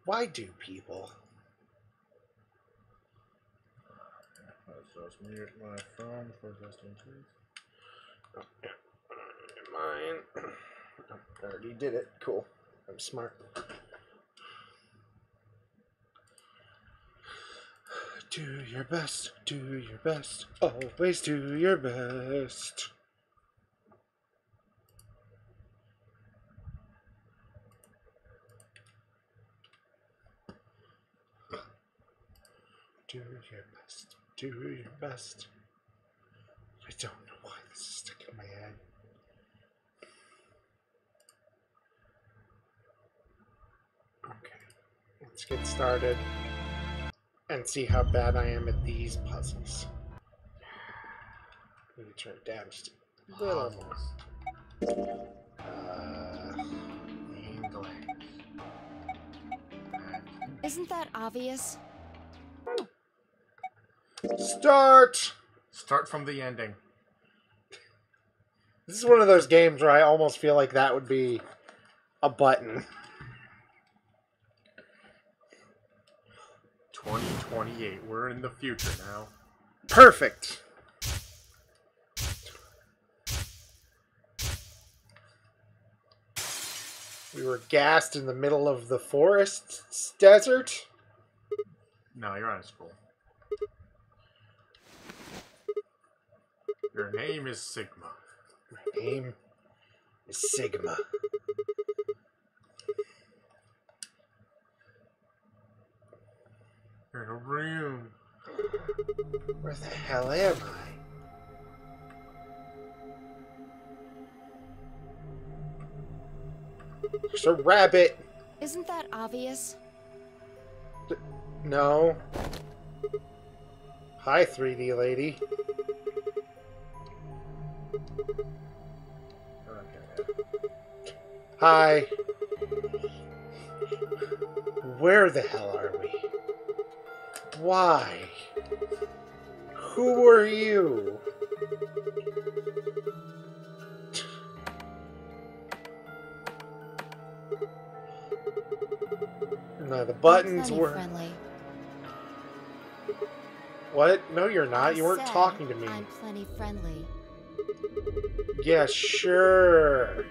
Why do people? Let's just mute my phone for just in case. Mine. I already did it. Cool. I'm smart. Do your best. Do your best. Always do your best. Do your best. Do your best. I don't know why this is stuck in my head. Okay, let's get started and see how bad I am at these puzzles. Let me turn it down just a little more. English. Isn't that obvious? Start! Start from the ending. This is one of those games where I almost feel like that would be a button. 2028. We're in the future now. Perfect! We were gassed in the middle of the forest desert. No, you're out of school. Your name is Sigma. My name is Sigma. You're in a room. Where the hell am I? There's a rabbit. Isn't that obvious? No. Hi, 3D lady. Okay. Hi. Where the hell are we? Why? Who are you? No, the buttons were... friendly. What? No, you're not. I You weren't said talking to me. I'm plenty friendly. Yeah, sure.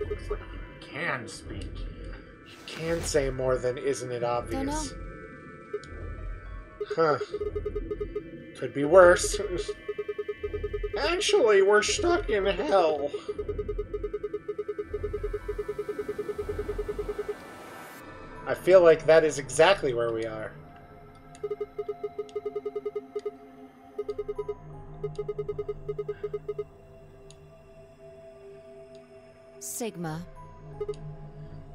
Looks like you can speak. You can say more than isn't it obvious? Don't know. Huh. Could be worse. Actually, we're stuck in hell. I feel like that is exactly where we are. Sigma.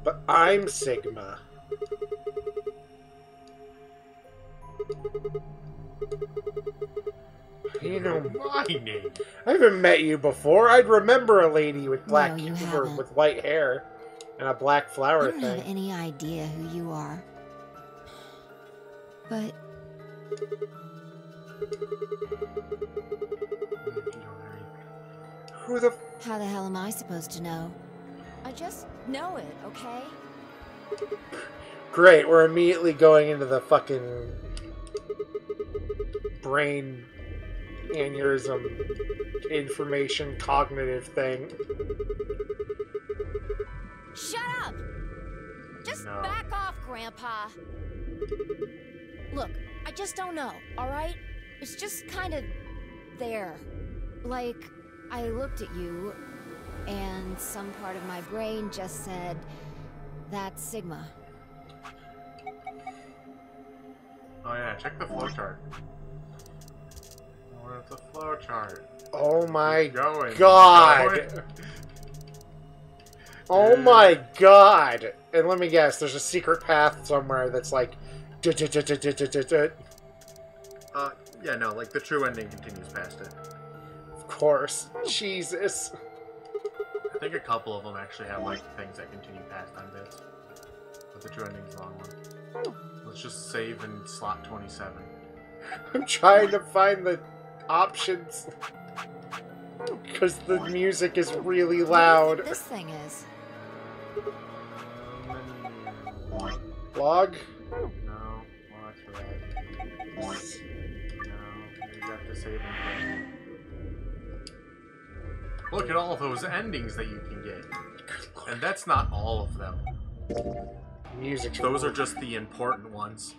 But I'm Sigma. You know, My name. I haven't met you before. I'd remember a lady with black No, you or haven't. with white hair and a black I flower don't thing. have any idea who you are. But Who the... how the hell am I supposed to know? I just know it, okay? Great, we're immediately going into the fucking brain aneurysm information cognitive thing. Shut up! Just No. back off, Grandpa. Look, I just don't know, alright? It's just kind of there. Like, I looked at you, and some part of my brain just said, that's Sigma. Oh yeah, check the flowchart. Where's the flowchart? Oh my Keep going. god! Keep going. Oh my god! And let me guess, there's a secret path somewhere that's like... Yeah, no, like the true ending continues past it. Of course. Jesus. I think a couple of them actually have like things that continue past on bits. But the true ending's the wrong one. Let's just save in slot 27. I'm trying to find the options. Because the music is really What do you loud. think this thing is? menu. Log? No. Well, that's for that. No. You have to save and play. Look at all those endings that you can get. And that's not all of them. Music's Those are just the important ones.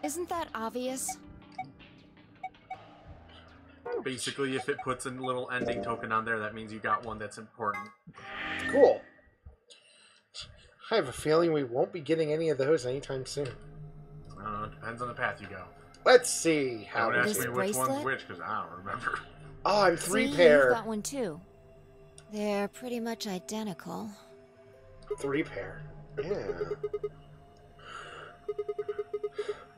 Isn't that obvious? Basically, if it puts a little ending token on there, that means you got one that's important. cool. I have a feeling we won't be getting any of those anytime soon. It depends on the path you go. Let's see how Don't we ask This me which one's bracelet? which, because I don't remember. Oh, I'm See, 3-pair. you've got one too. They're pretty much identical. 3-pair. Yeah.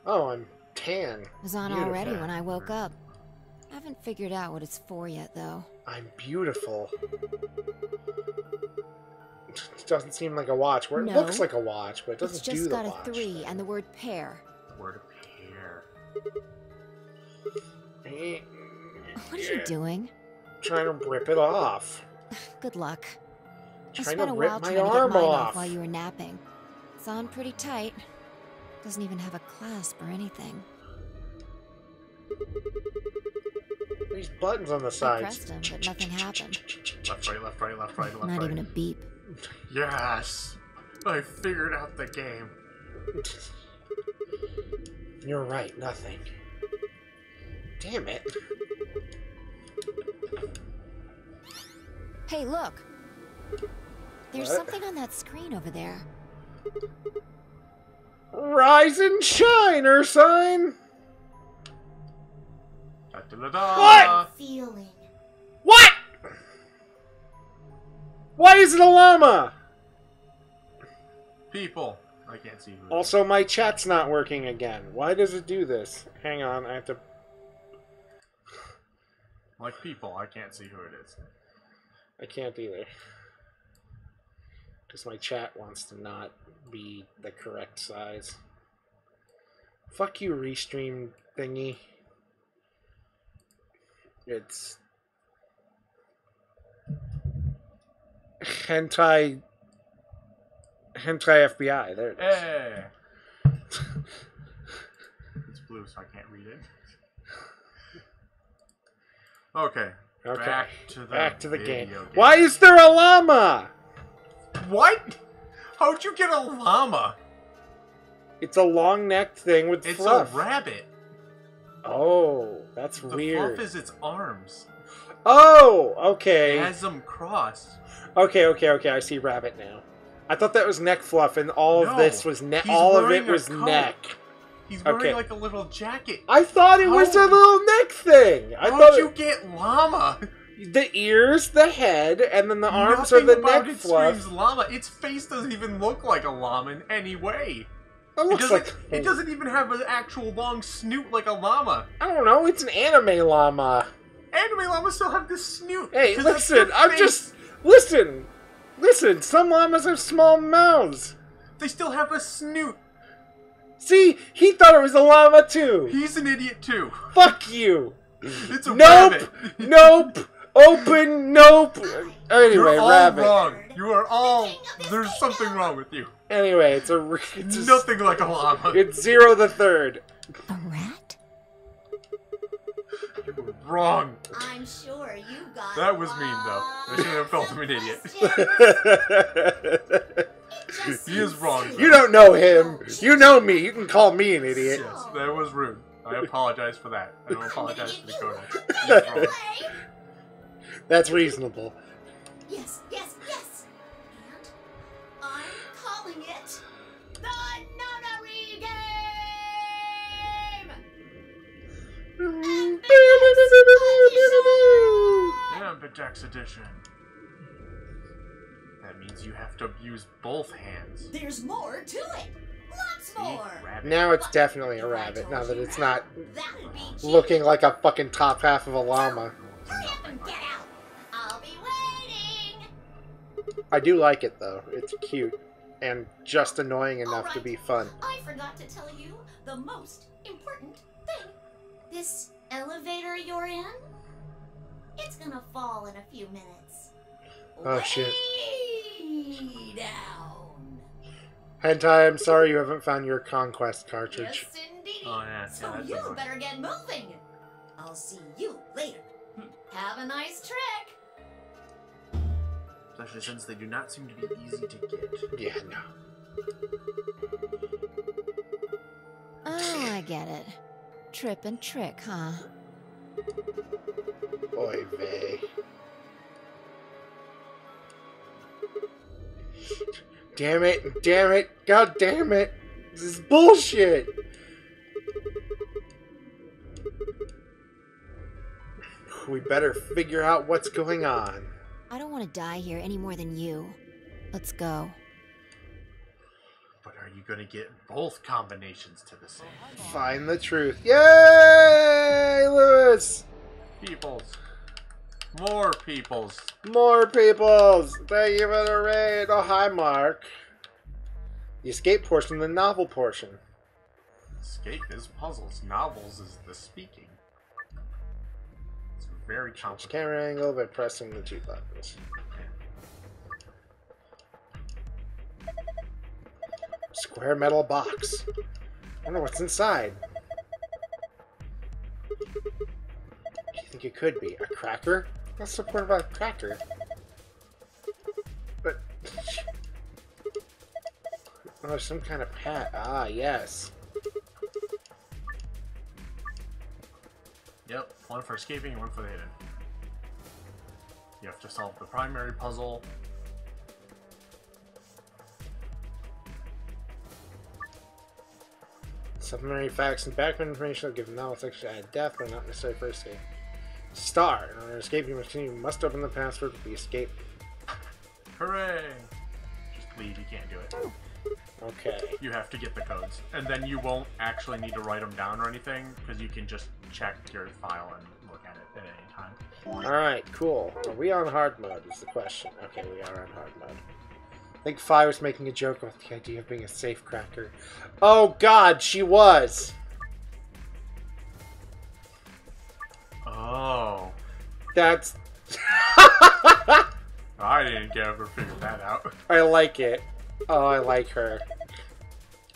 Oh, I'm tan. It was on Beautiful. already when I woke up. Haven't figured out what it's for yet, though. I'm beautiful. It doesn't seem like a watch. Well, it No. looks like a watch, but it doesn't It's do just the got a watch 3 and the word pair. Word pair. thing. What are you doing? Trying to rip it off. Good luck. I Trying spent to a rip while my trying to get arm mine off. while you were napping. It's on pretty tight. Doesn't even have a clasp or anything. These buttons on the I sides. pressed them, but nothing happened. Left, right, left, right, left, right, left, Not right. even a beep. Yes! I figured out the game. You're right, nothing. Damn it. Hey, look! There's What? something on that screen over there. Rise and shine, Ursine! Da-da-da-da. What? Feeling. What? Why is it a llama? People. I can't see who it is. Also, my chat's not working again. Why does it do this? Hang on, I have to... Like people, I can't see who it is. I can't either. Because my chat wants to not be the correct size. Fuck you, Restream thingy. It's... Hentai FBI, there it is. Hey! It's blue, so I can't read it. Okay. Okay, Back to the game. video game. Why is there a llama? What? How'd you get a llama? It's a long-necked thing with It's fluff. a rabbit. Oh, that's The weird. fluff is its arms. Oh, It okay. has them crossed. Okay, I see rabbit now. I thought that was neck fluff, and all of No, this was neck. he's All of wearing it a was coat. neck. He's wearing Okay. like a little jacket. I thought it was a How- little neck thing. I How'd thought you get llama? the ears, the head, and then the arms are Nothing the about neck it fluff. screams llama. Its face doesn't even look like a llama in any way. It looks like It doesn't even have an actual long snoot like a llama. I don't know. It's an anime llama. Anime llamas still have this snoot. Hey, 'cause that's listen. their I'm face. just listen. Some llamas have small mouths. They still have a snoot. See, he thought it was a llama too. He's an idiot too. Fuck you. It's a Nope. rabbit. Nope. Open. Nope. Anyway, You're all rabbit. wrong. You are all. There's something wrong with you. Anyway, it's a Nothing like a llama. It's 0 the third. A rat? You were wrong. I'm sure you got That was mean though. I shouldn't have called him an idiot. He is wrong. Though. You don't know him. You know me. You can call me an idiot. Yes, that was rude. I apologize for that. I don't apologize for Dakota. He was wrong. That's reasonable. Yes. And I'm calling it the Nonary Game! Ambidex edition. That means you have to use both hands. There's more to it! Lots more! Rabbit. Now it's definitely a rabbit, now that it's not That'd be cheap. looking like a fucking top half of a llama. Hurry up and get out! I'll be waiting! I do like it, though. It's cute. And just annoying enough to be fun. I forgot to tell you the most important thing. This elevator you're in, it's gonna fall in a few minutes. Oh, shit. Way down. Hentai, I'm sorry you haven't found your conquest cartridge. Yes, indeed. Oh, yeah. So that's you annoying. better get moving. I'll see you later. Have a nice trick. Especially since they do not seem to be easy to get. Yeah, no. Oh, I get it. Trip and trick, huh? Oy vey. Damn it, damn it, god damn it! This is bullshit! We better figure out what's going on. I don't want to die here any more than you. Let's go. But are you gonna get both combinations to the same? Find the truth. Yay, Lewis! Peoples. More peoples. More peoples! Thank you for the raid! Oh, hi, Mark. The escape portion, the novel portion. Escape is puzzles. Novels is the speaking. It's very Change complicated. camera angle by pressing the two buttons. Square metal box. I wonder what's inside. What do you think it could be? A cracker? What's the point about a cracker? But... oh, some kind of pad. Ah, yes. Yep, one for escaping and one for the hidden. You have to solve the primary puzzle. Supplementary facts and background information will give knowledge section add depth, but not necessary for escape. Star. In order to escape, you must open the password with the escape. Hooray! Just leave, you can't do it. Okay. You have to get the codes. And then you won't actually need to write them down or anything, because you can just check your file and look at it at any time. Alright, cool. Are we on hard mode is the question. Okay, we are on hard mode. I think Fi was making a joke about the idea of being a safe cracker. Oh god, she was! Oh. That's... I didn't ever figure that out. I like it. Oh, I like her.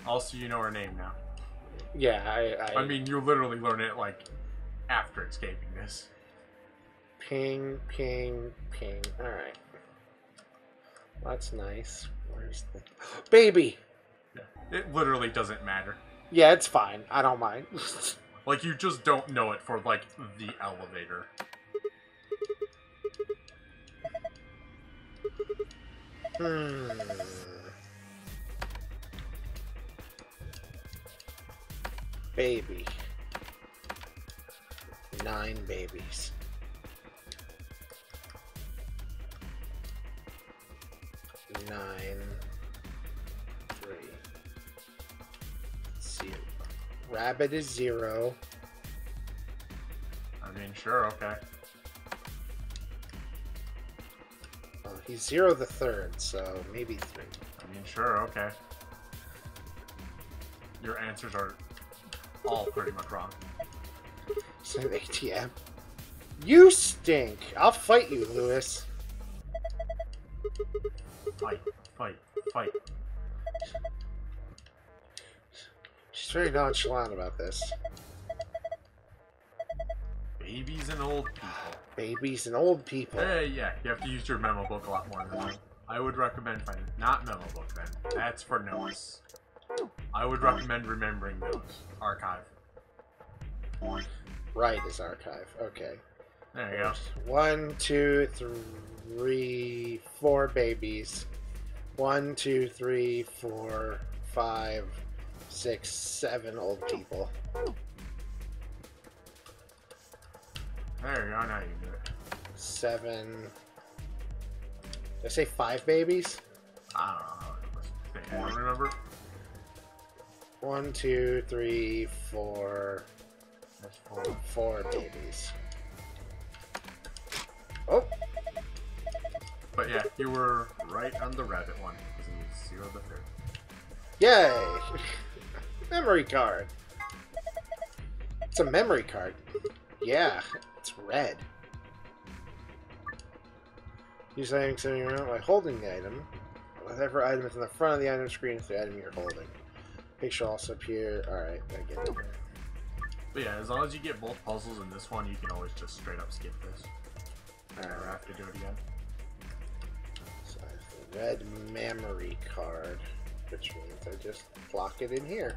Also, you know her name now. Yeah, I mean, you literally learn it, like, after escaping this. Ping, ping, ping. Alright. That's nice. Where's the... baby! Yeah. It literally doesn't matter. Yeah, it's fine. I don't mind. Like, you just don't know it for, like, the elevator. Baby. 9 babies. 9, 3. Let's see. Rabbit is 0. I mean, sure, okay. Oh, he's 0 the third, so maybe 3. I mean, sure, okay. Your answers are all pretty much wrong. Same ATM. You stink! I'll fight you, Lewis. Fight, fight, fight. She's very nonchalant about this. Babies and old people. Babies and old people. Hey, yeah, you have to use your memo book a lot more than that. I would recommend finding, not memo book then. That's for notes. I would recommend remembering notes. Archive. Right is archive. Okay. There you go. 1, 2, 3, 4 babies. 1, 2, 3, 4, 5, 6, 7 old people. There you go, now you can do it. 7. Did I say 5 babies? I don't know. I don't remember. 1, 2, 3, 4. That's 4. 4 babies. Oh! But yeah, you were right on the rabbit one, because it was 0 the third. Yay! Memory card. It's a memory card. Yeah, it's red. Use item sitting around by holding the item. Whatever item is in the front of the item screen is the item you're holding. Picture also appear. Alright, I get it. But yeah, as long as you get both puzzles in this one, you can always just straight up skip this. Or have to do it again. So I have the red memory card, which means I just lock it in here.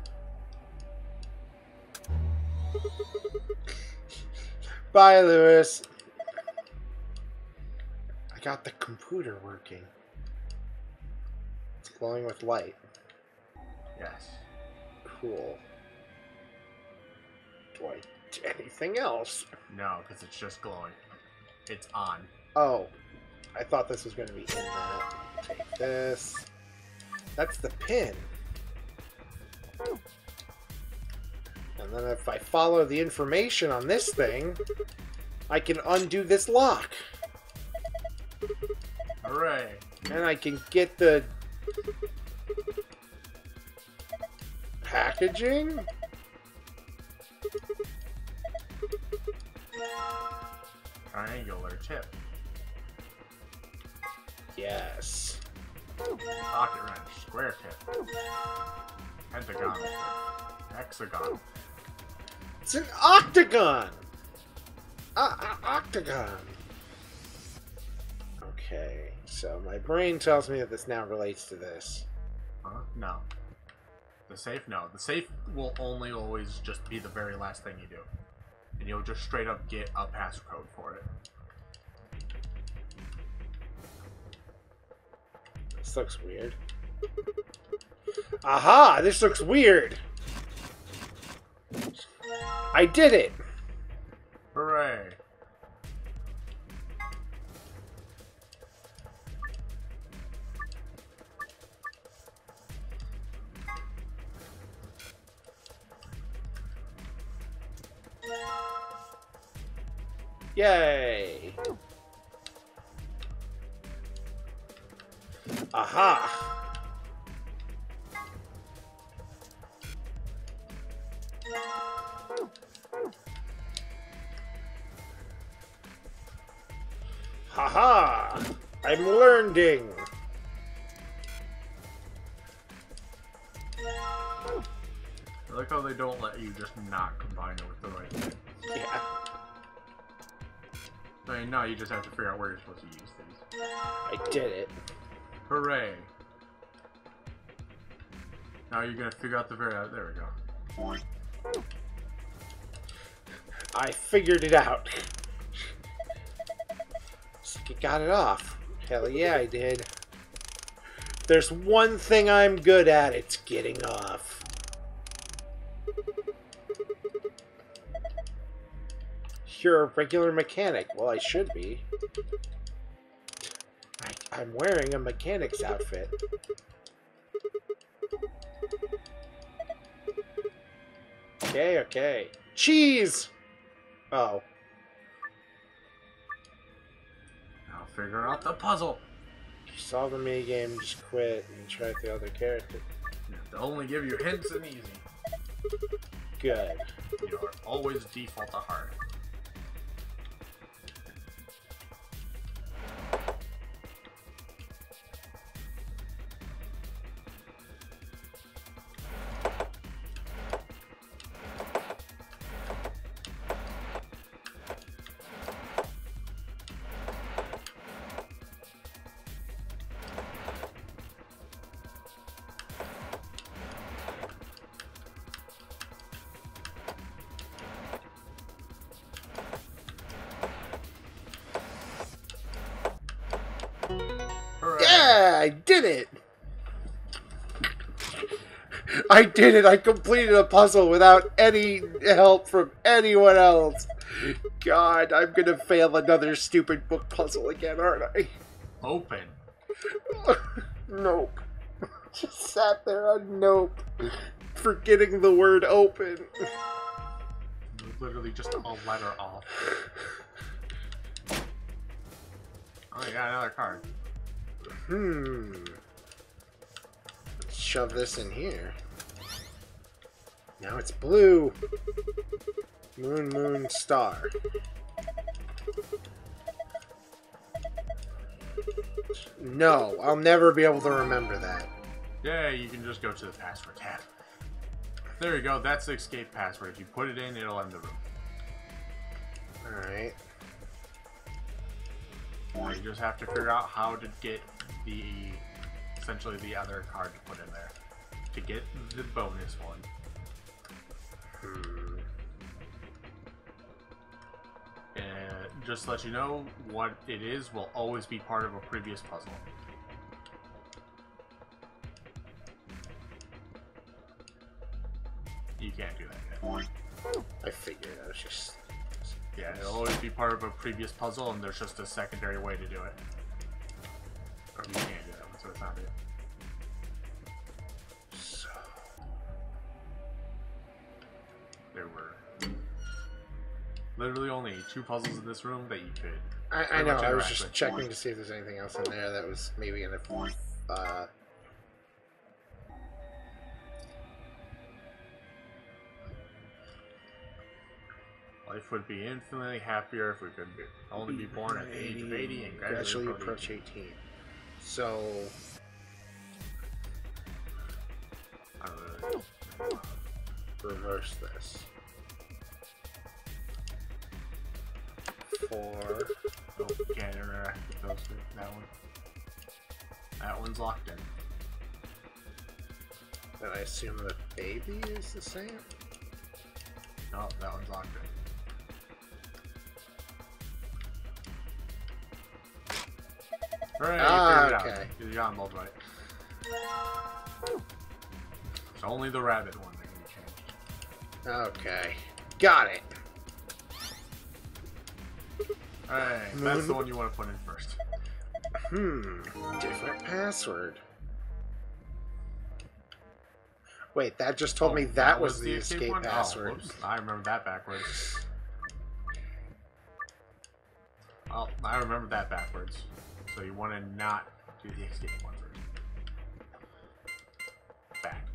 Bye, Lewis. I got the computer working. It's glowing with light. Yes. Cool. Do I do anything else? No, because it's just glowing. It's on. Oh, I thought this was going to be in that. Take this. That's the pin. And then if I follow the information on this thing, I can undo this lock. Hooray! And I can get the packaging? Triangular tip. Yes. Pocket wrench. Square tip. Pentagon tip. Hexagon. It's an octagon! Octagon! Okay, so my brain tells me that this now relates to this. Huh? No. The safe? No. The safe will only always just be the very last thing you do. And you'll just straight up get a passcode for it. This looks weird. Aha! This looks weird! I did it! Hooray! Yay! Aha! Haha! I'm learning! I like how they don't let you just not combine it with the right thing. Yeah. I mean, no, you just have to figure out where you're supposed to use these. I did it. Hooray! Now you're gonna figure out the very... there we go. I figured it out. You got it off. Hell yeah, I did. There's one thing I'm good at, it's getting off. You're a regular mechanic. Well, I should be. I'm wearing a mechanic's outfit. Okay, okay. Cheese! Oh. Now figure out the puzzle. You solve the minigame, just quit, and try the other character. They'll only give you hints and easy. Good. You are always default to hard. Yeah, I did it! I did it! I completed a puzzle without any help from anyone else! God, I'm gonna fail another stupid book puzzle again, aren't I? Open. Nope. Just sat there on nope. Forgetting the word open. Literally just a letter off. Oh, you got another card. Let's shove this in here. Now it's blue. Moon, moon, star. No, I'll never be able to remember that. Yeah, you can just go to the password tab. There you go, that's the escape password. If you put it in, it'll end the room. Alright. You just have to figure out how to get essentially the other card to put in there to get the bonus one. And just to let you know, what it is will always be part of a previous puzzle. You can't do that yet. I figured I was just... Yeah, it'll always be part of a previous puzzle, and there's just a secondary way to do it. You can't do that one, so it's not it. So... There were literally only 2 puzzles in this room that you could... I know, I was just checking to see if there's anything else in there that was maybe in a... Life would be infinitely happier if we could only be born at the age of 80 and gradually approach 18. So... I don't know. Reverse this. 4... Oh, can't interact with those two. That one. That one's locked in. And I assume the baby is the same? No, that one's locked in. Hooray, you figured it okay. out. You got them both right. It's only the rabbit one that can be changed. Okay. Got it. Alright, that's the one you want to put in first. Different password. Wait, that just told me that was the escape one? password. Oh, whoops. I remember that backwards. Well, I remember that backwards. So you want to not do the escape one first. Back.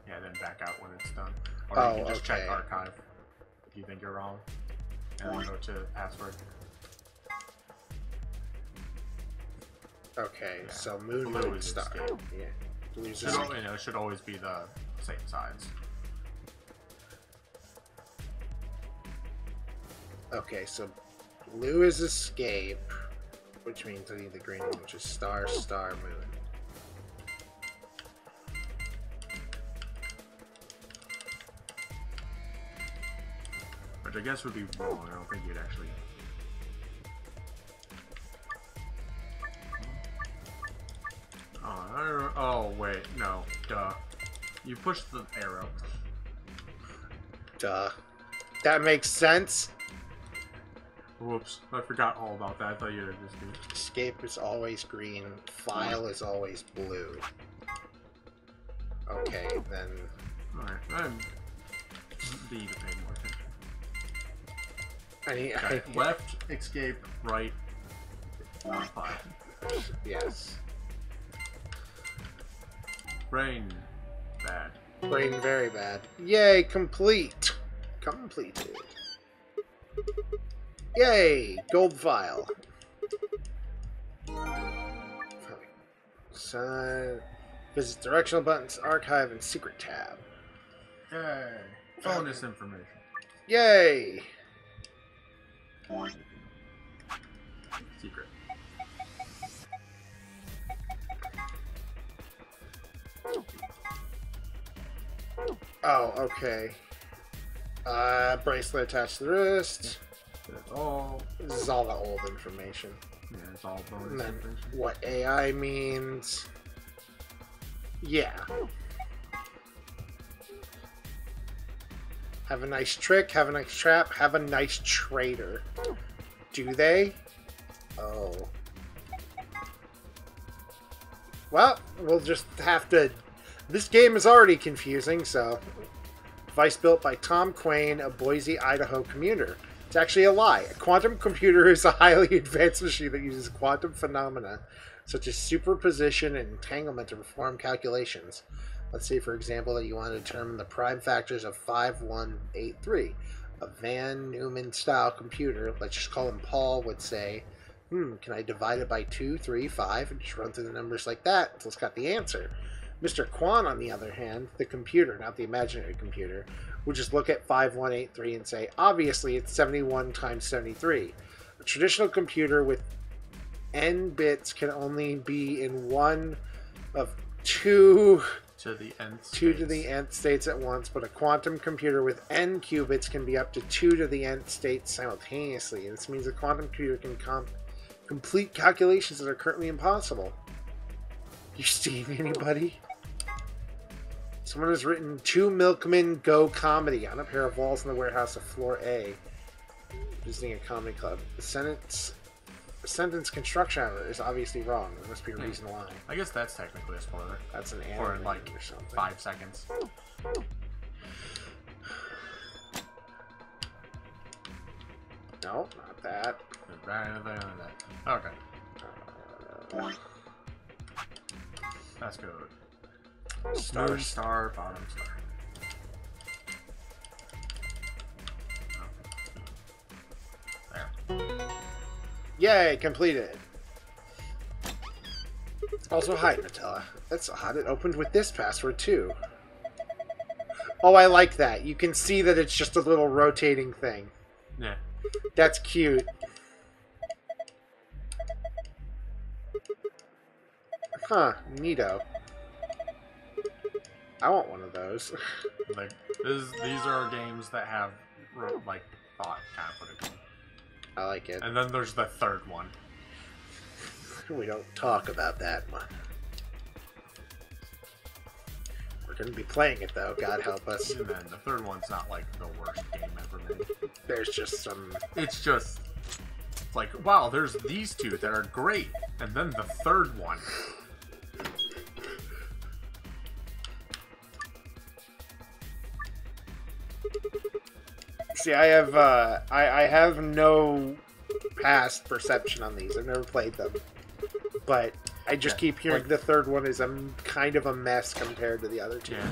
Yeah, then back out when it's done. Or you can just check archive if you think you're wrong. And then go to password. Okay, Yeah. so moon, Blue moon, is star. escape. Yeah. Blue's Should, escape. it should always be the same sides. Okay, so blue is escape, which means I need the green one, which is star, star, moon. Which I guess would be wrong. I don't think you'd actually... Oh, wait, no. Duh. You push the arrow. Duh. That makes sense. Whoops. I forgot all about that. I thought you'd just do... Escape is always green. File is always blue. Okay, then... Alright, I'm... B to pay more attention. I Okay. Left, escape, right, 5. Yes. Brain, bad. Brain very bad. Yay, complete. Completed. Yay, gold file. So, visit directional buttons, archive, and secret tab. Yay. Bonus information. Yay. Secret. Oh, okay. Bracelet attached to the wrist. That's all. This is all the old information. Yeah, it's all And bonus then information. what AI means. Yeah. Have a nice trick, have a nice trap, have a nice traitor. Do they? Oh. Well, we'll just have to... This game is already confusing, so... Device built by Tom Quain, a Boise, Idaho commuter. It's actually a lie. A quantum computer is a highly advanced machine that uses quantum phenomena, such as superposition and entanglement to perform calculations. Let's say, for example, that you want to determine the prime factors of 5183. A Van Neumann-style computer, let's just call him Paul, would say, Can I divide it by 2, 3, 5, and just run through the numbers like that until it's got the answer? Mr. Kwan, on the other hand, the computer, not the imaginary computer, would just look at 5183 and say, obviously it's 71 times 73. A traditional computer with n bits can only be in one of two to the nth to the nth states at once, but a quantum computer with n qubits can be up to 2 to the nth states simultaneously. And this means a quantum computer can complete calculations that are currently impossible. You seeing anybody? Someone has written 2 milkmen go comedy on a pair of walls in the warehouse of floor A. Visiting a comedy club. The sentence construction error is obviously wrong. There must be a reason why. I guess that's technically a spoiler. That's an Or error in like or something. 5 seconds. No, not that. Okay. That's good. Moon star, bottom star. There. Yay, completed. Also, hi, Nutella. That's odd. It opened with this password, too. Oh, I like that. You can see that it's just a little rotating thing. Yeah. That's cute. Huh, neato. I want one of those. Like, these are games that have, like, thought kind of put into them. I like it. And then there's the third one. We don't talk about that one. We're going to be playing it, though. God help us. And then the third one's not, like, the worst game ever made. There's just some... It's just... like, wow, there's these two that are great. And then the third one. See, I have no past perception on these. I've never played them. But I just keep hearing like, the third one is kind of a mess compared to the other two. Yeah.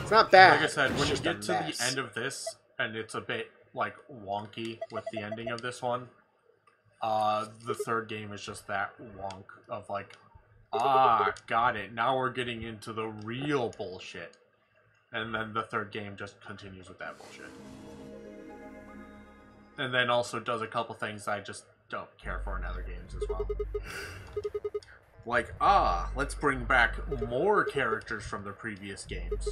It's not bad. Like I said, it's when you just get a to mess. the end of this, and it's a bit, like, wonky with the ending of this one, the third game is just that wonk of, like, got it. Now we're getting into the real bullshit. And then the third game just continues with that bullshit. And then also does a couple things I just don't care for in other games as well. Like, let's bring back more characters from the previous games.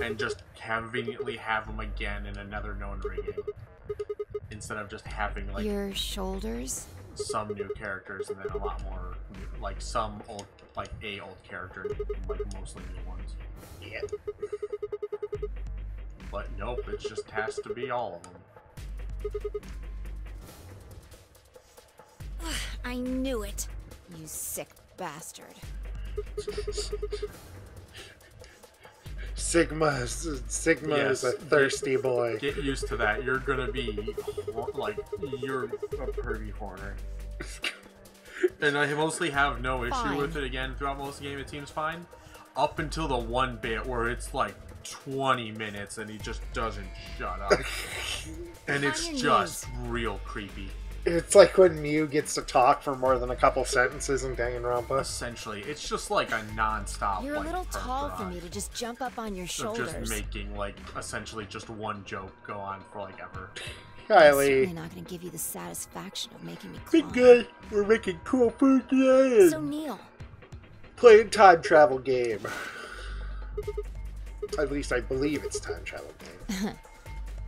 And just conveniently have them again in another known ring game. Instead of just having, like... Your shoulders? some new characters and then a lot more, like, some old, like, old character and, like, mostly new ones. Yeah. But nope, it just has to be all of them. I knew it. You sick bastard. Sigma is a thirsty boy. Get used to that. You're gonna be, like, you're a pervy horner. And I mostly have no issue with it again throughout most of the game. It seems fine. Up until the one bit where it's like 20 minutes and he just doesn't shut up. And it's just real creepy. It's like when Mew gets to talk for more than a couple sentences in Danganronpa. Essentially, it's just like a non-stop. You're a like, little tall for me to just jump up on your shoulders. Just making, like, essentially just one joke go on for, like, ever. I'm Kylie. certainly not going to give you the satisfaction of making me cry. Big guy, we're making cool food today. So Neil, Playing time travel game. At least I believe it's time travel game.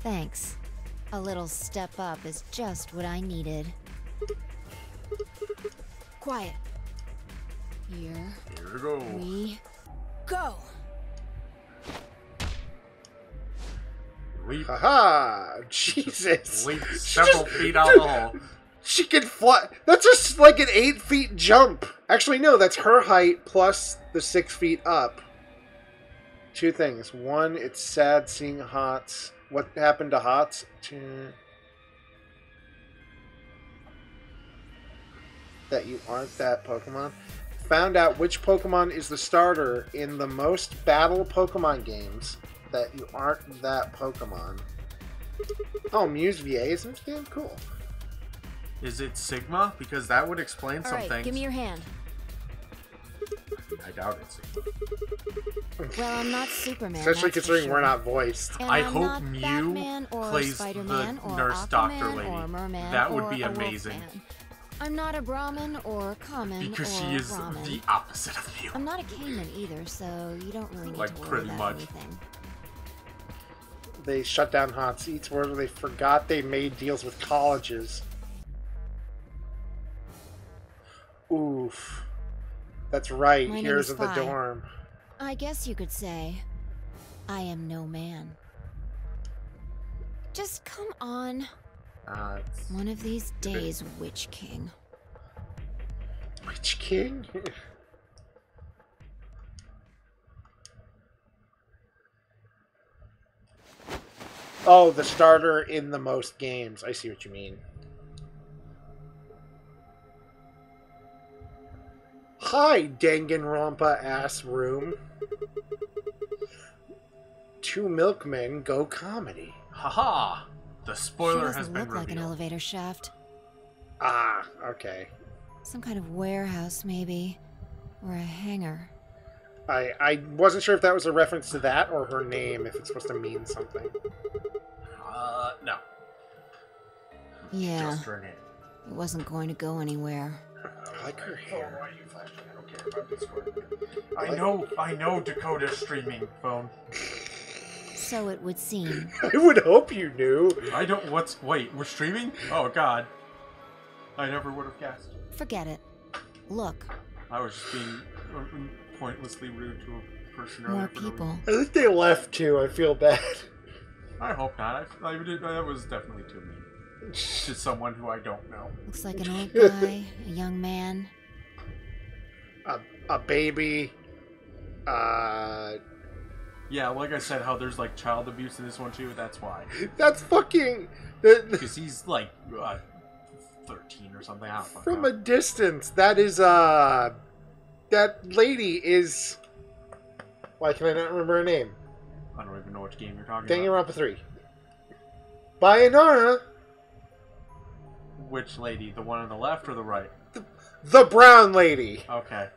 thanks. A little step up is just what I needed. Quiet. Here Here we go. we go. Leap, Haha! Jesus! leap She several just- feet out of the hole. She can fly. That's just like an 8 feet jump. Actually, no, that's her height plus the 6 feet up. Two things. One, it's sad seeing Hots. What happened to Hots? Two, that you aren't that Pokemon. Found out which Pokemon is the starter in the most battle Pokemon games. That you aren't that Pokemon. Oh, Muse VA is in this game? Cool. Is it Sigma? Because that would explain All some right, things. give me your hand. I doubt it's Sigma. Well, I'm not Superman. Especially that's for considering sure. we're not voiced. And I I'm hope not Mew Batman or plays Spider-Man the or nurse Aquaman doctor or lady. Merman That would or be a amazing. Wolfman. I'm not a Brahmin or common Because or she is Brahmin. the opposite of Mew. I'm not a Cayman either, so you don't really need Like, to worry pretty about much. anything. They shut down hot seats where they forgot they made deals with colleges. Oof. That's right. My name Heroes is of the Phi. dorm. I guess you could say I am no man. Just come on. One of these days, Witch King. Witch King? Oh, the starter in the most games. I see what you mean. Hi, Danganronpa ass room. Two milkmen go comedy. Haha! The spoiler She has doesn't been look like an revealed. elevator shaft. Ah, okay. Some kind of warehouse, maybe. Or a hangar. I wasn't sure if that was a reference to that or her name, if it's supposed to mean something. No. Yeah, Just her name. it wasn't going to go anywhere. I like her hair. Why are you flashing? I don't care about Discord. I know Dakota's streaming phone. So it would seem. I would hope you knew. I don't, wait, we're streaming? Oh god. I never would have guessed. Forget it. Look, I was just being pointlessly rude to a person earlier. more for no people. reason. I think they left too. I feel bad. I hope not. That was definitely too mean. To someone who I don't know. Looks like an old guy, a young man. A baby. Yeah, like I said, how there's like child abuse in this one too. That's why. That's fucking. Because he's like 13 or something. I don't fucking From know. a distance, that is that lady is. Why can I not remember her name? I don't even know which game you're talking about. Danganronpa 3. Bayonara, Which lady? The one on the left or the right? the brown lady. Okay.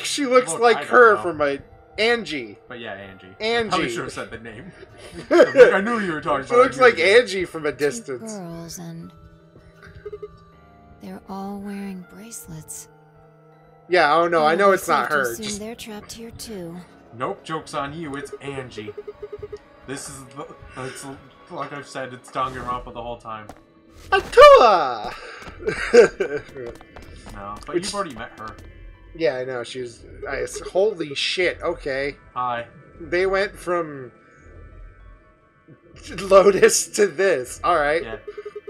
She looks Look, like I don't her know. from a Angie. But yeah, Angie. Angie. I probably should have said the name. I knew you were talking She about. looks like Angie from a Two distance. girls, and they're all wearing bracelets. Yeah, oh no, I know it's not Safe to her. assume Just, they're trapped here too. Nope, joke's on you. It's Angie. This is it's like I've said. It's Danganronpa the whole time. Akua! No, but Which- you've already met her. Yeah, I know. She's. Holy shit. Okay. Hi. They went from Lotus to this. Alright. Yeah,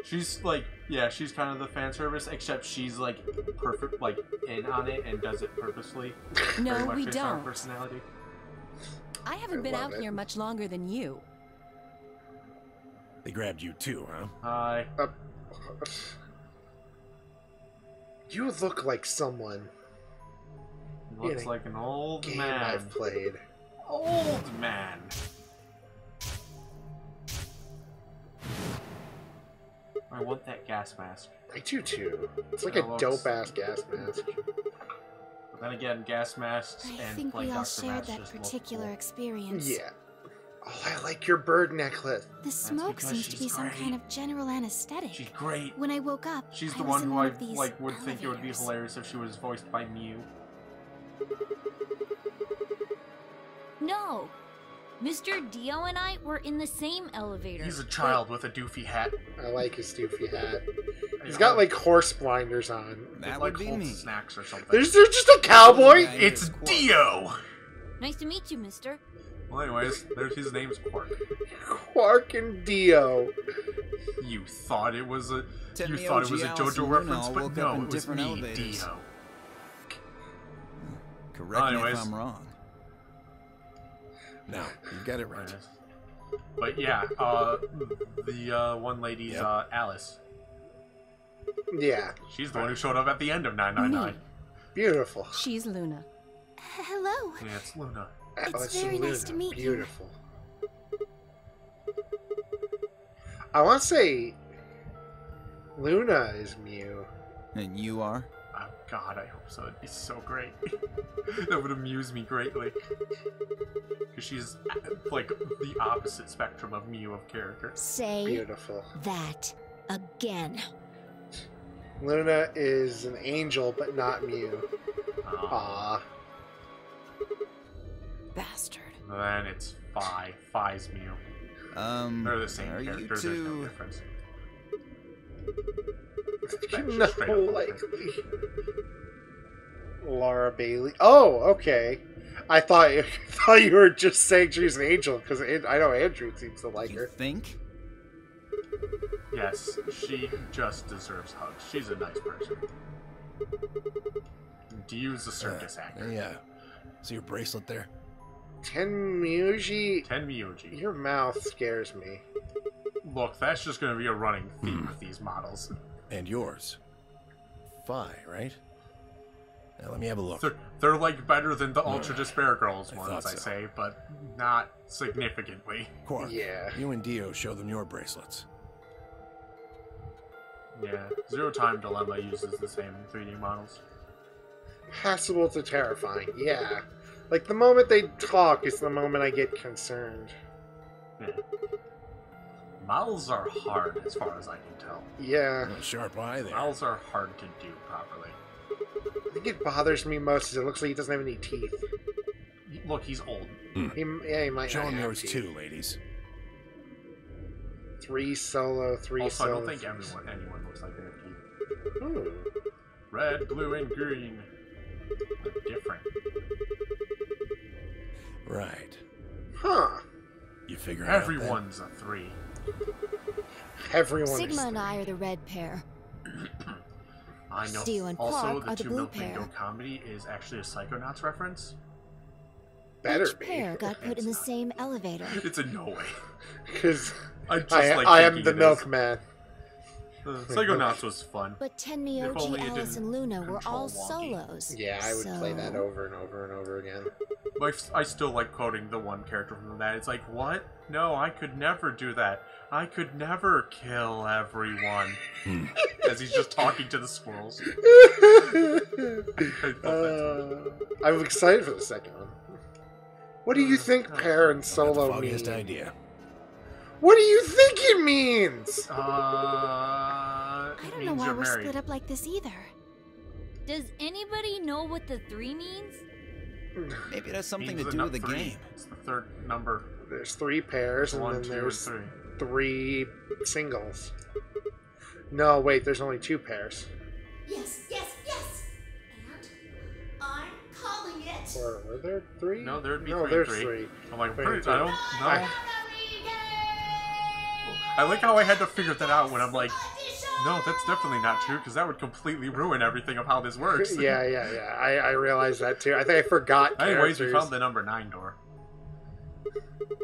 she's like, yeah, she's kind of the fan service, except she's like perfect, like in on it and does it purposely. Very No, much we based on her don't. personality. I haven't I been love out it. here much longer than you. They grabbed you too, huh? Hi. You look like someone Looks in a like an old game man. I've played. Old man. I want that gas mask. I do too. It's like That a looks- dope ass gas mask. But then again, gas masks I and think like we all Dr. shared Masks that just look particular cool. experience. Yeah. Oh, I like your bird necklace. The smoke because seems to she's be some great. kind of general anesthetic. She's great. When I woke up, She's I the was one in who one I of these like would think it would be elevators. hilarious if she was voiced by Mew. No. Mr. Dio and I were in the same elevator. He's a child with a doofy hat. I like his doofy hat. He's got like horse blinders on. That like would be holds me. snacks or something. There's just a cowboy. Yeah. It's Dio. Nice to meet you, mister. Well, anyways, his name's Quark. Quark and Dio. You thought it was a Tenmyo, JoJo Gials, and reference, Luna but woke no, up in it was different me, elevators. Dio. Correct me Anyways. if I'm wrong. No, you got it right. But yeah, the one lady's Yep. Alice. Yeah, She's the one who showed up at the end of 999. beautiful. She's Luna. Hello. Yeah, it's Luna. It's very nice to meet you. Beautiful. I want to say, Luna is Mew. And you are? Oh, God, I hope so. It'd be so great. That would amuse me greatly. Because she's like the opposite spectrum of Mew of character. Say Beautiful. that again. Luna is an angel, but not Mew. Aww. Bastard. Then it's Fi. Fi's Mew. They're the same are character. you There's no two... difference. No, like Laura Bailey. Oh, okay. I thought you were just saying she's an angel because I know Andrew seems to like You her. think? Yes, she just deserves hugs. She's a nice person. Diu's a circus actor. Yeah. See your bracelet there? Tenmuji, Tenmyuji. your mouth scares me. Look, that's just going to be a running theme with these models. And yours. Fi, right? Now let me have a look. They're like better than the Ultra Despair Girls I ones, thought I so. say, but not significantly. Quark, Yeah. you and Dio show them your bracelets. Yeah, Zero Time Dilemma uses the same 3D models. Passable to terrifying. Yeah. Like the moment they talk is the moment I get concerned. Yeah. Models are hard, as far as I can tell. Yeah. A sharp eye there. Models are hard to do properly. I think it bothers me most is it looks like he doesn't have any teeth. Look, he's old. He might Show not them have yours teeth. too, ladies. 3 solo, 3 Also, I solo. don't think 3 anyone looks like they have teeth. Hmm. Red, blue, and green. They're different. Right. Huh. You figure it out then? Everyone's a 3. Everyone Sigma is and I are the red pair. I know. Dio and Also, Quark the are the Two blue Milk Bingo pair. comedy is actually a Psychonauts reference. better Each be. pair got put in the same elevator. It's in no way. Because I just I like am thinking the it is. milkman. Psychonauts was fun. But If Tenmyoji, only it Alice, didn't and Luna were all control wonky. solos. Yeah, I would play that So- over and over and over again. I still like quoting the one character from that. It's like, what? No, I could never do that. I could never kill everyone. As he's just talking to the squirrels. I love that so much. I'm excited for the second one. What do you think pair and Not the solo mean? foggiest idea. What do you think it means? I It don't know means why you're we're married. split up like this either. Does anybody know what the 3 means? Maybe it has something Means to do with the 3. game. It's the third number. There's 3 pairs, and 1, then 2, there's and 3 singles. No, wait, there's only 2 pairs. Yes, yes, yes! And I'm calling it. Or were there 3? No, there'd be no, 3 there's and 3. 3. I'm like, Wait, I don't know. I- I like how I had to figure that out when I'm like, no, that's definitely not true, because that would completely ruin everything of how this works. Yeah. I realized that too. I think I forgot Anyways, we characters. found the number 9 door.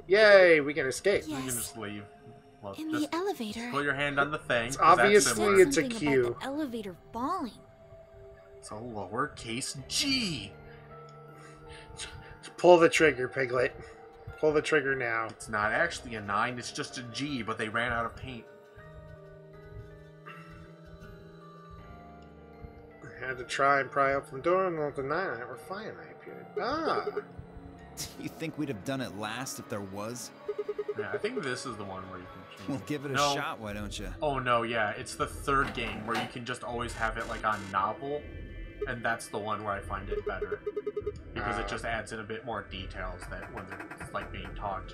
Yay, we can escape. You can Yes. just leave. Well, In just the elevator. put your hand on the thing. It's 'cause that's obviously similar. Said it's a something cue. about the elevator falling. It's a lowercase g. Pull the trigger, Piglet. Pull the trigger now. It's not actually a 9, it's just a G, but they ran out of paint. I had to try and pry open the door and let the 9 on it. We're fine, I appeared. Ah. You think we'd have done it last if there was? Yeah, I think this is the one where you can change Well, it. give it a No. shot, why don't you? Oh no, yeah, it's the third game where you can just always have it like on novel, and that's the one where I find it better. Because it just adds in a bit more details that when they're like being talked,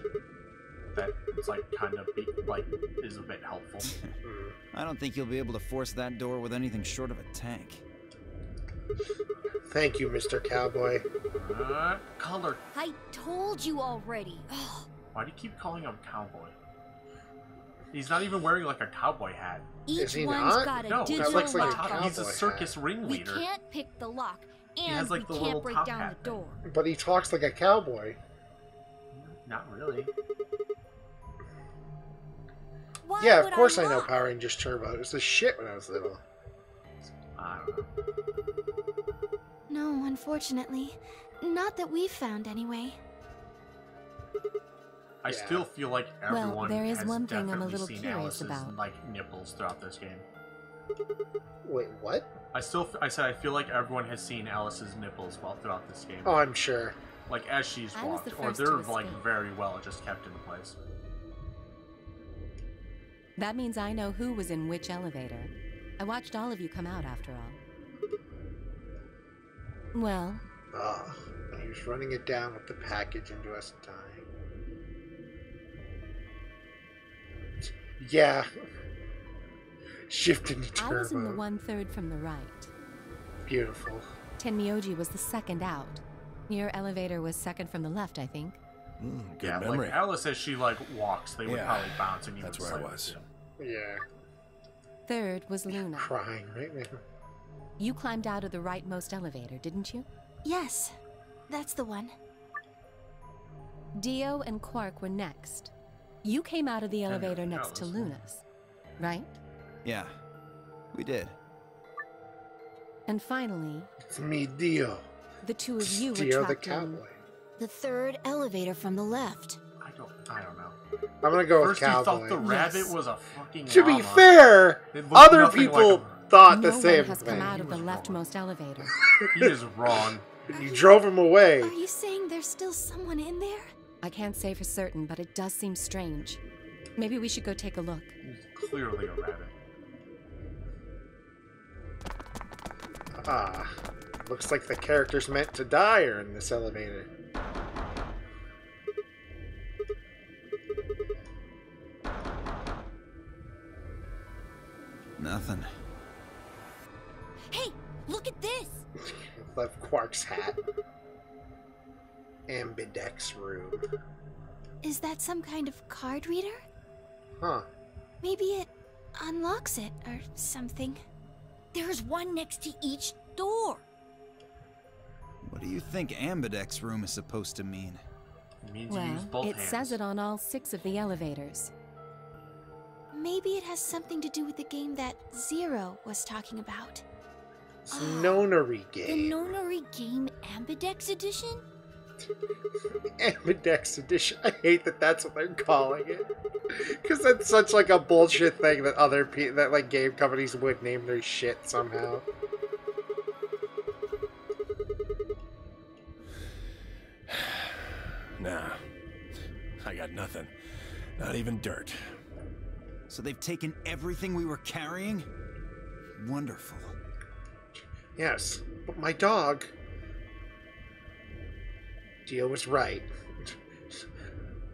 that it's like kind of is a bit helpful. I don't think you'll be able to force that door with anything short of a tank. Thank you, Mr. Cowboy. Color. I told you already. Ugh. Why do you keep calling him cowboy? He's not even wearing like a cowboy hat. Is Each he one's not? got a No, digital that looks like a lock. cowboy He's a circus We ringleader. can't pick the lock, and has, like, we the can't little break top down hat the thing. door. But he talks like a cowboy. Not really. Why Yeah, of would course I know lock? Power Rangers Turbo. It was the shit when I was little. I don't know. No, unfortunately. Not that we've found, anyway. I Yeah. still feel like Well, everyone there is has one thing I'm a definitely little seen curious Alice's, about. like nipples throughout this game. Wait, what? I said I feel like everyone has seen Alice's nipples while throughout this game. Oh, I'm sure. Like as she's I was walked, the or first they're to like escape. very well just kept in place. That means I know who was in which elevator. I watched all of you come out after all. Well, Ah, he was running it down with the package into us dying. Yeah. Shifting the I turbo. was in the 1/3 from the right. Beautiful. Tenmyoji was the second out. Your elevator was second from the left, I think. Good Yeah, memory. like Alice, as she like walks, they would Yeah, probably bounce and you that's would where I slide was. too. Yeah. Third was Luna. Crying right now. You climbed out of the rightmost elevator, didn't you? Yes, that's the one. Dio and Quark were next. You came out of the elevator next to Alice. Luna's, right? Yeah, we did. And finally, It's me, Dio. the two of you were Dio the trapped in... cowboy. The third elevator from the left. I don't know. I'm gonna go First with you cowboy. thought the rabbit Yes. was a fucking To be llama. fair, It looked other nothing people like thought No the same one has thing. come out of the He was wrong. leftmost elevator. He is wrong. You drove him away. Are you saying there's still someone in there? I can't say for certain, but it does seem strange. Maybe we should go take a look. He's clearly a rabbit. Ah, looks like the characters meant to die are in this elevator. Nothing. Hey, look at this! Love Quark's hat. Ambidex room. Is that some kind of card reader? Huh. Maybe it unlocks it or something. There's one next to each door. What do you think Ambidex room is supposed to mean? It means you use Well, both it hands. says it on all 6 of the elevators. Maybe it has something to do with the game that Zero was talking about. It's Nonary The game. Nonary Game Ambidex Edition? Ambidex edition. I hate that that's what they're calling it. Because that's such like a bullshit thing that other people, that like game companies would name their shit somehow. Nah. I got nothing. Not even dirt. So they've taken everything we were carrying? Wonderful. Yes, but my dog. Dio was right.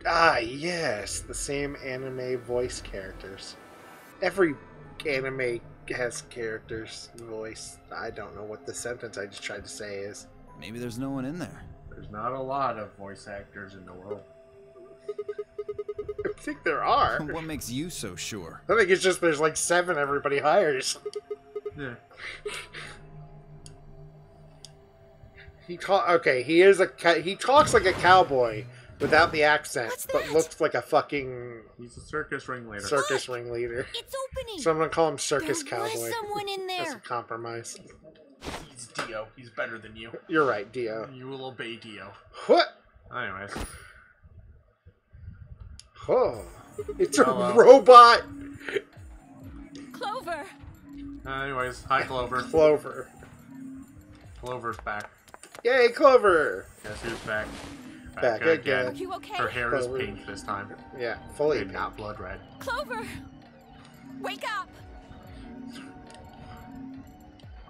Ah, yes, the same anime voice characters. Every anime has characters voice. I don't know what the sentence I just tried to say is. Maybe there's no one in there. There's not a lot of voice actors in the world. I think there are. What makes you so sure? I think it's just there's like 7 everybody hires. Yeah. He talks like a cowboy without the accent, What's but that? looks like a fucking He's a circus ringleader. circus ringleader. It's opening! So I'm gonna call him Circus there Cowboy. was someone in That's a there! compromise. He's Dio. He's better than you. You're right, Dio. You will obey Dio. What? Anyways. Oh, it's a Hello. robot Clover! Anyways, hi Clover. Clover. Clover's back. Yay, Clover! Guess who's back? Back again. You okay? Her hair is Clover. pink this time. Yeah, fully And pink. not blood red. Clover! Wake up!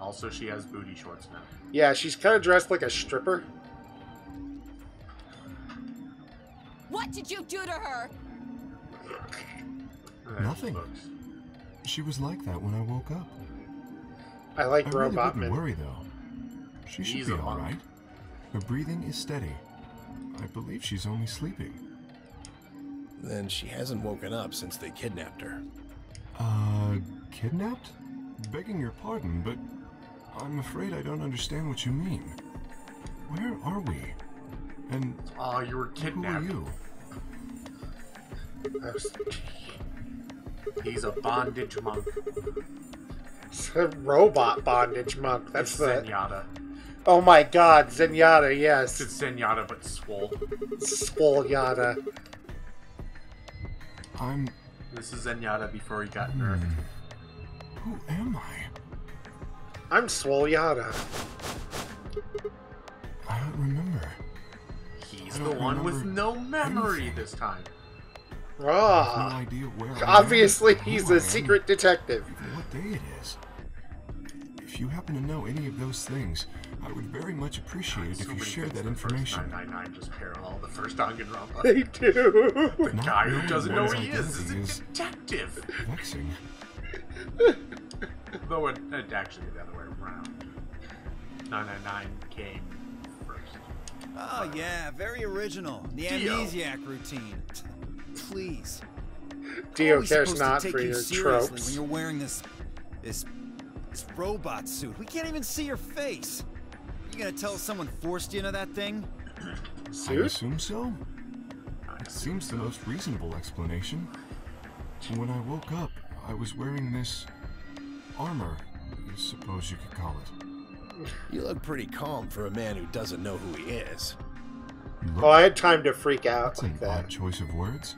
Also, she has booty shorts now. Yeah, she's kind of dressed like a stripper. What did you do to her? And then Nothing. she looks. She was like that when I woke up. I like I really wouldn't Robotman. worry though. She should He's be a all monk. right. Her breathing is steady. I believe she's only sleeping. Then she hasn't woken up since they kidnapped her. Kidnapped? Begging your pardon, but I'm afraid I don't understand what you mean. Where are we? And Oh, you were who are kidnapped. you? He's a bondage monk. It's a robot bondage monk. That's It's the. Zenyatta. Oh my god, Zenyatta, yes. It's Zenyatta, but swole. Swole Yada. I'm... This is Zenyatta before he got nerfed. Who am I? I'm Swolyata. I don't remember. He's the one with no memory anything. this time. I have no Ah, idea where I am, obviously who he's I a am, secret detective. even what day it is. If you happen to know any of those things, I would very much appreciate it if you shared that information. 999 just parallel the first Danganronpa. They do. The Not guy who knowing doesn't know what who he his is a identity is detective. vexing. Though it actually the other way around. 999 came first. Oh yeah, very original. The Dio. amnesiac routine. Please. Dio Always cares supposed to not take for you your seriously tropes. when you're wearing this robot suit. We can't even see your face. You gonna tell us someone forced you into that thing? I Suit? assume so. It seems the most reasonable explanation. When I woke up, I was wearing this armor, I suppose you could call it. You look pretty calm for a man who doesn't know who he is. Look, Oh, I had time to freak out that's like an that. odd choice of words.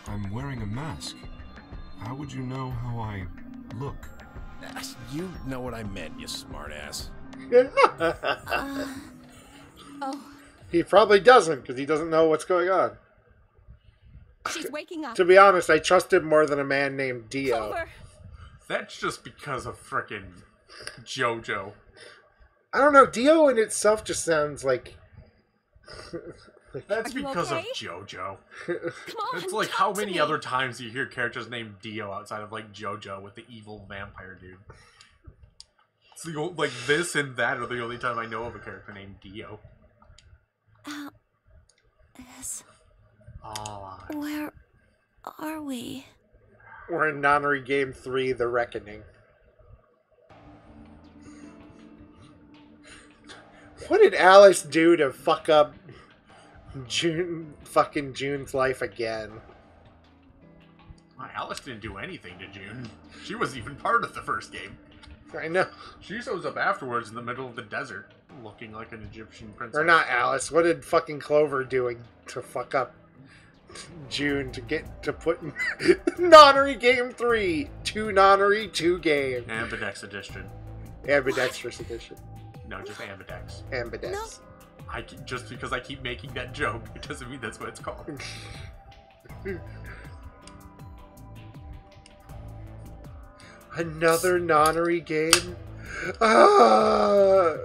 I'm wearing a mask. How would you know how I look? You know what I meant, you smartass. Oh, He probably doesn't, because he doesn't know what's going on. She's waking up. To be honest, I trust him more than a man named Dio. Clover. That's just because of frickin' JoJo. I don't know, Dio in itself just sounds like... That's Are you because okay? of JoJo. Come on, It's like talk how to many me. other times do you hear characters named Dio outside of like JoJo with the evil vampire dude? It's the like this and that are the only time I know of a character named Dio. yes. Oh, Where are we? We're in Nonary Game 3, The Reckoning. What did Alice do to fuck up June's life again? Alice didn't do anything to June. She wasn't even part of the first game. I know. She shows up afterwards in the middle of the desert, looking like an Egyptian princess. Or not Alice. What did fucking Clover doing to fuck up June to get to put Nonary Game 3? 2 Nonary, 2 game. Ambidex edition. Ambidextrous edition. No, just Ambidex. Ambidex. Just because I keep making that joke, it doesn't mean that's what it's called. Another Nonary game? Ah!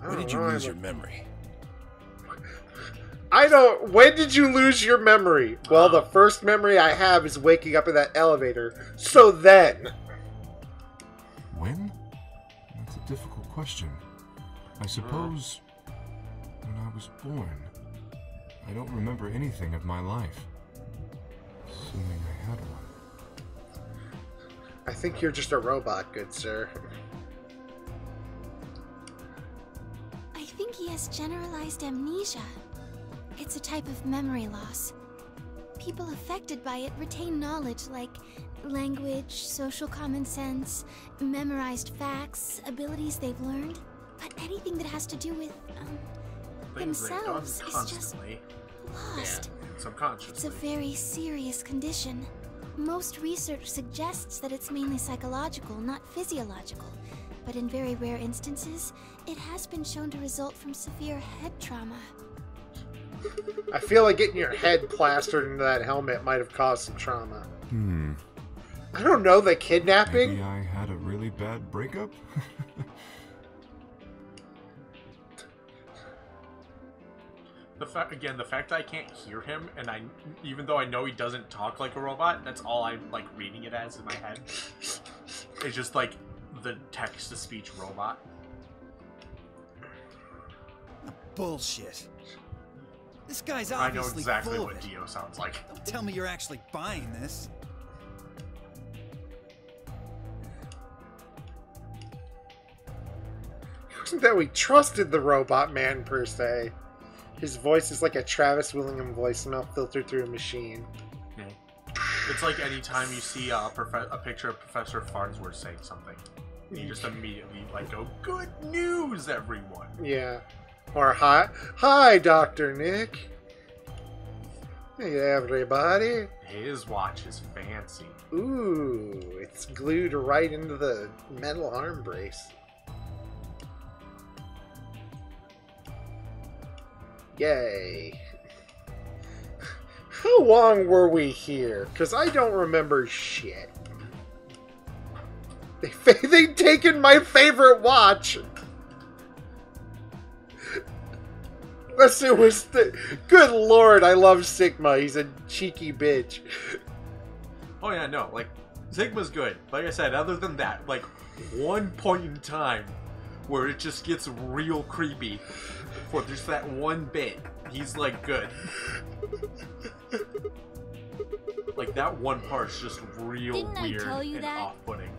When did you lose your memory? I don't... When did you lose your memory? Well, the first memory I have is waking up in that elevator. So then... When? That's a difficult question. I suppose when I was born. I don't remember anything of my life. Assuming I had one. I think you're just a robot, good sir. I think he has generalized amnesia. It's a type of memory loss. People affected by it retain knowledge like language, social common sense, memorized facts, abilities they've learned. But anything that has to do with Things they've done themselves is just constantly. lost. Yeah, It's subconsciously. a very serious condition. Most research suggests that it's mainly psychological, not physiological. But in very rare instances, it has been shown to result from severe head trauma. I feel like getting your head plastered into that helmet might have caused some trauma. I don't know, the kidnapping? Maybe I had a really bad breakup? The fact I can't hear him, and even though I know he doesn't talk like a robot, that's all I'm like reading it as in my head. It's just like the text-to-speech robot. Bullshit. This guy's I know obviously exactly full of what it. Dio sounds like. Don't tell me you're actually buying this. It wasn't that we trusted the robot man, per se. His voice is like a Travis Willingham voicemail filtered through a machine. Yeah. It's like anytime you see a picture of Professor Farnsworth saying something, you just immediately like go, "Good news, everyone!" Yeah. Or hi, Dr. Nick. Hey, everybody. His watch is fancy. Ooh, it's glued right into the metal arm brace. Yay. How long were we here? Because I don't remember shit. They've taken my favorite watch. Unless it was the... Good lord, I love Sigma. He's a cheeky bitch. Oh yeah, no, like, Sigma's good. Like I said, other than that, like, one point in time where it just gets real creepy for just that one bit, he's, like, good. Like, that one part's just real Didn't weird I tell you and that? off-putting.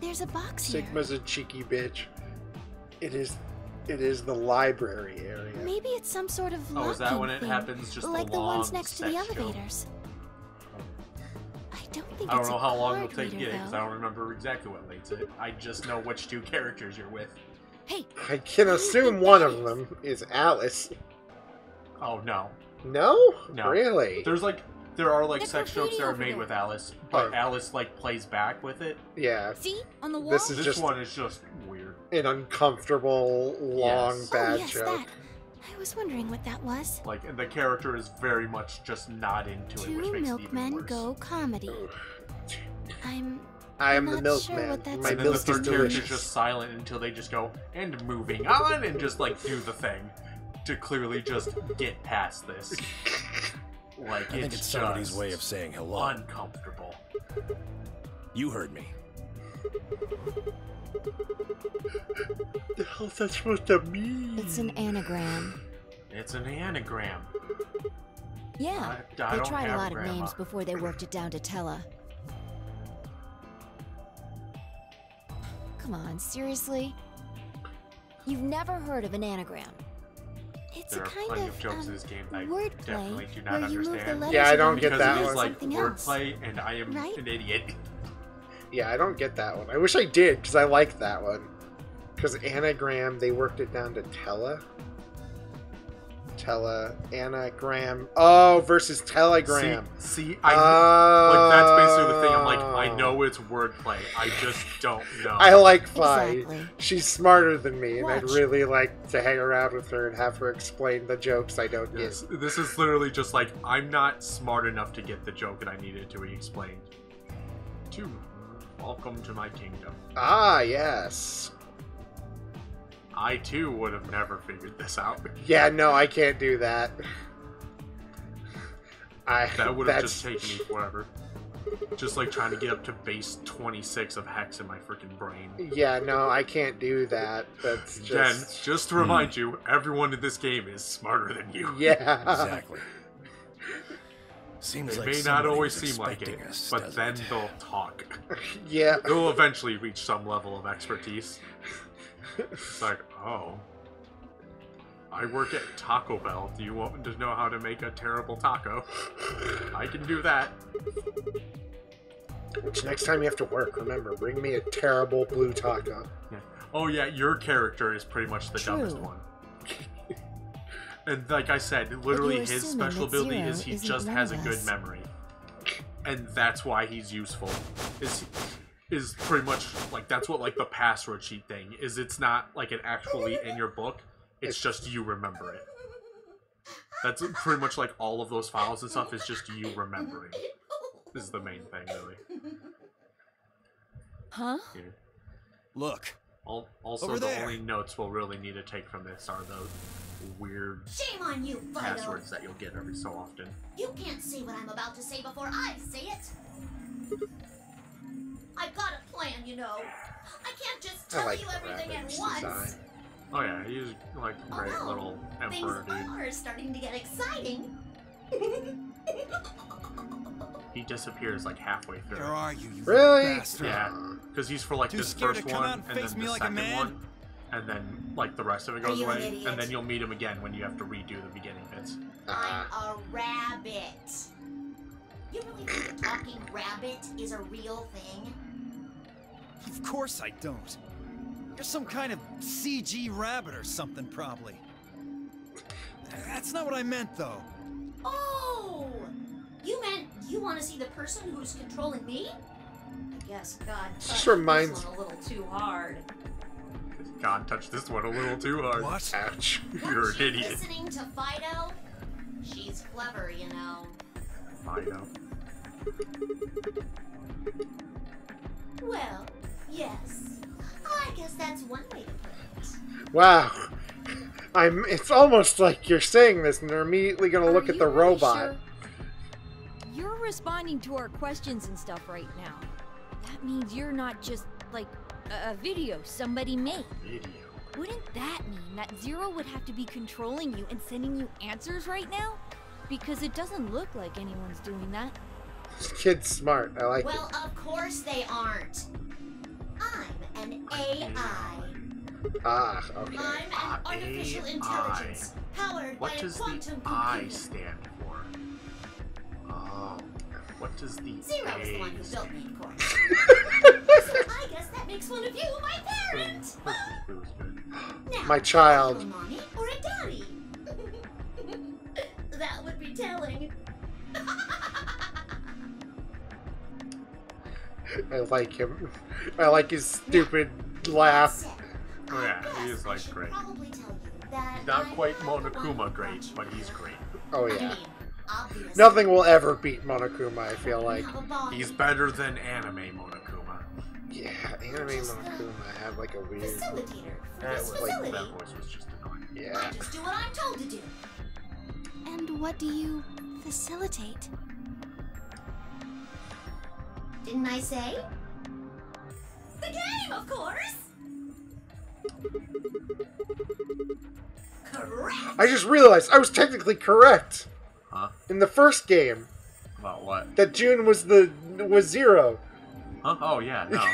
There's a box here. Sigma's a cheeky bitch. It is the library area. Maybe it's some sort of Oh, is that locking when it thing, happens? Just like the the long ones next to the sex joke? elevators. I don't think I don't it's know a how long it'll card take to get it, reader, because I don't remember exactly what leads it. I just know which two characters you're with. Hey, I can assume one of them is Alice. Oh, no. No? No. Really? There are, like, The sex jokes that are graffiti made over with there. Alice, but Oh. Alice, like, plays back with it. Yeah. see? On the wall? This is This just one is just weird. an uncomfortable, long, Yes. bad oh, yes, joke. that. I was wondering what that was. Like, and the character is very much just not into it, which Two makes it even milkmen worse. go comedy. I am the not milkman. sure what that's My And then the milk is third character's delicious. just silent until they just go, and moving on, and just, like, do the thing. To clearly just get past this. Like, I think it's somebody's just way of saying hello. uncomfortable. You heard me. What the hell's that supposed to mean? It's an anagram. It's an anagram. Yeah, I they don't tried a have lot of grandma. names before they worked it down to Tella. Come on, seriously? You've never heard of an anagram? It's There a are kind plenty of of jokes in this game that I wordplay definitely do not where you move the understand. letters Yeah, I don't around get Because that it is one. like something else. wordplay, and I am Right? an idiot. Yeah, I don't get that one. I wish I did, because I like that one. Because anagram, they worked it down to Tella. Anagram. Oh, versus telegram. See, like, that's basically the thing. I'm like, I know it's wordplay. I just don't know. I like Vi. Exactly. She's smarter than me, and I'd Watch. really like to hang around with her and have her explain the jokes I don't Yes, get. this is literally just like, I'm not smart enough to get the joke that I needed to be explained. Welcome to my kingdom. Ah, yes. I too would have never figured this out. Yeah, no, I can't do that. That would have that's- just taken me forever. Just like trying to get up to base 26 of hex in my freaking brain. Yeah, no, I can't do that. That's Again, just... just to remind you, everyone in this game is smarter than you. Yeah. Exactly. Seems It like may not somebody always was seem like it, expecting us, but doesn't then it? they'll talk. Yeah. They'll eventually reach some level of expertise. It's like, oh, I work at Taco Bell. Do you want to know how to make a terrible taco? I can do that. Which next time you have to work, remember, bring me a terrible blue taco. Yeah. Oh yeah, your character is pretty much the True. dumbest one. And like I said, literally you're his assuming special that ability Zero is he isn't just one has of a good us. memory. And that's why he's useful. Is pretty much like that's what like the password sheet thing is. It's not like it actually in your book. It's just you remember it. That's pretty much like all of those files and stuff is just you remembering. This is the main thing, really. Huh? Yeah. Look. Also, Over the there. only notes we'll really need to take from this are the weird Shame on you, Fido. passwords that you'll get every so often. You can't say what I'm about to say before I say it. I've got a plan, you know. I can't just I tell like you the everything at rabbit's once. design. Oh yeah, he's like a great Oh, little Things emperor dude. are starting to get exciting. He disappears like halfway through. Where are you, you Really? bastard? Yeah, because he's for like Too this scared first to come one, out and and face then me the like a second man? one, and then like the rest of it Are goes you an away, idiot? and then you'll meet him again when you have to redo the beginning bits. Ah. I'm a rabbit. You really think a talking rabbit is a real thing? Of course I don't. You're some kind of CG rabbit or something, probably. That's not what I meant, though. Oh! You meant you want to see the person who's controlling me? I guess God touched reminds- this one a little too hard. God touched this one a little too hard. What? Ouch. Weren't You're an you idiot. listening to Fido? She's clever, you know. Fido. Well, yes. I guess that's one way to put it. Wow. It's almost like you're saying this and they're immediately going to look at the robot. Sure? You're responding to our questions and stuff right now. That means you're not just, like, a video somebody made. Video. Wouldn't that mean that Zero would have to be controlling you and sending you answers right now? Because it doesn't look like anyone's doing that. This kid's smart. I like Well, of course they aren't. I'm an AI. it. Ah, okay. I'm an artificial intelligence powered What by a does quantum the I computer. stand for? Oh. What does the Zero is the one who A built me, of course. So I guess that makes one of you my parent. stand for? Now, My child. a mommy or a daddy? That would be telling. I like him. I like his stupid laugh. Oh yeah, he is like great. Probably tell you that He's not I'm quite the one Monokuma great, watching but he's great. Oh I yeah. mean, obviously. Nothing will ever beat Monokuma, I feel like. Have a body. He's better than anime Monokuma. Yeah, anime Monokuma have like a weird... Facilitator for That this was facility. that voice was just annoying. Yeah. I just do what I'm told to do. And what do you facilitate? Didn't I say? The game, of course! Correct! I just realized I was technically correct. Huh? In the first game, About what? that June was Zero. Huh? Oh yeah, no.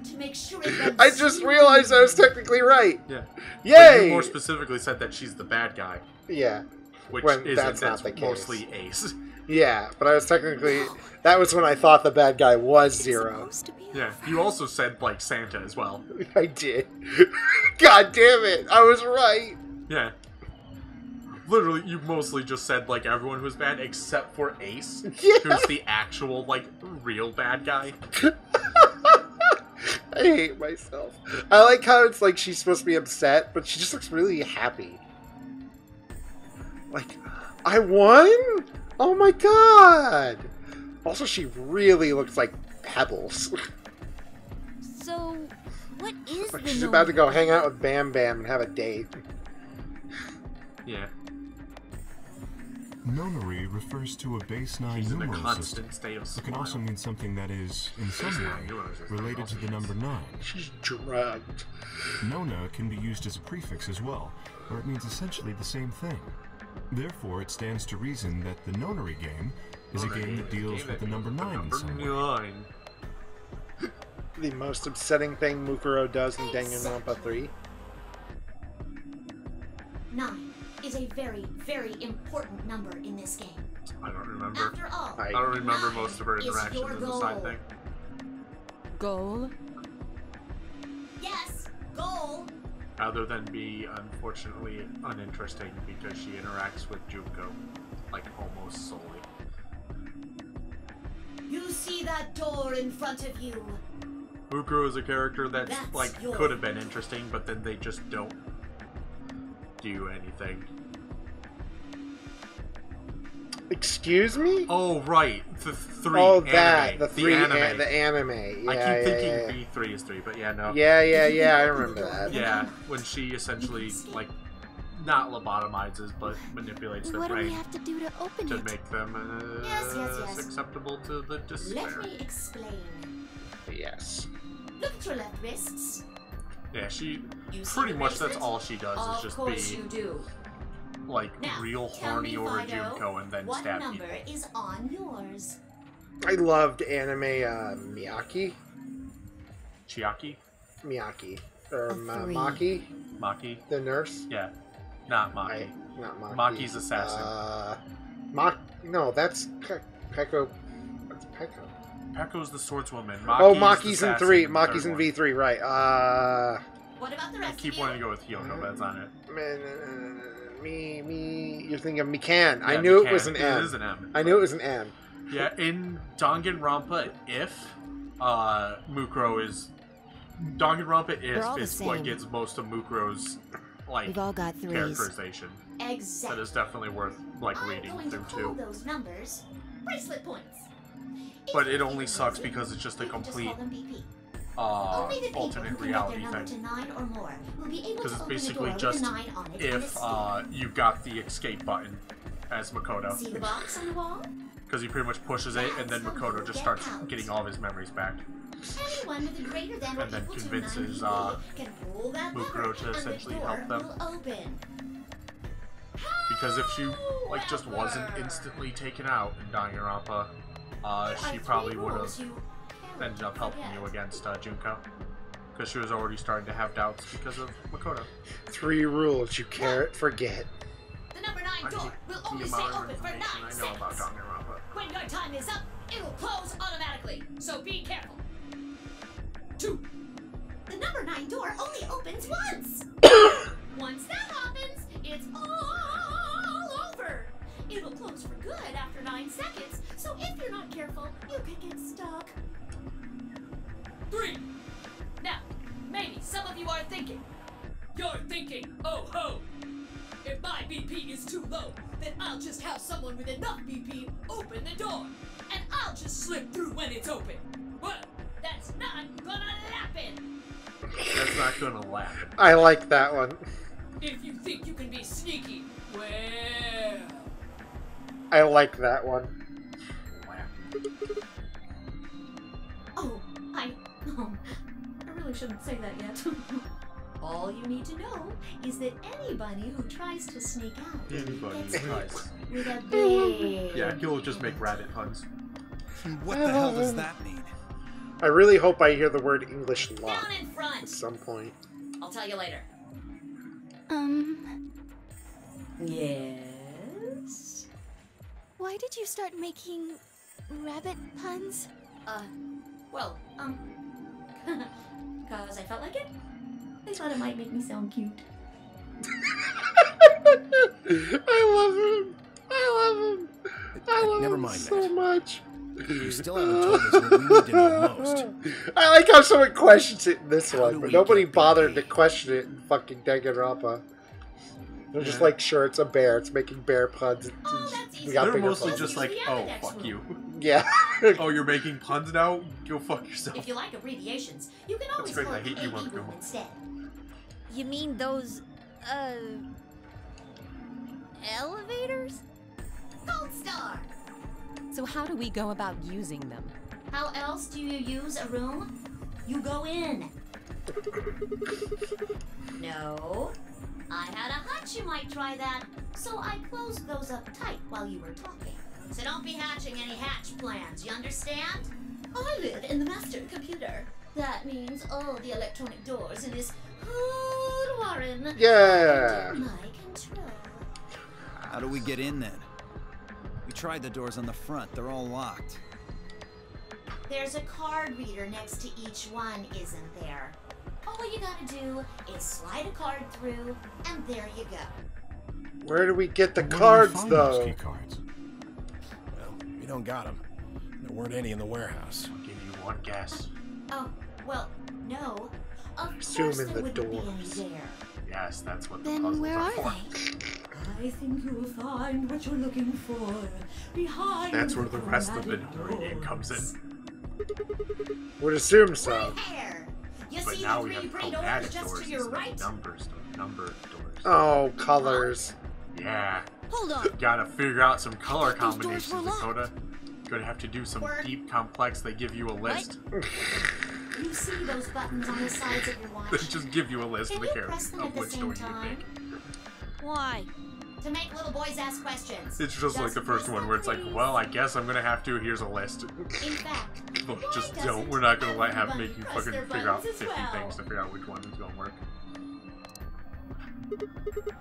To make sure it runs I just realized I was technically right. Yeah. But Yay! you more specifically said that she's the bad guy, Yeah. which When isn't. that's not That's the case. mostly Ace. Yeah, but I was technically... That was when I thought the bad guy was It's Zero. supposed to be Yeah. You also said like Santa as well. I did. God damn it! I was right! Yeah. Literally, you mostly just said like everyone who's bad except for Ace, Yeah. who's the actual like real bad guy. I hate myself. I like how it's like she's supposed to be upset, but she just looks really happy. Like, I won? Oh my god! Also, she really looks like Pebbles. So, what is Like the she's about to go Nona? hang out with Bam Bam and have a date. Yeah. Nonary refers to a base 9 She's in a numeral constant system. state of It smile. can also mean something that is, in some Yeah, way, yours is related to the number 9. She's drugged. Nona can be used as a prefix as well, where it means essentially the same thing. Therefore, it stands to reason that the Nonary game is a game that deals with the number 9 in some way. Nine. The most upsetting thing Mukuro does in Danganronpa 3. 9 is a very, very important number in this game. I don't remember. After all, I don't remember 9 most of her is interactions your in the side goal. thing. Goal? Yes, goal. Other than be unfortunately uninteresting because she interacts with Junko, like almost solely. You see that door in front of you. Mukuro is a character that's like your- could have been interesting, but then they just don't do anything. Excuse me? Oh right, the 3 Oh, anime. that. The 3 anime. the anime. Yeah, I keep yeah, thinking yeah. B3 is 3, but yeah, no. Yeah, I remember that. Yeah, when she essentially like not lobotomizes but manipulates their What do we brain have to do to open to it? make them Yes. acceptable to the despair. Let me explain. Yes. Look at your left wrists. Yeah, she You see pretty the much that's bracelet? all she does is Of just course be you do. like Now, real tell horny me, over Fido, Junko and then what stab number people. is on yours? I loved anime Miyaki. Chiaki? Miyaki. Or A 3. Maki, Maki? the nurse. Yeah. Not Maki. Not Maki. Maki's assassin. No, that's Peko. That's Peko. Pekko's the swordswoman. Oh, Maki's Maki's the in assassin 3. the Maki's third in one. V3, right. What about the I rest keep of you? wanting to go with Hiyoko, but that's not it. You're thinking Mikan. I Yeah, knew it Mikan. was an M. It is an M. I knew it was an M. Yeah, in Danganronpa, if Mukuro is... Danganronpa They're all the is what same. gets most of Mukuro's, like, We've all got threes. characterization. Exactly. That is definitely worth, like, I'm reading going to through, call too. those numbers bracelet points. But If it you only feel sucks crazy, because it's just a you can just complete call them BP. Only the people alternate who can reality get their number thing. to 9 or more will be able Because to it's open the basically door just with a 9 on it if you've got the escape button as Makoto. See the box on the wall? Because he pretty much pushes it, and then Makoto just starts getting all of his memories back. Anyone with a greater than or And then equal to convinces 9 BP can pull that Mukuro lever to and the essentially door help them. will open. Because if she just wasn't instantly taken out in Danganronpa, she probably would have ended up helping you against Junko. Because she was already starting to have doubts because of Makoto. 3 rules you can't forget. The number 9 door will only stay open for 9 I know about seconds. Danganronpa. When your time is up, it will close automatically, so be careful. 2. The number 9 door only opens once. Once that happens, it's all over. It'll close for good after 9 seconds, so if you're not careful, you can get stuck. 3. Now, maybe some of you are thinking. You're thinking, oh ho! If my BP is too low, then I'll just have someone with enough BP open the door, and I'll just slip through when it's open. Well, that's not gonna happen. That's not gonna laugh. I like that one. If you think you can be sneaky, well... I like that one. Oh, I really shouldn't say that yet. All you need to know is that anybody who tries to sneak out Anybody gets who tries. hit with a big... Yeah, he'll just make rabbit puns. What the hell does that mean? I really hope I hear the word English lot Down in front. at some point. I'll tell you later. Yes? Why did you start making rabbit puns? Well, cause I felt like it. I thought it might make me sound cute. I love him. I love him. I love Never him mind so that. much. You still haven't told us what we need to know most. I like how someone questions it in this How one, do but we nobody get bothered BP? to question it in fucking Danganronpa. They're just Yeah. like, sure, it's a bear. It's making bear puns. Oh, that's We easy. got They're bigger mostly puns. just like, Use the oh, Apodex fuck rule. you. Yeah. Oh, you're making puns now? Go fuck yourself. If you like abbreviations, you can always great, call I it hate you, AE Marco. room instead. You mean those, elevators? Gold Star! So how do we go about using them? How else do you use a room? You go in. No. I had a hunch you might try that, so I closed those up tight while you were talking. So don't be hatching any hatch plans, you understand? I live in the master computer. That means all the electronic doors in this whole warren Yeah. are under my control. How do we get in then? We tried the doors on the front. They're all locked. There's a card reader next to each one, isn't there? All you gotta do is slide a card through, and there you go. Where do we get the Where do we cards, find those though? key cards? Well, we don't got them. There weren't any in the warehouse. I'll give you one guess. Oh, well, no. Of Assume course in there the wouldn't be any doors. there. Yes, that's what the Then puzzles where are for. they? I think you'll find what you're looking for behind That's where the rest of the game comes in. Would assume so. Right there. You But see now the we have three pretty chromatic doors just doors to your instead right? of number doors. Oh, colors. Yeah. Hold on. Gotta figure out some color thought these doors combinations, were locked. Dakota. Gonna have to do some Word. deep complex. They give you a list. You see those buttons on the sides of your watch? They just give you a list Can of the you press characters them at of the which same door you would time? pick. Why? To make little boys ask questions. It's just like the first one where it's like, well, I guess I'm gonna have to. Here's a list. In fact, Look, why just doesn't don't. We're not gonna have everybody make you press fucking their figure out buttons 50 as well? things to figure out which one is gonna work.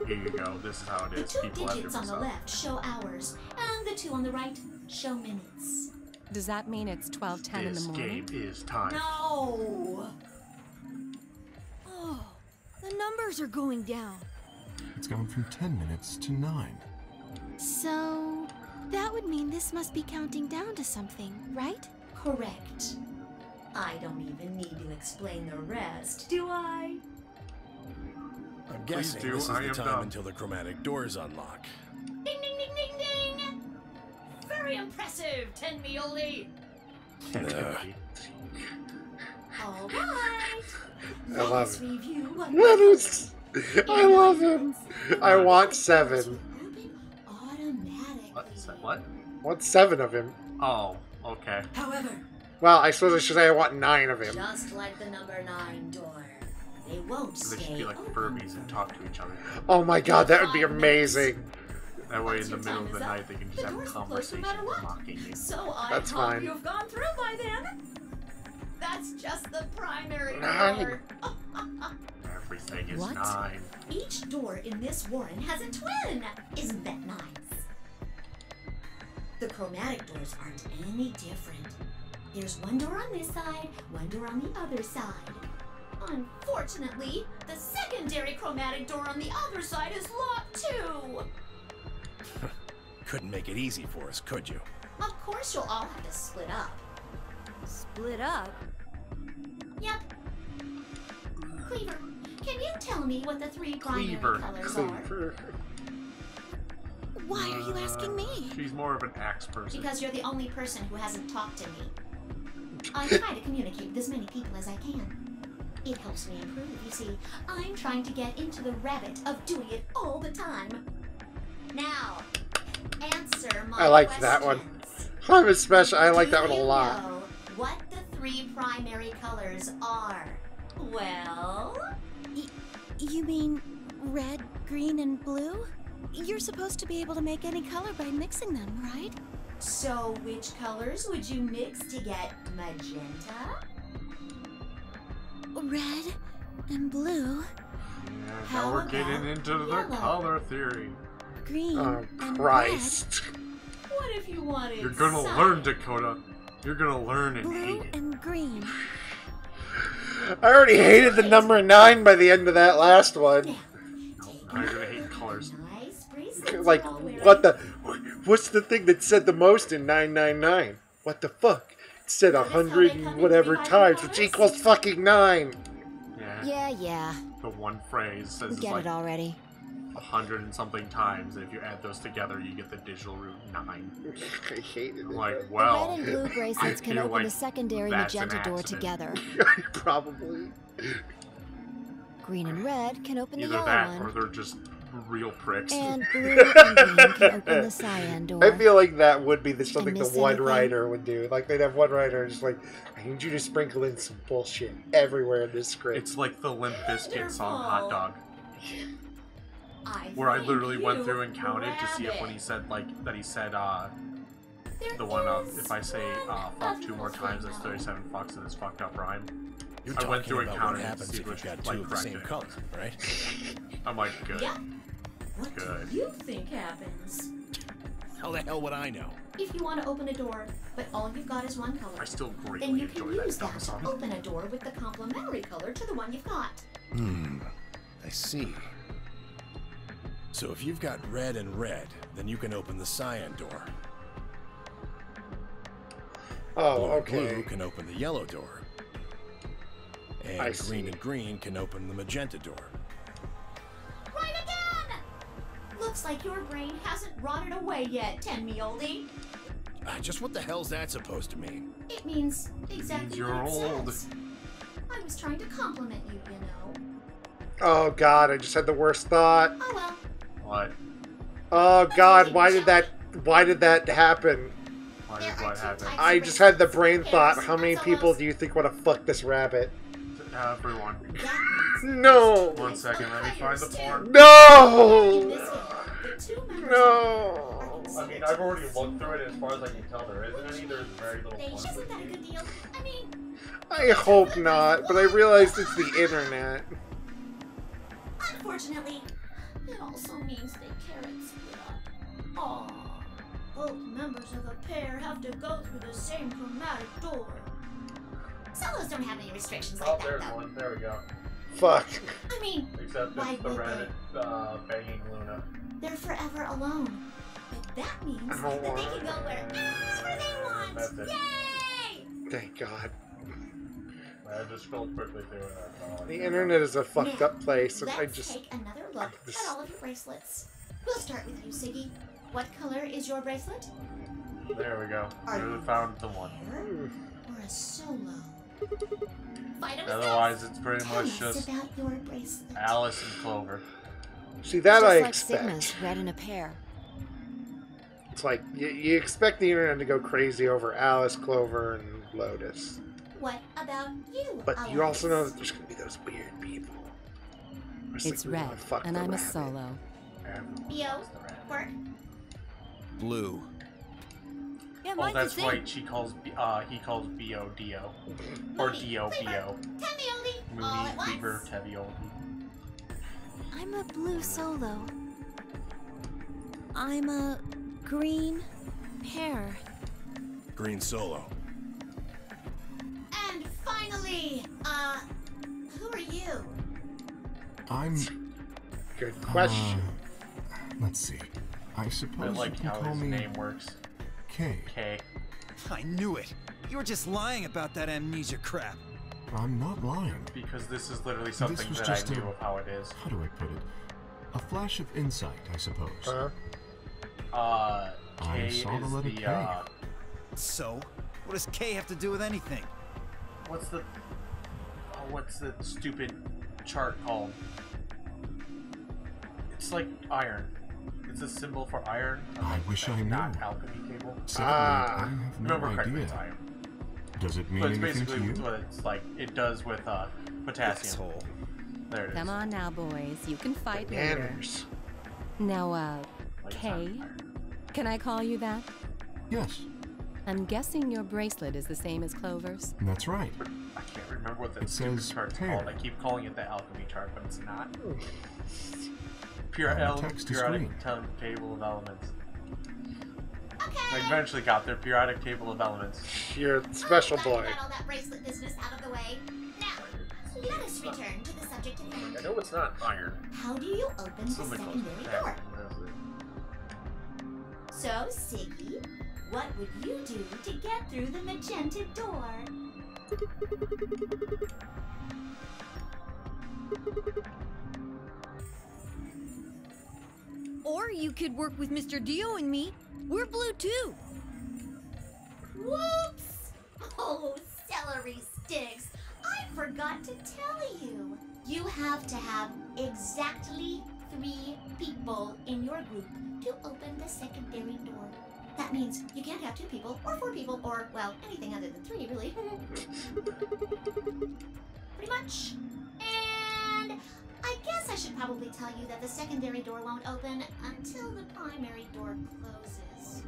Here you go. This is how it The is. two People have digits on different the stuff. left show hours, and the two on the right show minutes. Does that mean it's 12:10 in the This morning? game is time. No! Oh, doors are going down. It's gone from 10 minutes to 9. So, that would mean this must be counting down to something, right? Correct. I don't even need to explain the rest, do I? I'm guessing do. this is I the am time dumb. until the chromatic doors unlock. Ding, ding, ding, ding, ding! Very impressive, Tenmioli! All right. I love Let's it. review what What is... I love him. I want 7. open automatically. What? I want 7 of him. Oh, okay. However, Well, I suppose I should say I want 9 of him. just like the number 9 door, they won't So they stay should be like open. Furbies and talk to each other. Oh my god, that would be amazing. That way, in Once the your middle time of the is up, night, they can just the have doors will close no conversations matter what. mocking you. So I That's hope fine. you've gone through by then. That's just the primary 9. door. Everything is What? 9. Each door in this warren has a twin. Isn't that nice? The chromatic doors aren't any different. There's one door on this side, one door on the other side. Unfortunately, the secondary chromatic door on the other side is locked too. Couldn't make it easy for us, could you? Of course, you'll all have to split up. Split up? Yep. Cleaver, can you tell me what the 3 primary Cleaver. colors are? Cleaver. Why are you asking me? She's more of an axe person. Because you're the only person who hasn't talked to me. I try to communicate with as many people as I can. It helps me improve, you see. I'm trying to get into the habit of doing it all the time. Now, answer my I liked that one. questions. I'm especially... I like Do that one a you lot. know what the 3 primary colors are? Well, You mean red, green, and blue? You're supposed to be able to make any color by mixing them, right? so which colors would you mix to get magenta? Red and blue, Yeah, How now we're getting about into the yellow? color theory. green, Oh, and Christ. What if you wanted You're gonna cyan? learn, Dakota. You're gonna learn red. and hate Blue it. and green. I already hated the number 9 by the end of that last one. Now, Now you're gonna hate colors. nice bracelets Like, you're all wearing. what the... What's the thing that said the most in 999? What the fuck? It said Notice how they 100 come and in whatever 3 times, colors? which equals fucking 9. Yeah. Yeah. The one phrase says We it's get like it already. 100 and something times, and if you add those together, you get the digital root 9. I hated I'm it. like, The well, red and blue bracelets I can feel open like the secondary that's an magenta door accident. together. Probably. Green and red can open the either yellow that or one. they're just real pricks. And blue and green can open the cyan door. I feel like that would be something the miss one anything? writer would do. Like, they'd have one writer just like, I need you to sprinkle in some bullshit everywhere in this script. It's like the Limp Bizkit song Hot Dog, I where I think literally went you through and counted to see if grab when he it. said, like, that he said, There the one of, is if I say one fuck 2 more other times, thing, that's though. 37 fucks and it's fucked up rhyme. You're I went talking through and about counted what to happens see if which, you've got like, two of the correct same it. color, right? I'm like, good. Yeah. What Good. do you think happens? How the hell would I know? If you want to open a door, but all you've got is one color, I still then greatly you can enjoy that use dumb that song. to open a door with the complementary color to the one you've got. I see. So if you've got red and red, then you can open the cyan door. oh, Blue okay. and blue can open the yellow door. And I green see. and green can open the magenta door. Right again! Looks like your brain hasn't rotted away yet, Tenmioli. Just what the hell's that supposed to mean? It means exactly you're what it old. says. I was trying to compliment you, you know. Oh god, I just had the worst thought. Oh well. What? Oh god, why did that happen? Why There did are what two happen? types I of just had the bracelets. brain thought, Pairs, how many that's people almost- do you think want to fuck this rabbit? Everyone. That means No! One second, let me find the porn. In No! this game, the 2 members No! I mean, I've already looked through it. As far as I can tell, there isn't any. There's very little They, fun. isn't that a good deal? I mean, I hope not, but I realized it's the internet. unfortunately, it also means they can't split up. Aww. Both members of a pair have to go through the same chromatic door. Solos don't have any restrictions like that, though. There we go. Fuck. I mean, Except why it's the would red banging Luna. they're forever alone. But that means I that don't they want can go wherever they want. That's it. Yay! Thank God. I just scrolled quickly through it. That's all. The internet is a fucked Now, up place, and let's I just... take another look at all of your bracelets. We'll start with you, Siggy. What color is your bracelet? There we go. Are We found the one. Pair or a solo? Fight 'em Otherwise, it's pretty Tell much us just about your bracelet. Alice and Clover. See, that Just I like expect. Sigma's, red in a pair. It's like, you expect the internet to go crazy over Alice, Clover, and Lotus. What about you? But you also know Alice? that there's going to be those weird people. It's red, and I'm a solo. Bio, work. Blue. Yeah, Oh, mine's that's the same. right. He calls Bo Dio. Or Dio Bio. Tavioli, all Mooney, at once. Cleaver, Tavioli. I'm a blue solo. I'm a green pear. Green solo. And finally, who are you? I'm... Good question. Let's see. I I suppose like you can how call his me name works. K. K. I knew it. You were just lying about that amnesia crap. I'm not lying. Because this is literally something was that just I knew a- of how it is. How do I put it? A flash of insight, I suppose. Huh? K I saw the is letter the, K. So, what does K have to do with anything? what's the stupid chart called? It's like iron. It's a symbol for iron. I wish I knew. Not alchemy table. Sadly, I have no Remember correctly, it's idea. iron. Does it mean But it's anything to basically you? what it's like. It does with potassium. Asshole. There it is. Come on now, boys. You can fight later. Manners. Now, Like it's K? not iron. Can I call you that? Yes, I'm guessing your bracelet is the same as Clover's. that's right. I can't remember what that It stupid says chart's pair. called. I keep calling it the alchemy chart, but it's not. On the text is Periodic green. table of elements. I Okay. eventually got their periodic table of elements. You're a special I'm glad boy. we got all that bracelet business out of the way. Now, let us return to the subject at hand. I know it's not iron. How do you open the Something close. secondary door? So, Siggy, what would you do to get through the magenta door? Or you could work with Mr. Dio and me. We're blue too. Whoops! Oh, celery sticks! I forgot to tell you. You have to have exactly 3 people in your group to open the secondary door. That means you can't have 2 people, or 4 people, or, well, anything other than 3, really. Pretty much. And I guess I should probably tell you that the secondary door won't open until the primary door closes.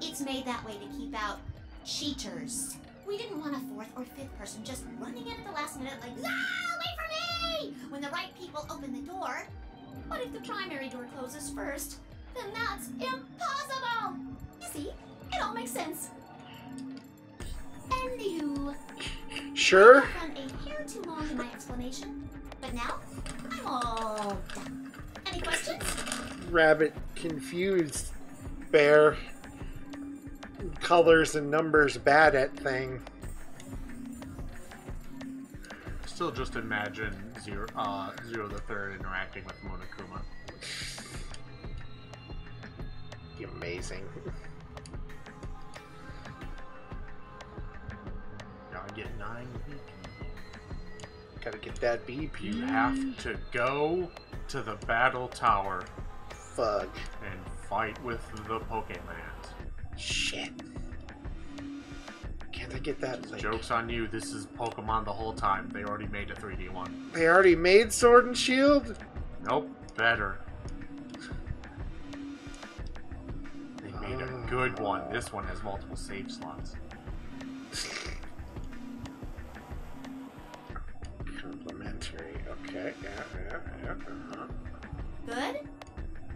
It's made that way to keep out cheaters. We didn't want a 4th or 5th person just running in at the last minute like, ah, wait for me! When the right people open the door. But if the primary door closes first, then that's impossible! You see, it all makes sense. Anywho, Sure? I've run a hair too long in my explanation, but now I'm all done. Any questions? Rabbit confused. Bear. Colors and numbers bad at thing. Still just imagine Zero the Third interacting with Monokuma. Be amazing. Gotta get 9 BP. Gotta get that BP. You have to go to the battle tower Fug. and fight with the Pokemon. Shit. Can't I get that link? Joke's on you, this is Pokemon the whole time. They already made a 3D one. They already made Sword and Shield? Nope, better. They made a good one. This one has multiple save slots. Complimentary. Okay. Yeah. Good?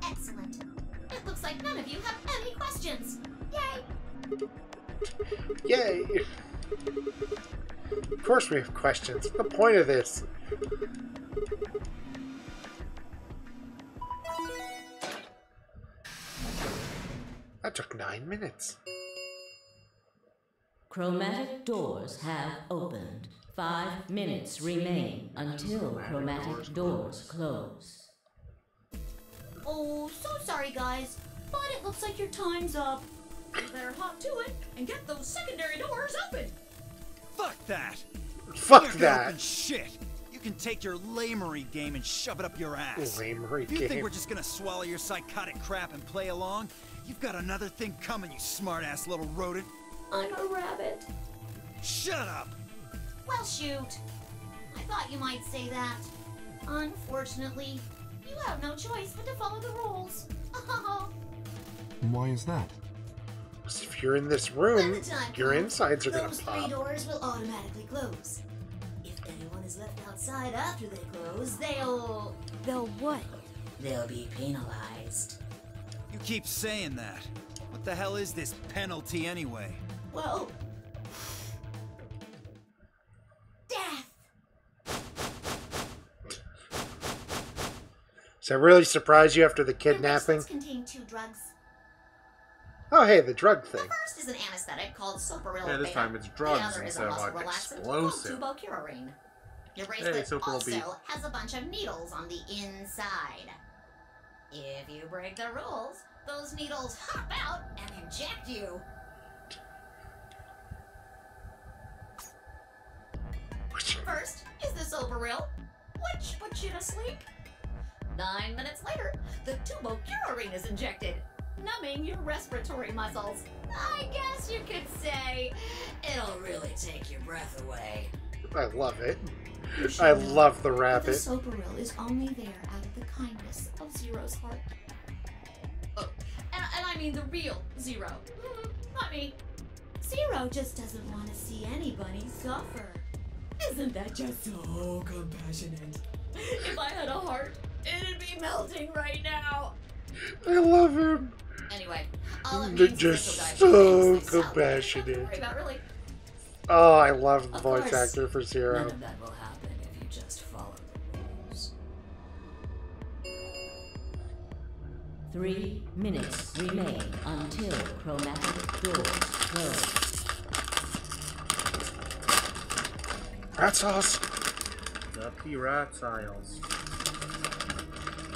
Excellent. It looks like none of you have any questions. Yay! Yay! Of course we have questions. What's the point of this? took 9 minutes. Chromatic doors have opened. 5 minutes remain until chromatic doors close. Oh, so sorry, guys, but it looks like your time's up. You better hop to it and get those secondary doors open. Fuck that! Fuck You're not gonna that! open shit! You can take your lamery game and shove it up your ass. Lamery If you game. think we're just gonna swallow your psychotic crap and play along, you've got another thing coming, you smart-ass little rodent. I'm a rabbit. Shut up! Well, shoot. I thought you might say that. Unfortunately, you have no choice but to follow the rules. Why is that? If you're in this room, your insides are gonna Those pop. 3 doors will automatically close. If anyone is left outside after they close, they'll what? They'll be penalized. You keep saying that. What the hell is this penalty anyway? well, death. Does that really surprise you after the The kidnapping? medicines contain 2 drugs. Oh, hey, the drug The thing. first is an anesthetic called Soparil. Yeah, this beta. time it's drugs The other is a instead of muscle an relaxant called explosive. Tubocurarine. Your bracelet Soparil also beef. has a bunch of needles on the inside. If you break the rules, those needles hop out and inject you. First is the Soparil, which puts you to sleep. 9 minutes later, the Tubocurarine is injected, numbing your respiratory muscles. I guess you could say it'll really take your breath away. I love it. You should I know love the that rabbit. The Soparil is only there out of the kindness of Zero's heart. Oh, and I mean the real Zero. Not me. Zero just doesn't want to see anybody suffer. Isn't that just so compassionate? If I had a heart, it'd be melting right now. I love him. Anyway, all it They're means just is that so things like compassionate. Don't worry about really. Oh, I love the Of voice course, actor for Zero. None of that will happen if you just follow the rules. 3 minutes remain until chromatic doors close. Rat sauce. Ducky rat tiles.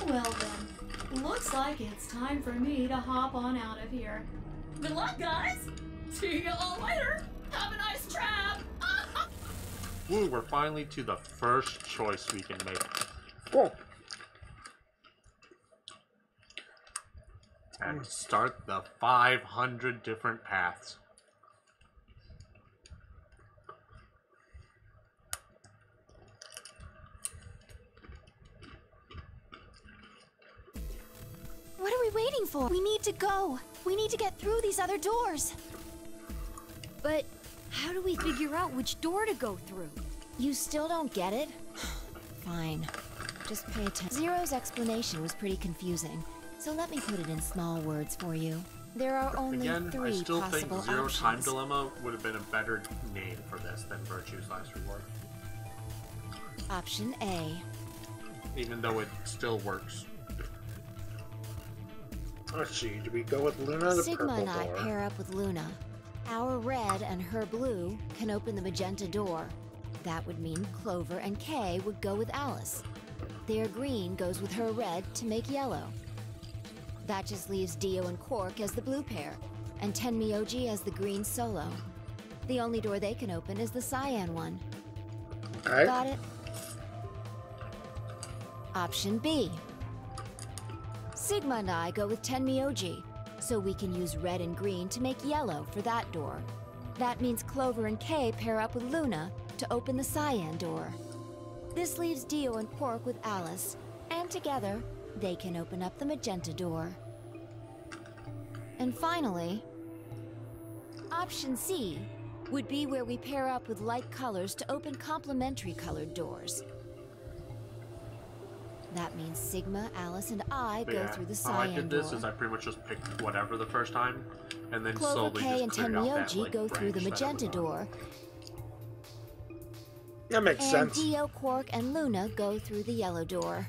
Well then, looks like it's time for me to hop on out of here. Good luck, guys! See you all later! Have a nice trap! Ooh, we're finally to the first choice we can make. Cool. And start the 500 different paths. What are we waiting for? We need to go. We need to get through these other doors. But how do we figure out which door to go through? You still don't get it? Fine. Just pay attention. Zero's explanation was pretty confusing, so let me put it in small words for you. There are only Again, 3 I still think possible Zero options. Time Dilemma would have been a better name for this than Virtue's Last Reward. Option A. Even though it still works. Let's see, do we go with Luna, the Sigma purple and I door? pair up with Luna. Our red and her blue can open the magenta door. That would mean Clover and Kay would go with Alice. Their green goes with her red to make yellow. That just leaves Dio and Quark as the blue pair, and Tenmyoji as the green solo. The only door they can open is the cyan one. Okay. Got it? Option B. Sigma and I go with Tenmyoji, so we can use red and green to make yellow for that door. That means Clover and Kay pair up with Luna to open the cyan door. This leaves Dio and Quark with Alice, and together, they can open up the magenta door. And finally, option C would be where we pair up with light colors to open complementary colored doors. That means Sigma, Alice, and I But go yeah, through the how I cyan did this door. is I pretty much just picked whatever the first time, and then Clover, slowly Kay, and just cleared out that, Tenmyoji like, go through the branch that it was magenta on. door. That makes And sense. Dio, Quark, and Luna go through the yellow door.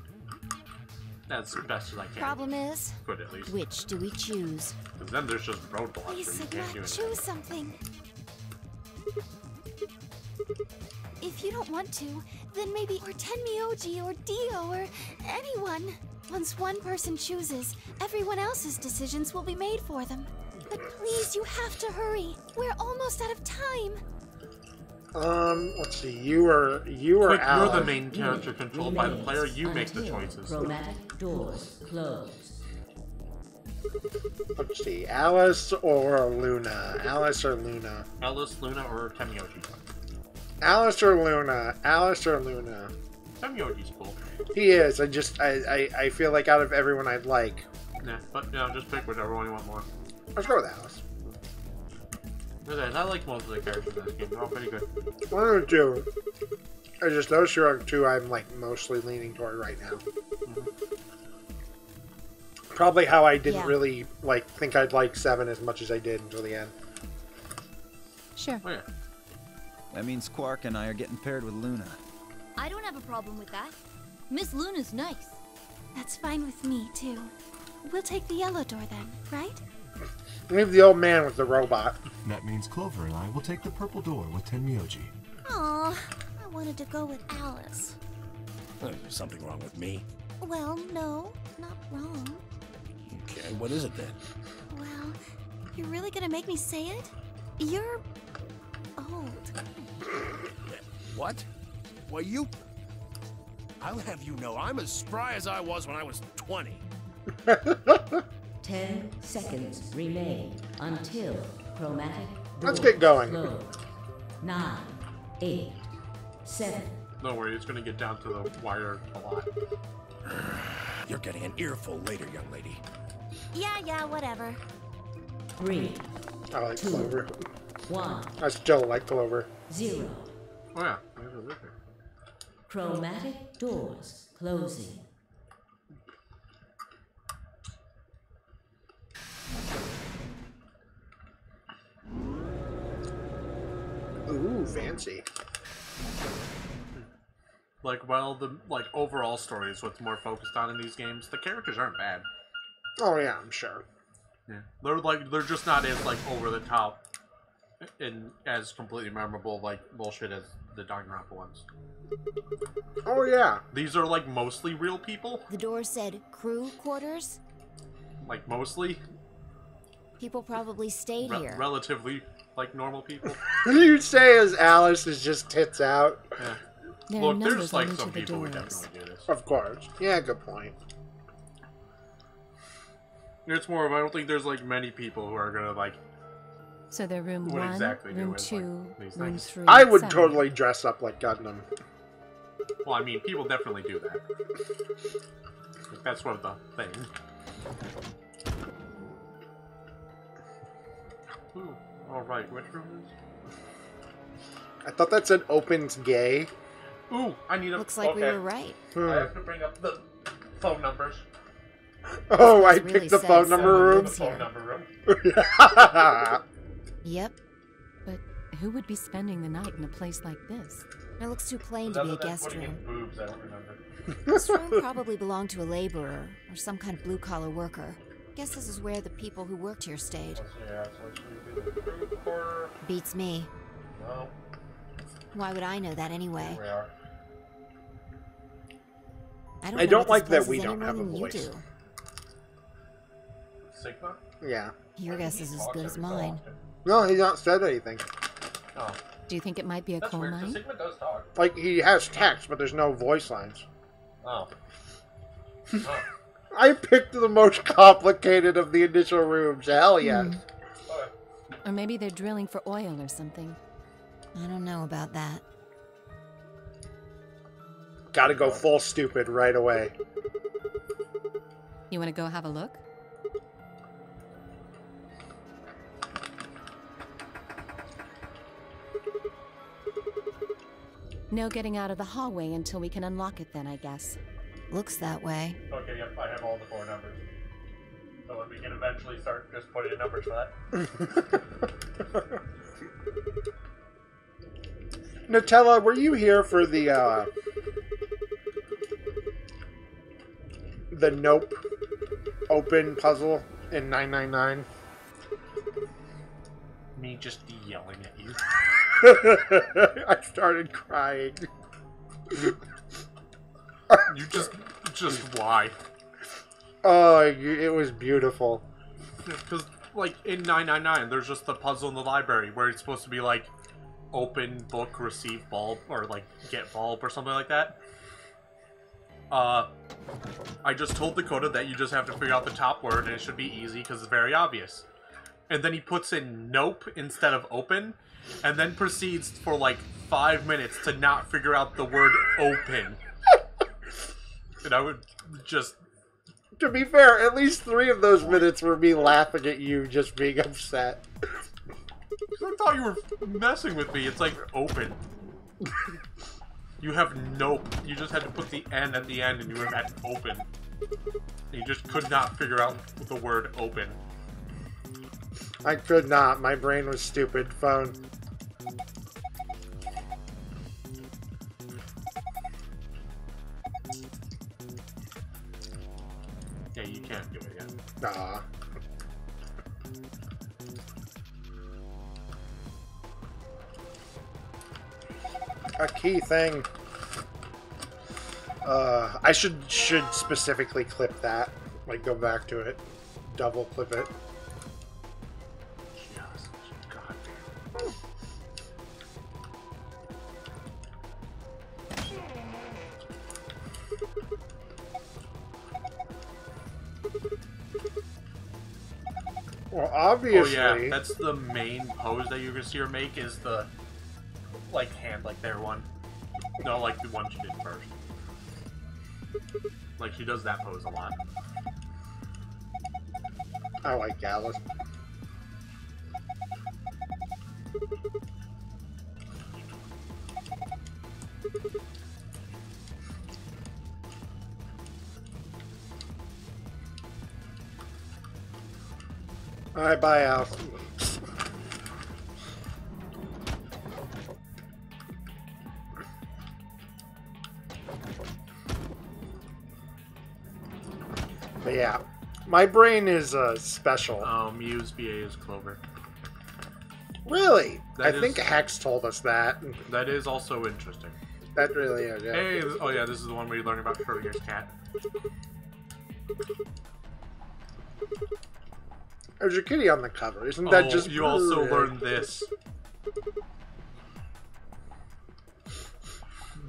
as best as I can. Problem is, Good, at least. which do we choose? Because then there's just roadblocks where you Please, can't do Sigma, anything. choose something. If you don't want to, then maybe or Tenmyoji or Dio or anyone. Once one person chooses, everyone else's decisions will be made for them. But please, you have to hurry. We're almost out of time. Let's see. You are Quick, you're Alice. the main character controlled by the player. You make the until choices. Chromatic doors close. Let's see. Alice or Luna? Alice or Luna? Alice, Luna, or Tenmyoji? Alice or Luna? Alice or Luna? Tenmyoji's cool. He is. I feel like out of everyone I'd like, Yeah, but just pick whichever one you want more. let's go with Alice. I like most of the characters in this game. They're all pretty good. One or two. I just those two are two I'm like mostly leaning toward right now. Probably how I didn't really like think I'd like 7 as much as I did until the end. Sure. Oh yeah. That means Quark and I are getting paired with Luna. I don't have a problem with that. Miss Luna's nice. That's fine with me, too. We'll take the yellow door then, right? Leave the old man with the robot. That means Clover and I will take the purple door with Tenmyoji. Aw, I wanted to go with Alice. There's something wrong with me. Well, no, not wrong. Okay, what is it then? Well, you're really gonna make me say it? You're old. What? Why, you... I'll have you know, I'm as spry as I was when I was 20. 10 seconds remain until chromatic Let's doors get going. close. 9, 8, 7. Don't worry, it's gonna get down to the wire a lot. You're getting an earful later, young lady. Yeah, whatever. 3, I like Clover. 1, I still like Clover. 0. Oh yeah, there's a liquor. Chromatic doors closing. Ooh, fancy. Like, well, the overall story is what's more focused on in these games. The characters aren't bad. Oh yeah, I'm sure. Yeah, they're just not as over the top and as completely memorable bullshit as the Danganronpa ones. Oh yeah. These are mostly real people. The door said crew quarters. Mostly. People probably stayed here. Relatively normal people. You'd say as Alice is just tits out. Yeah. There Look, are there's numbers on each some of the people who doors. definitely do this. Of course. Yeah, good point. It's more of I don't think there's many people who are gonna So they're room What 1, exactly room do is, 2, these room things? 3. I would 7. totally dress up like Gundam. Well, I mean, people definitely do that. That's one of the thing. Ooh, all right, which room is? I thought that said opens gay. Ooh, I need a. Looks like we were right. I have to bring up the phone numbers. Oh, I This really picked the says phone someone number room. lives here. Number room. Yep. But who would be spending the night in a place like this? It looks too plain to be a guest putting room. in boobs, I don't remember. This room probably belonged to a laborer or some kind of blue-collar worker. Guess this is where the people who worked here stayed. Yeah, so it's gonna be the crew quarter. Beats me. No, Why would I know that anyway? we are. I I know don't what like this that we place is don't any have more a than you voice. do. Sigma? Yeah. Your guess is as good as mine. No, he's not said anything. Oh, Do you think it might be a that's coal weird. 'cause mine? Sigma does talk. Like, he has text, but there's no voice lines. Oh. I picked the most complicated of the initial rooms. Hell yes. Or maybe they're drilling for oil or something. I don't know about that. Gotta go full stupid right away. You want to go have a look? No getting out of the hallway until we can unlock it then, I guess. Looks that way. Okay, yep, I have all the 4 numbers. So we can eventually start just putting in numbers for that. Nutella, were you here for the the Nope open puzzle in 999? Me just yelling at you. I started crying. You just why? Oh, it was beautiful. Because, like, in 999, there's just the puzzle in the library where it's supposed to be, like, open book, receive bulb, or, like, get bulb or something like that. I just told Dakota that you just have to figure out the top word, and it should be easy because it's very obvious. And then he puts in nope instead of open, and then proceeds for, like, 5 minutes to not figure out the word open. And I would just... To be fair, at least 3 of those minutes were me laughing at you just being upset. I thought you were messing with me. It's like, open. You have nope. You just had to put the N at the end and you would have had open. You just could not figure out the word open. I could not. My brain was stupid. Phone. Yeah, you can't do it yet. Nah. A key thing. I should specifically clip that. Like, go back to it. Double clip it. Yes, goddamn. Well, obviously... Oh yeah, that's the main pose that you're gonna see her make, is the, like, hand, like, there one. No, like, the one she did first. Like, she does that pose a lot. I like Gallus. Alright, bye, Al. But yeah, my brain is special. Muse BA is Clover. Really? That I think is- Hex told us that. That is also interesting. That really is, yeah. Hey, oh yeah, this is the one where you learn about Schrodinger's cat. There's your kitty on the cover. Isn't that just you also brilliant? learned this.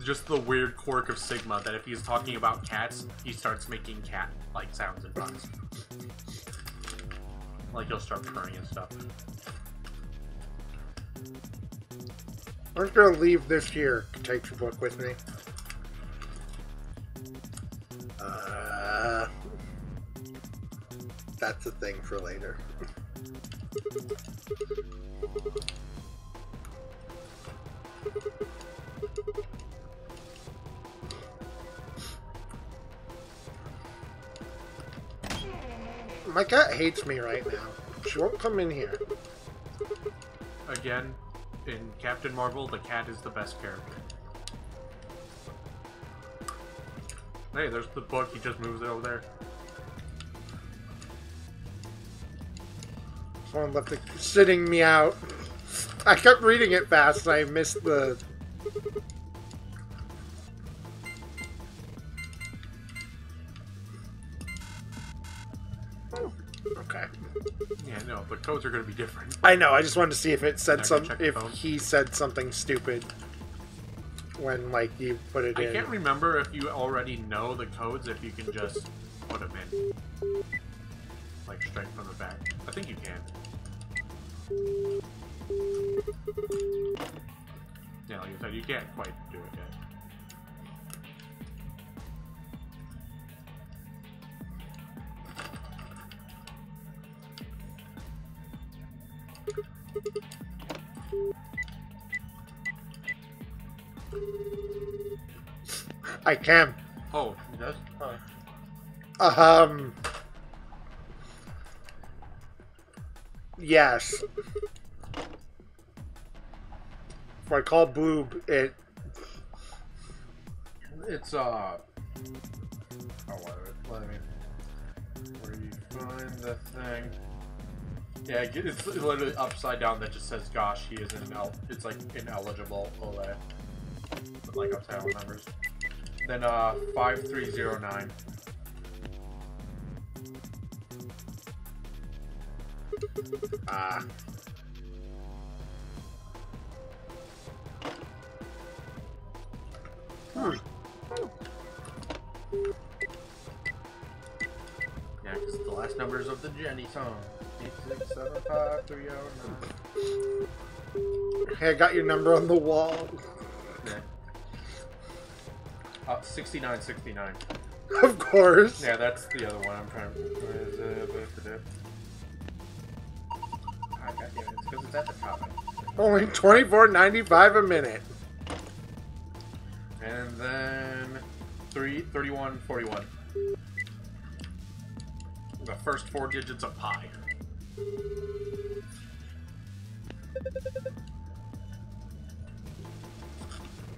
Just the weird quirk of Sigma, that if he's talking about cats, he starts making cat-like sounds and puns. Like he'll start purring and stuff. I'm just gonna leave this here textbook with me. That's a thing for later. My cat hates me right now. She won't come in here. Again, in Captain Marvel, the cat is the best character. Hey, there's the book. He just moves it over there. Someone left it sitting me out. I kept reading it fast and I missed the... Okay. Yeah, no, the codes are going to be different. I know, I just wanted to see if it said Now go some... check the if phone. he said something stupid when, like, you put it I in. can't remember if you already know the codes, if you can just put them in. Like, straight from the back. I think you can. Yeah, like I said, you can't quite do it yet. I can. Oh, he does? Yes. If I call boob, it... It's, Oh, let me. Where you find the thing? Yeah, it's literally upside down that just says, gosh, he is it's like ineligible Ole. With like upside down numbers. Then 5309. Ah. Yeah, because the last numbers of the Jenny song. 8675309. Hey, I got your number on the wall. Yeah. 6969. Of course. Yeah, that's the other one I'm trying to... I got you. It's because it's at the top. Only $24.95 a minute. And then 3141. The first 4 digits of pi.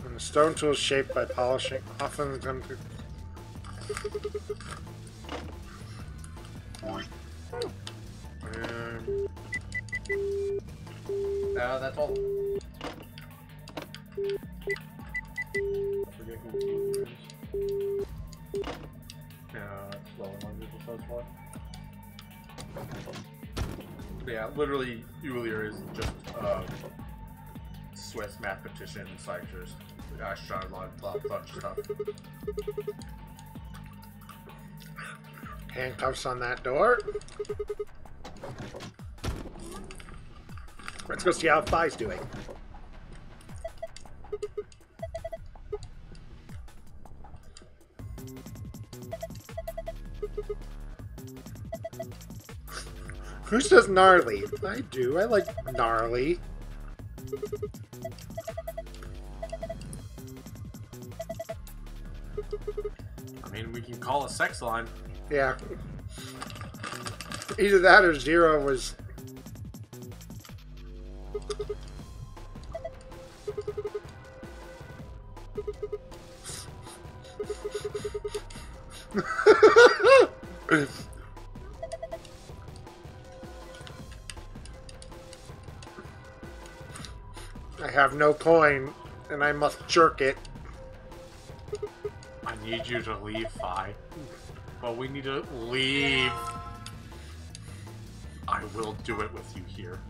And the stone tool is shaped by polishing often come to... That's all. Forget who it is. It's lower language of those one. Yeah, literally, Ulier is just Swiss mathematician cyclers. Gosh, trying a lot of fun stuff. Handcuffs on that door. Let's go see how Phi's doing. Who says gnarly? I do. I like gnarly. I mean, we can call a sex line. Yeah. Either that or Zero was... I have no coin, and I must jerk it. I need you to leave, Phi. But we need to leave. I will do it with you here.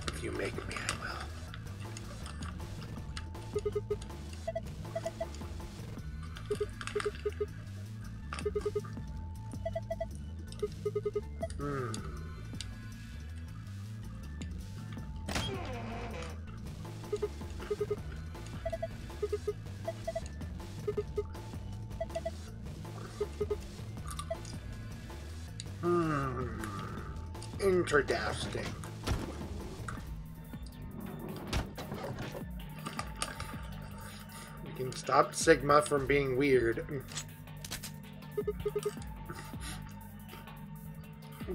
If you make me, I will. Interesting. You can stop Sigma from being weird.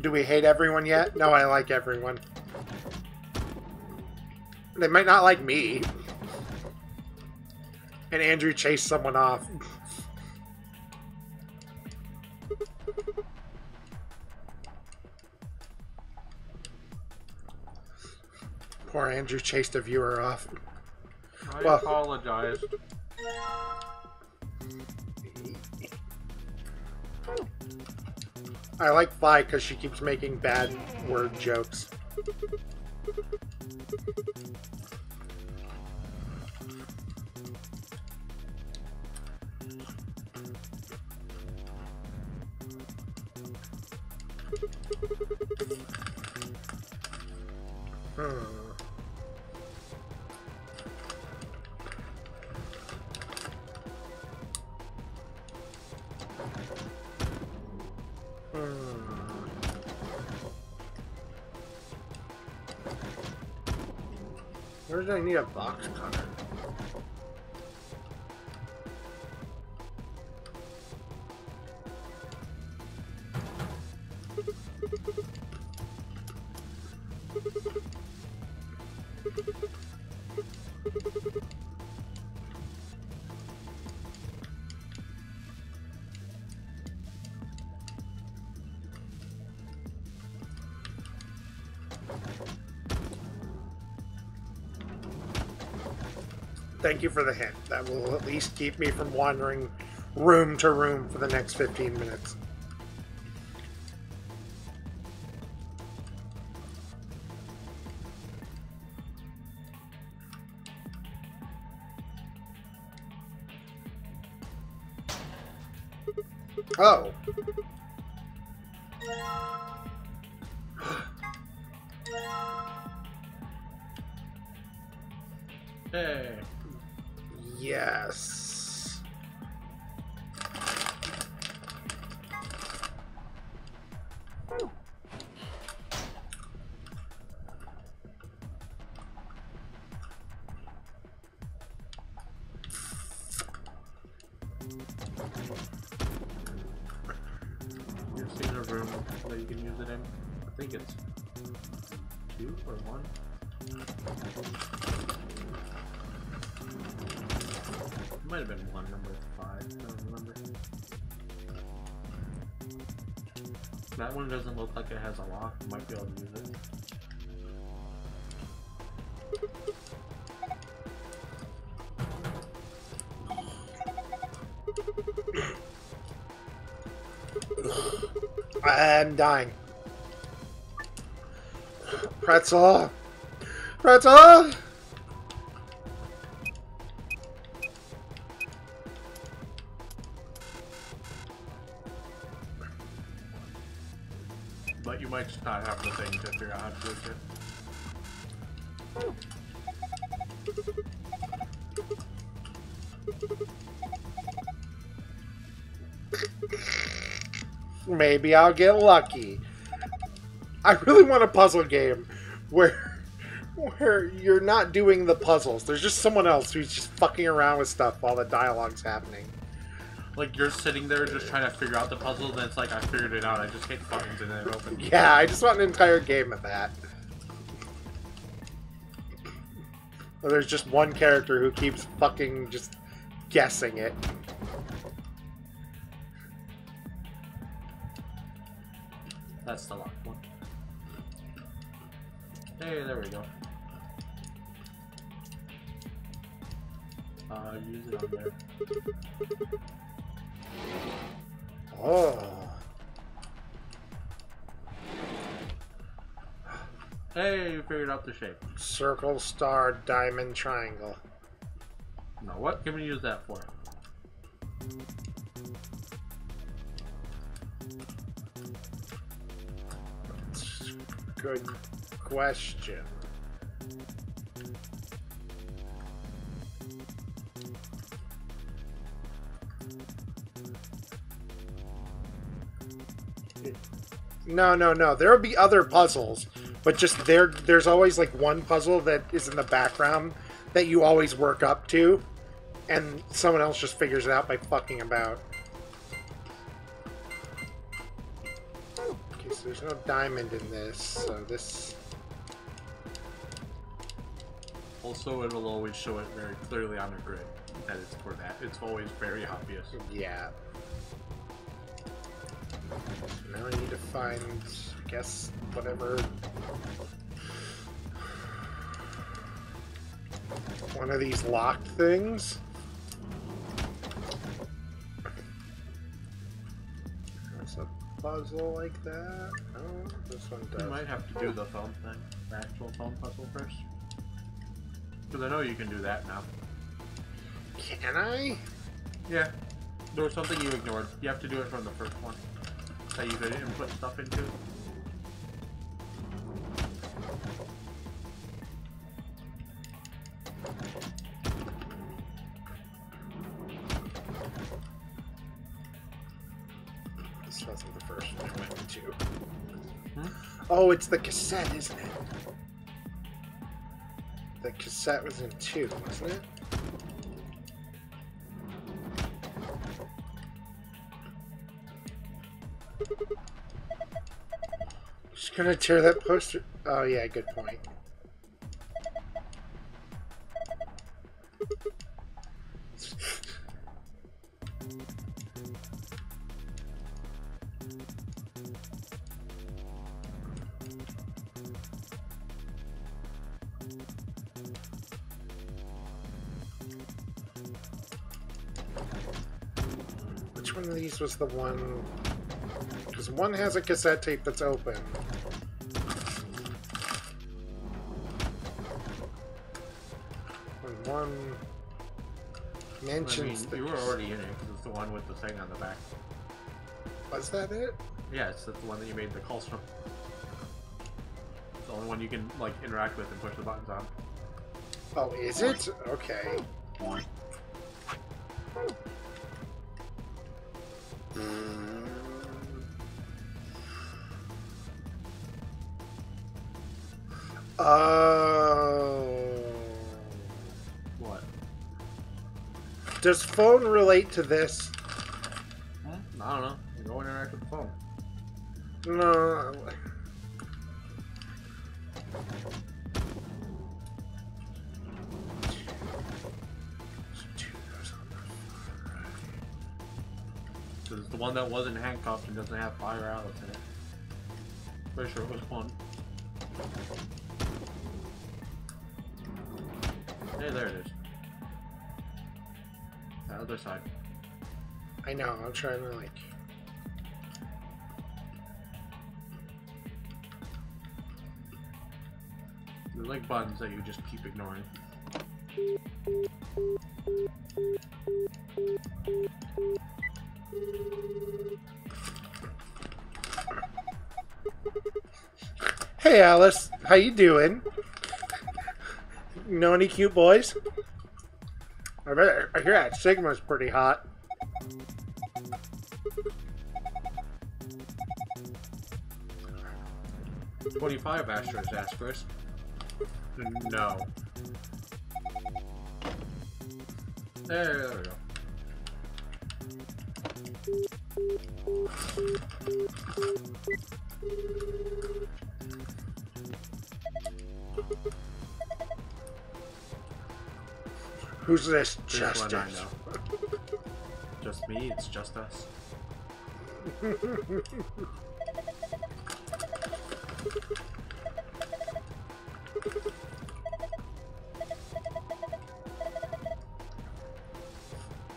Do we hate everyone yet? No, I like everyone. They might not like me. And Andrew chased someone off. Poor Andrew chased a viewer off. I apologize. I like Phi because she keeps making bad word jokes. Where do I need a box cutter? thank you for the hint. That will at least keep me from wandering room to room for the next 15 minutes. Oh. Hey. Yes. You've seen a room that you can use it in? I think it's 2 or 1. It might have been 1, number 5. I don't remember. That one doesn't look like it has a lock. You might be able to use it. I'm dying. Pretzel! Pretzel! But you might just not have the thing to figure out how to do it. Maybe I'll get lucky. I really want a puzzle game where you're not doing the puzzles. There's just someone else who's just fucking around with stuff while the dialogue's happening. Like, you're sitting there just trying to figure out the puzzle, then it's like, I figured it out, I just hit buttons and then it opens. Yeah, I just want an entire game of that. Where there's just one character who keeps fucking just guessing it. That's the locked one. Hey, there we go. Use it on there. Oh. Hey, you figured out the shape. Circle, star, diamond, triangle. Now what can we use that for? Good question. No. There will be other puzzles, but just there's always like one puzzle that is in the background that you always work up to, and someone else just figures it out by fucking about. Okay, so there's no diamond in this, so this... Also, it'll always show it very clearly on the grid that it's for that. It's always very obvious. Yeah. So now I need to find, I guess, whatever... one of these locked things. There's a puzzle like that. Oh, this one does. You might have to do the phone thing, the actual phone puzzle first. Because I know you can do that now. Can I? Yeah. There was something you ignored. You have to do it from the first one. That you could input stuff into. This wasn't the first one I went to. Oh, it's the cassette, isn't it? The cassette was in 2, wasn't it? Just gonna tear that poster. Oh yeah, good point. which one of these was the one? Because one has a cassette tape that's open. And one mentions... you were already in it because it's the one with the thing on the back. Was that it? Yeah, it's the one that you made the calls from. It's the only one you can, like, interact with and push the buttons on. Oh, is it? Okay. Oh. What? Does phone relate to this? I don't know. Go interact with the phone. No. It's the one that wasn't handcuffed and doesn't have fire outlets in it. Pretty sure it was one. Hey, there it is. The other side. I know, I'm trying to like... They're like buttons that you just keep ignoring. Hey Alice, how you doing? Know any cute boys? I hear that Sigma's pretty hot. $25 Astros asked first. No. There we go. Who's this? Just Justice. I know. Just me, it's just us.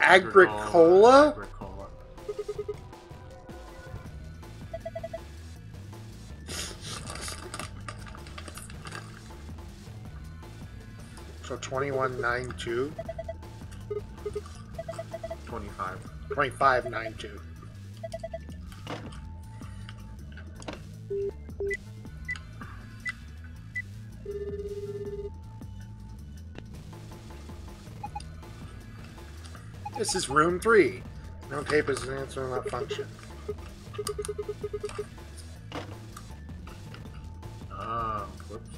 Agricola? Agricola. So 2192? 25. 2592. This is room 3. No tape is answering that function. Ah, whoops.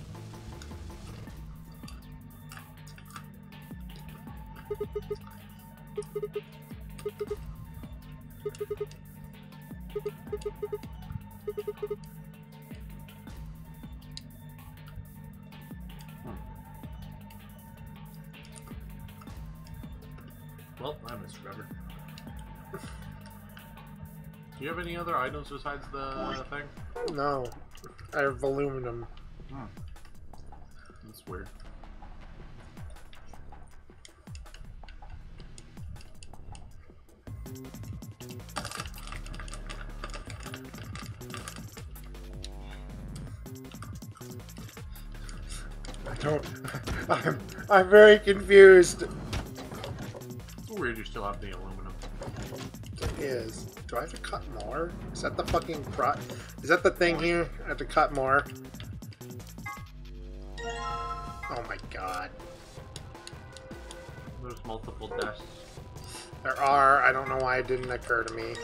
Well, I misremembered. Do you have any other items besides the thing? No. I have aluminum. That's weird. I don't... I'm very confused. It's weird you still have the aluminum. It is. Do I have to cut more? Is that the fucking Is that the thing here? I have to cut more. Oh my god. There's multiple desks. There are. I don't know why it didn't occur to me.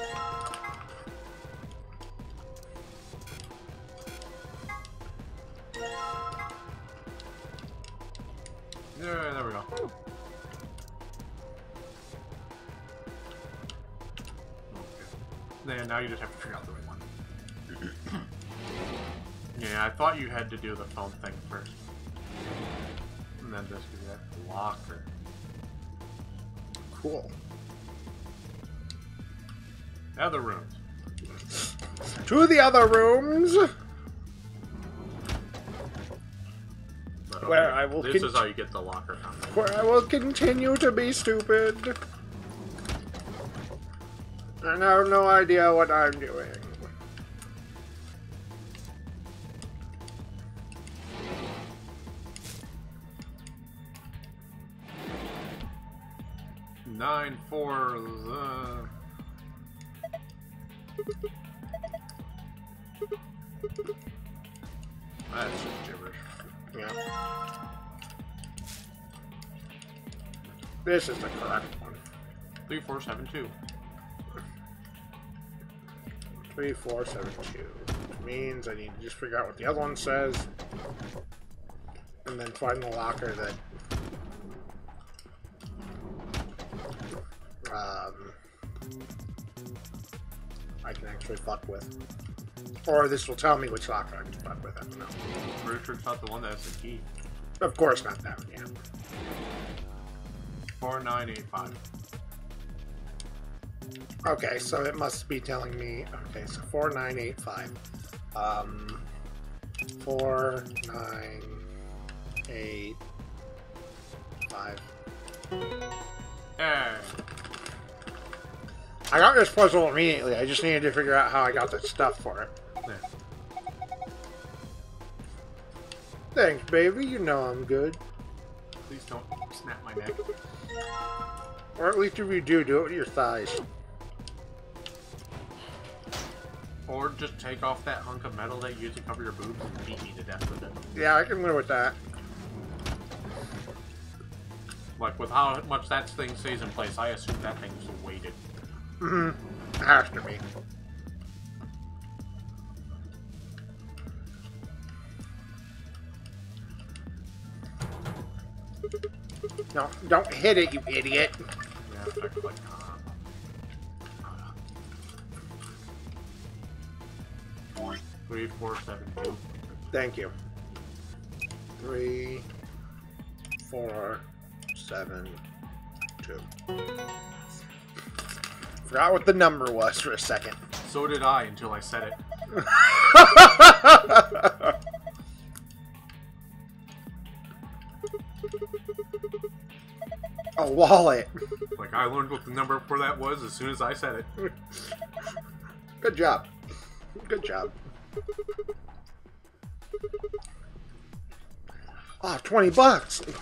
Yeah, there we go. Okay. Now you just have to figure out the right one. Yeah, I thought you had to do the phone thing first. And then just do that locker. Cool. Other rooms. To the other rooms! But, Where I will This is how you get the locker combination. Where I will continue to be stupid. I have no idea what I'm doing. Nine for the... That's just gibberish. Yeah. This is the correct one. 3472. 3472. Which means I need to just figure out what the other one says. And then find the locker that I can actually fuck with. Or this will tell me which locker I can fuck with. I don't know. Pretty sure it's not the one that has the key. Of course not that one, yeah. 4985. Okay, so it must be telling me. Okay, so 4985. 4985. Hey. I got this puzzle immediately. I just needed to figure out how I got the stuff for it. Yeah. Thanks, baby. You know I'm good. Please don't snap my neck. Or at least if you do, do it with your thighs. Or just take off that hunk of metal that you use to cover your boobs and beat me to death with it. Yeah, I can live with that. Like, with how much that thing stays in place, I assume that thing's weighted. Mm-hmm. Has to be. No, don't hit it, you idiot. Yeah, it's like, 3472. Thank you. 3, 4, 7, 2. Forgot what the number was for a second. So did I until I said it. A wallet. Like, I learned what the number for that was as soon as I said it. Good job. Good job. Oh, $20.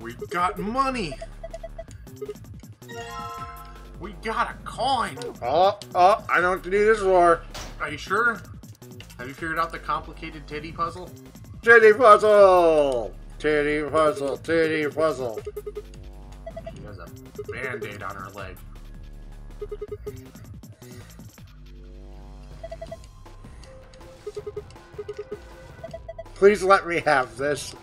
We got money. We got a coin. Oh, I know what to do this for. Are you sure? Have you figured out the complicated titty puzzle? Titty puzzle! Titty puzzle, titty puzzle. She has a band-aid on her leg. Please let me have this.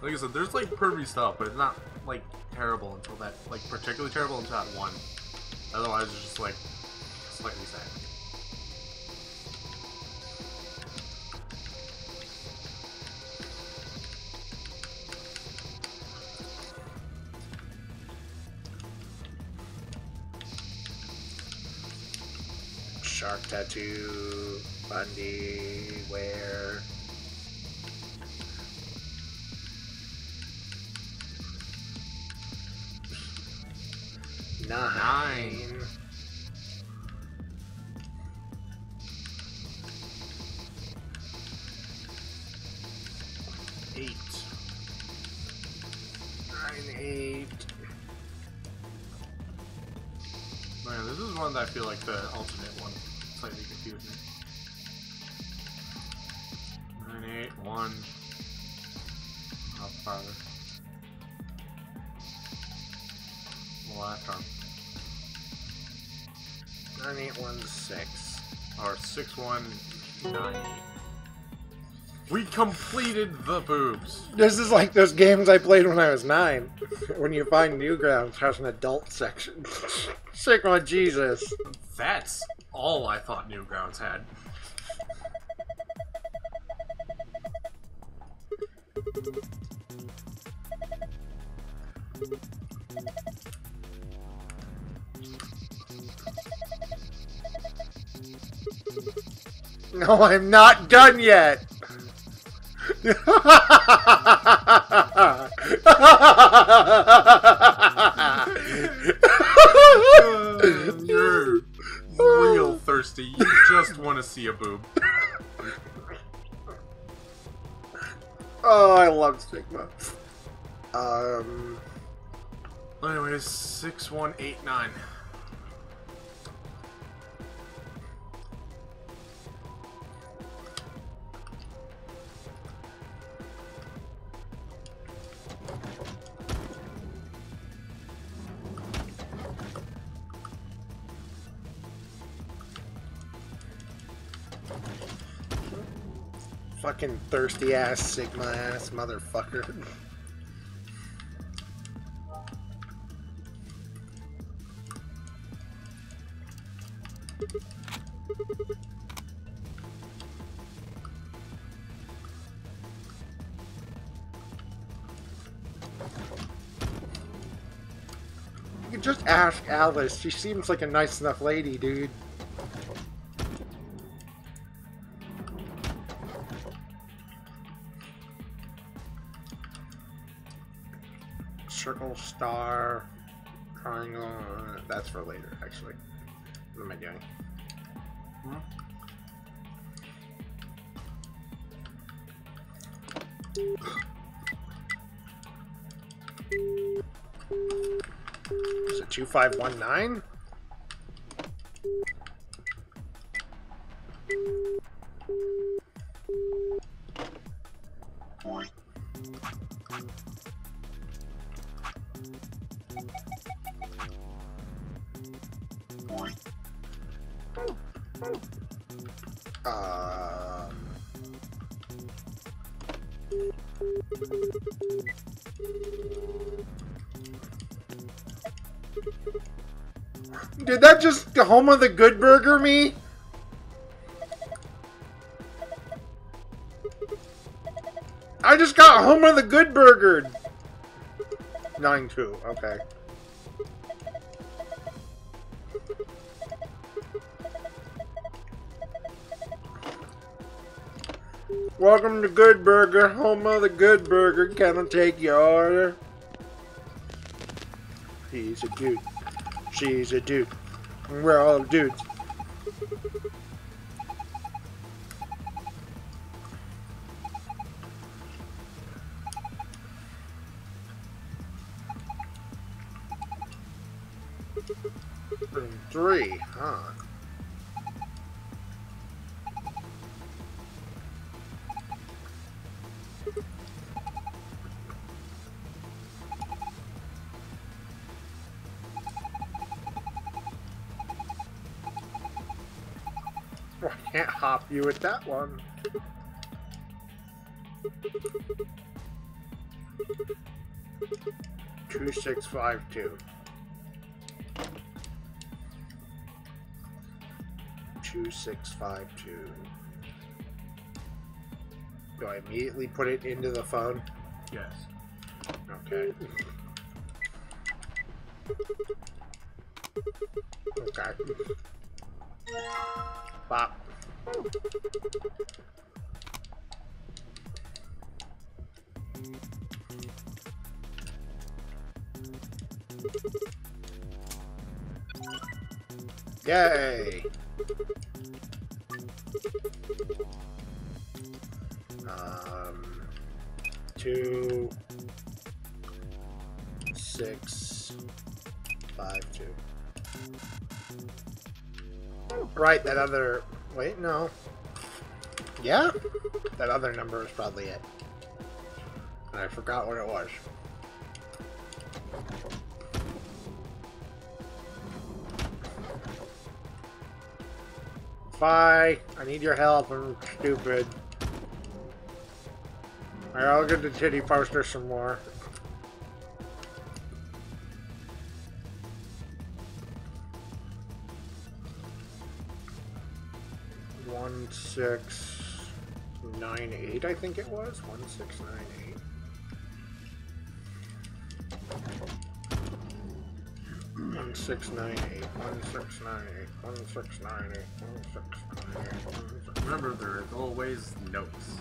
Like I said, there's like pervy stuff, but it's not like terrible until that, like particularly terrible until that one. Otherwise, it's just like slightly sad. Shark tattoo, Bundy, where? Nine. 8. 9, 8. Man, this is one that I feel like the ultimate one slightly confused me. 9, 8, 1. How farther? The last arm. 9, 8, 1, 6. Or 6, 1, 9, 8. We completed the boobs. This is like those games I played when I was 9. When you find Newgrounds has an adult section. Sick on Jesus. That's all I thought Newgrounds had. No, I'm not done yet. You're real thirsty. You just want to see a boob. Oh, I love Sigma. Anyways, 6189. Fucking thirsty ass Sigma ass motherfucker. You could just ask Alice. She seems like a nice enough lady, dude. Circle, star, triangle. That's for later, actually. What am I doing? Is it 2519? Did that just home of the Good Burger me? I just got home of the Good Burger. 9-2, okay. Welcome to Good Burger, home of the Good Burger. Can I take your order? He's a dude. She's a dude. We're all dudes. Room 3, huh? I can't hop you with that one. Two, 6, 5, 2. 2, 6, 5, 2. Do I immediately put it into the phone? Yes. Okay. Okay. Bop. Yay! 2, 6, 5, 2. Right, that other... Wait, no. Yeah? That other number is probably it. I forgot what it was. Bye. I need your help. I'm stupid. Alright, I'll get the titty poster some more. One, 6, 9, 8, I think it was. 1, 6, 9, 8. One, 6, 9, 8. 1, 6, 9, 8. 1, 6, 9, 8. 1, 6, 9, 8. 1, 6, Remember, there's always notes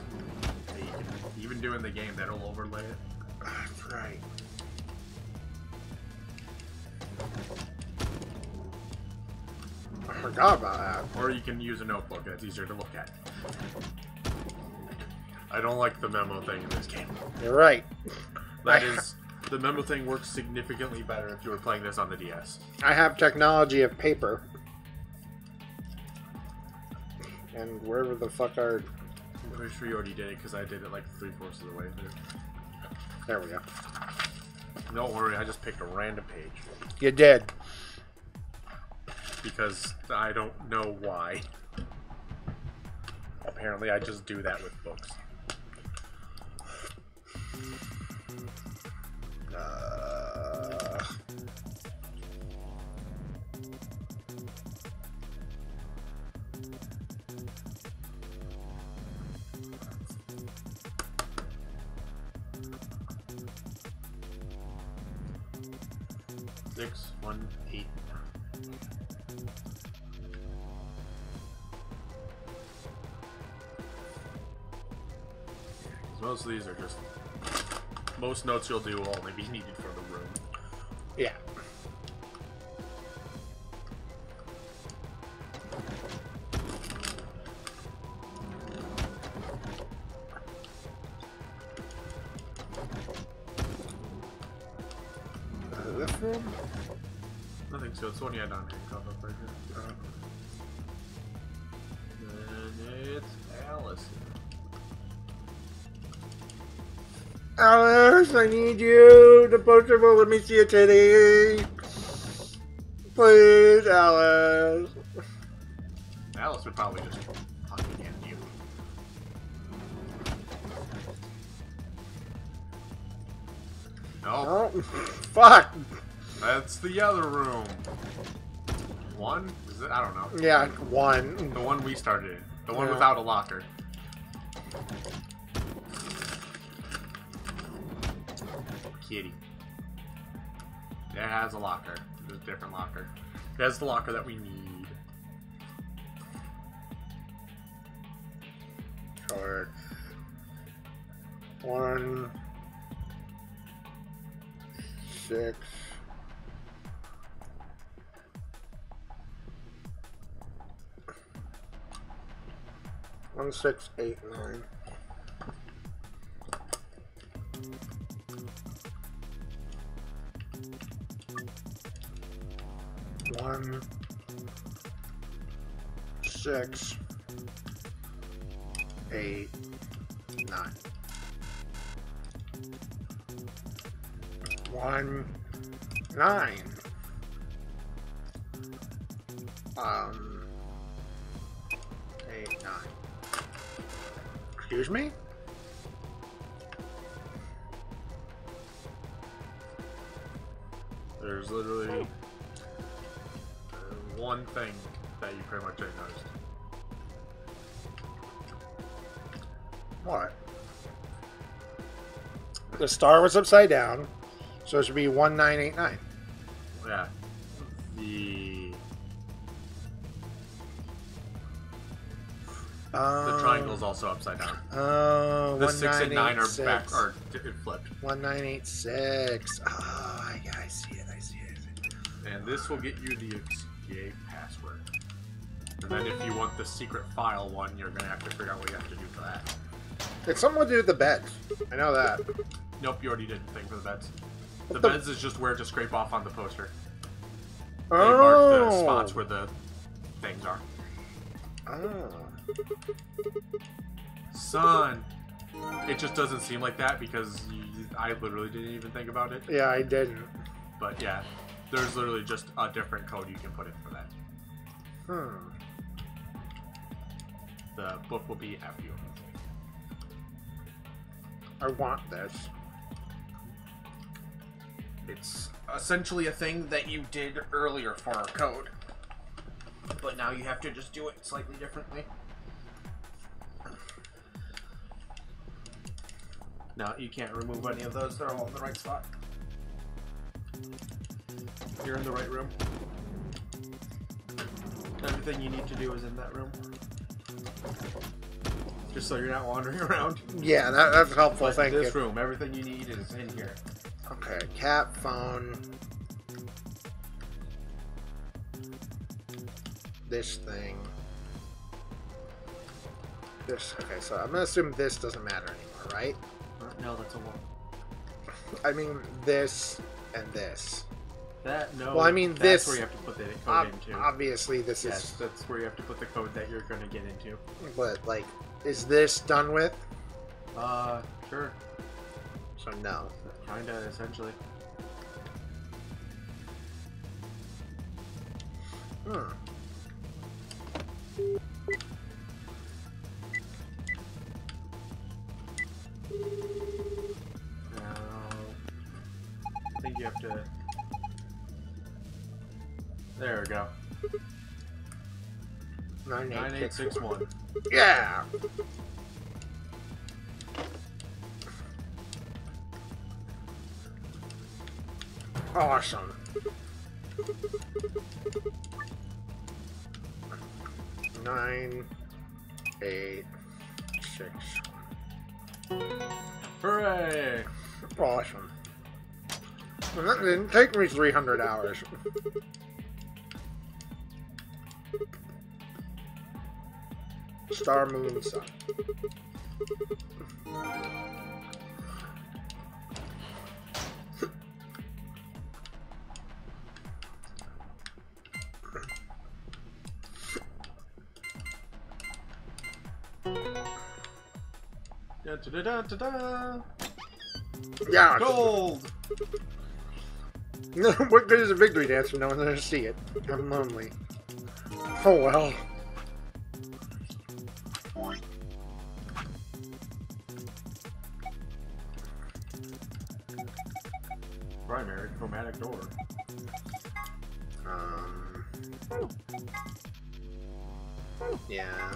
that you can even do in the game that'll overlay it. That's right. I forgot about that. Or you can use a notebook. That's easier to look at. I don't like the memo thing in this game. You're right. That is... The memo thing works significantly better if you were playing this on the DS. I have technology of paper. And wherever the fuck are... I'm pretty sure you already did it, because I did it like 3/4 of the way through. There we go. Don't worry, I just picked a random page. You did. Because I don't know why. Apparently I just do that with books. Six, 1, 8. Most of these are just... Most notes you'll do will only be needed for the room. Yeah. This room? Nothing, so it's the one you had on handcuff up right here. And it's Alice. Alice, I need you. The poster will let me see a titty. Please, Alice. Alice would probably just fucking hand you. No. Oh, fuck. That's the other room. One? Is it? I don't know. Yeah, one. The one we started in. The one Yeah. without a locker. Kitty. It has a locker. There's a different locker. It has the locker that we need. Short. 1, 6. One, 6, 8, 9. One, 6, 8, 9. 1, 9. 8, 9. Excuse me? There's literally one thing that you pretty much ain't noticed. What? The star was upside down, so it should be 1989. Yeah. The triangle's also upside down. Oh, the 6 and 9 are 1986. back, or flipped. 1986. Oh, I see it. I see it. And this will get you the escape password. And then if you want the secret file one, you're gonna have to figure out what you have to do for that. It's something to do with the beds. I know that. Nope, you already did the thing for the beds. The the- beds is just where to scrape off on the poster. Oh. They mark the spots where the things are. Oh. Son! It just doesn't seem like that because I literally didn't even think about it. Yeah, I didn't. But yeah, there's literally just a different code you can put in for that. The book will be after you. I want this. It's essentially a thing that you did earlier for our code. But now you have to just do it slightly differently. No, you can't remove any of those. They're all in the right spot. You're in the right room. Everything you need to do is in that room. Just so you're not wandering around. Yeah, that's helpful. But Thank this you. room, everything you need is in here. Okay, cat phone. This thing. This. Okay, so I'm gonna assume this doesn't matter anymore, right? No, that's a wall. I mean this and this. That no. Well, I mean that's this. Where you have to put the code into. Obviously, this yes, is. that's where you have to put the code that you're gonna get into. But like, is this done with? Sure. So no. Kinda, essentially. Hmm. I think you have to... There we go. 9861. Yeah! Awesome. Nine, 8, 6. Hooray! Awesome. And that didn't take me 300 hours. Star, moon, sun. Da, da, da, da, da. Yeah. Gold! What good is a victory dance when no one's gonna see it? I'm lonely. Oh well. Primary chromatic door. Yeah.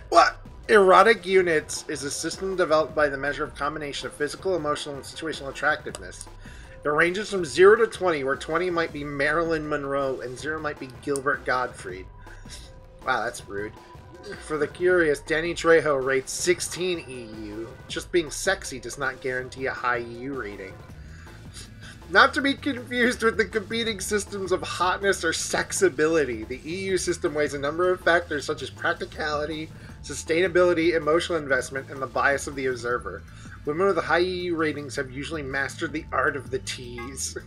What? Erotic Units is a system developed by the measure of combination of physical, emotional, and situational attractiveness. It ranges from 0 to 20, where 20 might be Marilyn Monroe and 0 might be Gilbert Gottfried. Wow, that's rude. For the curious, Danny Trejo rates 16 EU. Just being sexy does not guarantee a high EU rating. Not to be confused with the competing systems of hotness or sexability. The EU system weighs a number of factors such as practicality, sustainability, emotional investment, and the bias of the observer. Women with high EU ratings have usually mastered the art of the tease.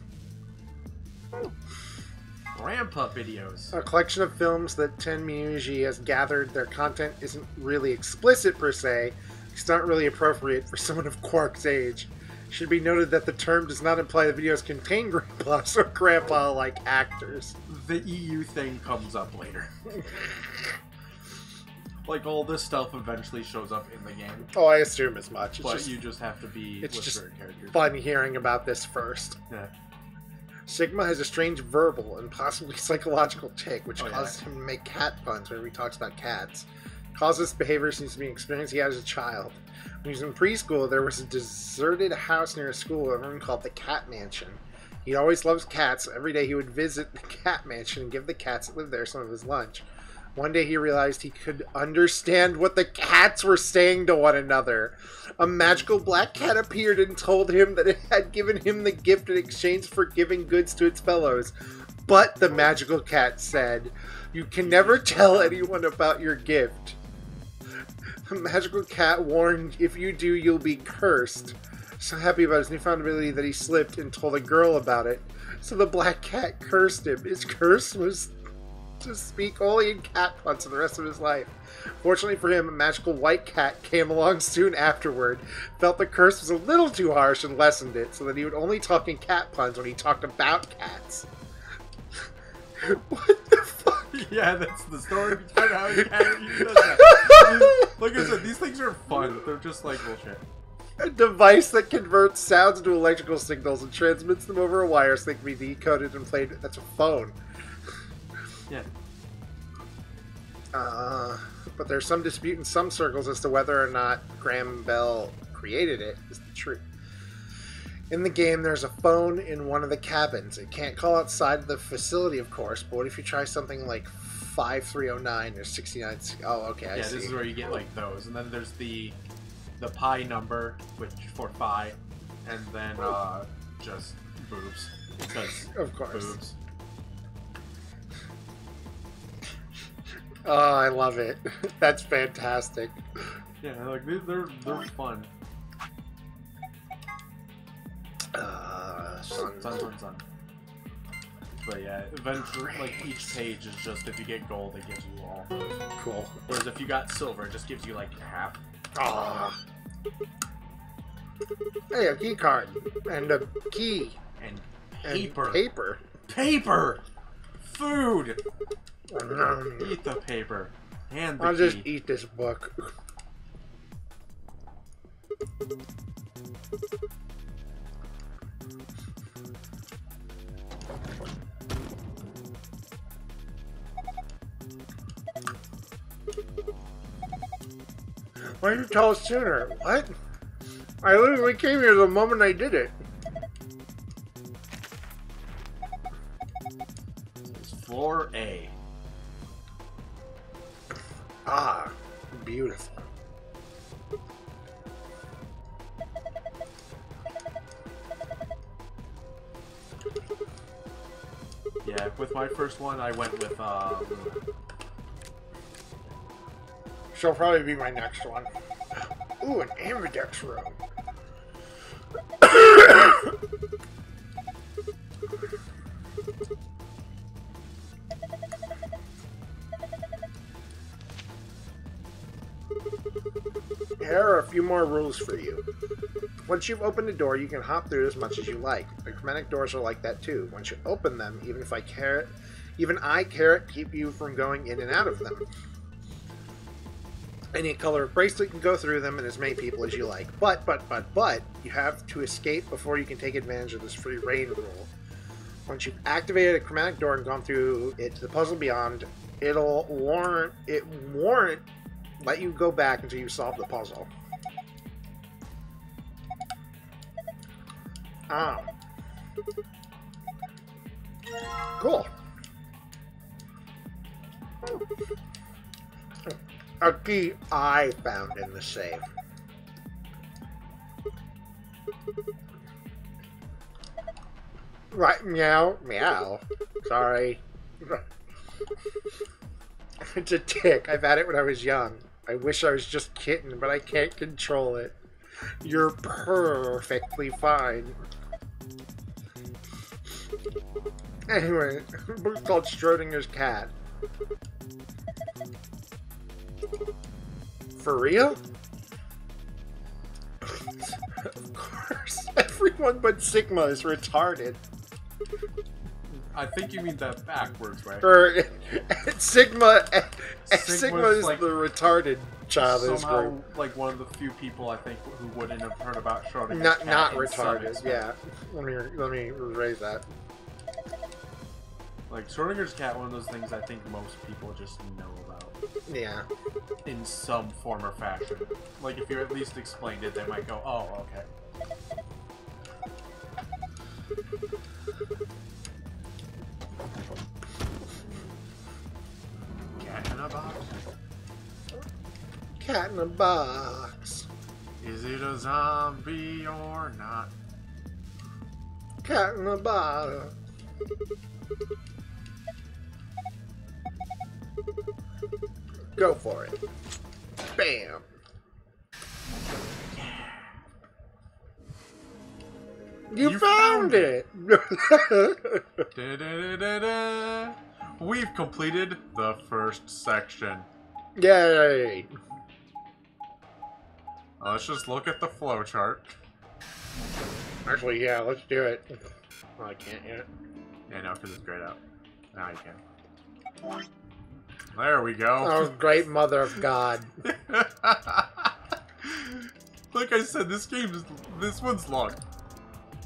Ramp-up videos. A collection of films that Tenmuji has gathered. Their content isn't really explicit per se. It's not really appropriate for someone of Quark's age. Should be noted that the term does not imply the videos contain grandpas or grandpa-like actors. The EU thing comes up later. Like, all this stuff eventually shows up in the game. Oh, I assume as much. But you just have to be with just certain characters. Fun hearing about this first. Yeah. Sigma has a strange verbal and possibly psychological tick, which causes him to make cat puns whenever he talks about cats. Causes behavior seems to be an experience he had as a child. When he was in preschool, there was a deserted house near his school everyone called the Cat Mansion. He always loves cats, so every day he would visit the Cat Mansion and give the cats that lived there some of his lunch. One day he realized he could understand what the cats were saying to one another. A magical black cat appeared and told him that it had given him the gift in exchange for giving goods to its fellows. But the magical cat said, "You can never tell anyone about your gift." The magical cat warned, "If you do, you'll be cursed." So happy about his newfound ability that he slipped and told a girl about it. So the black cat cursed him. His curse was to speak only in cat puns for the rest of his life. Fortunately for him, a magical white cat came along soon afterward, felt the curse was a little too harsh and lessened it, so that he would only talk in cat puns when he talked about cats. What the fuck? Yeah, that's the story behind how he does that. Like I said, these things are fun. They're just like bullshit. A device that converts sounds into electrical signals and transmits them over a wire so they can be decoded and played. That's a phone. Yeah. But there's some dispute in some circles as to whether or not Graham Bell created it, is the truth. In the game, there's a phone in one of the cabins. It can't call outside the facility, of course, but what if you try something like 5309. There's 69. Oh, okay. I see. This is where you get like those, and then there's the pi number, which for phi, and then just boobs. Because of course. Boobs. Oh, I love it. That's fantastic. Yeah, like they're fun. Sun. But yeah, eventually, like each page is just if you get gold, it gives you all. Cool. Whereas if you got silver, it just gives you like half. Oh. Hey, a key card and a key and paper. Paper. Food. Eat the paper. And the I'll key. just eat this book. Why didn't you tell us sooner? What? I literally came here the moment I did it. It's floor A. Ah, beautiful. Yeah, with my first one, I went with, She'll probably be my next one. Ooh, an Ambidex room. Here are a few more rules for you. Once you've opened a door, you can hop through as much as you like. The chromatic doors are like that too. Once you open them, even I can't keep you from going in and out of them. Any color of bracelet can go through them and as many people as you like. But, you have to escape before you can take advantage of this free reign rule. Once you've activated a chromatic door and gone through it to the puzzle beyond, it won't let you go back until you solve the puzzle. Ah. Cool. A key I found in the safe. Right, meow, meow. Sorry. It's a tick. I've had it when I was young. I wish I was just kitten, but I can't control it. You're perfectly fine. Anyway, a book called Schrodinger's Cat. For real? Of course. Everyone but Sigma is retarded. I think you mean that backwards, right? For Sigma is like the retarded child of this somehow group. like one of the few people I think who wouldn't have heard about Schrodinger's cat. Not in some retarded. extent. Yeah. Let me rephrase that. Like Schrodinger's cat, one of those things I think most people just know about. Yeah. In some form or fashion. Like if you at least explained it, they might go, "Oh, okay." Cat in a box. Cat in a box. Is it a zombie or not? Cat in a box. Go for it. Bam. You found it! Da-da-da-da-da. We've completed the first section. Yay! Let's just look at the flowchart. Actually, yeah, let's do it. Oh, I can't yet. Yeah, no, because it's grayed out. Now you can. There we go. Oh, great mother of God. Like I said, this one's long.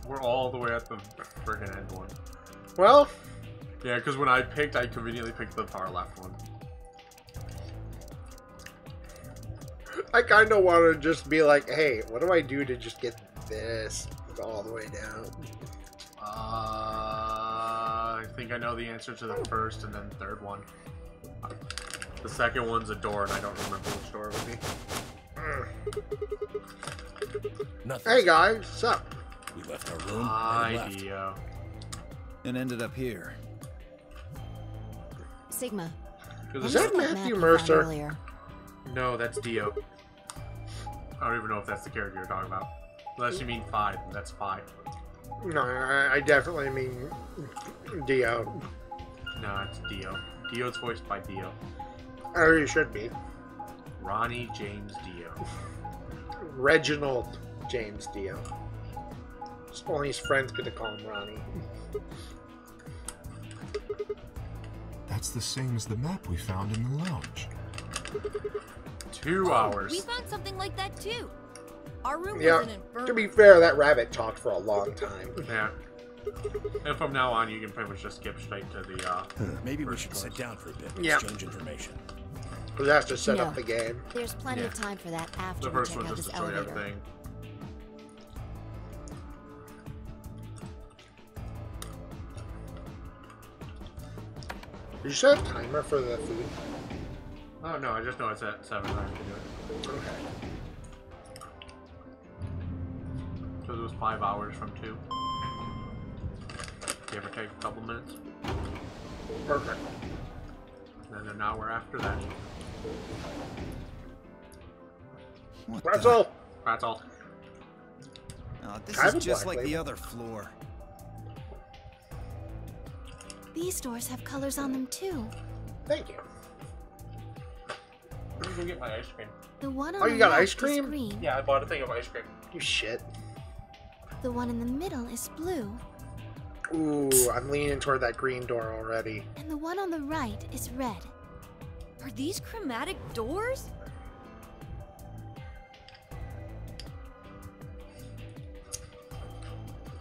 We're all the way at the friggin' end one. Well... Yeah, because when I conveniently picked the far left one. I kind of want to just be like, hey, what do I do to just get this all the way down? I think I know the answer to the first and then third one. The second one's a door, and I don't remember which door it would be. Nothing. Hey guys, what's up? We left our room and Hi, left. Dio. And ended up here. Sigma. Is that Matthew Mercer? Earlier. No, that's Dio. I don't even know if that's the character you're talking about. Unless you mean 5, that's 5. No, I definitely mean Dio. No, it's Dio. Dio's voiced by Dio. Oh, you should be. Ronnie James Dio. Reginald James Dio. Only his friends get to call him Ronnie. That's the same as the map we found in the lounge. 2 hours. We found something like that too. Our room Yeah, was an infirmary. to be fair, that rabbit talked for a long time. Yeah. And from now on, you can pretty much just skip straight to the, Maybe we should sit down for a bit and Yeah. exchange information. Because that's to set No. up the game. There's plenty of time for that after The we first check one out just this to show you elevator. everything. Did you set a timer for the food? Oh, no, I just know it's at 7. I have to do it. Okay. So it was 5 hours from 2. Give or take a couple minutes. Perfect. And then an hour after that. What That's the- all. That's all. Oh, this I have is a just black like the label. other floor. These doors have colors on them too. Thank you. Let me go get my ice cream. The one on Oh, the you got left ice cream? is green. Yeah, I bought a thing of ice cream. You shit. The one in the middle is blue. Ooh, I'm leaning toward that green door already. And the one on the right is red. Are these chromatic doors?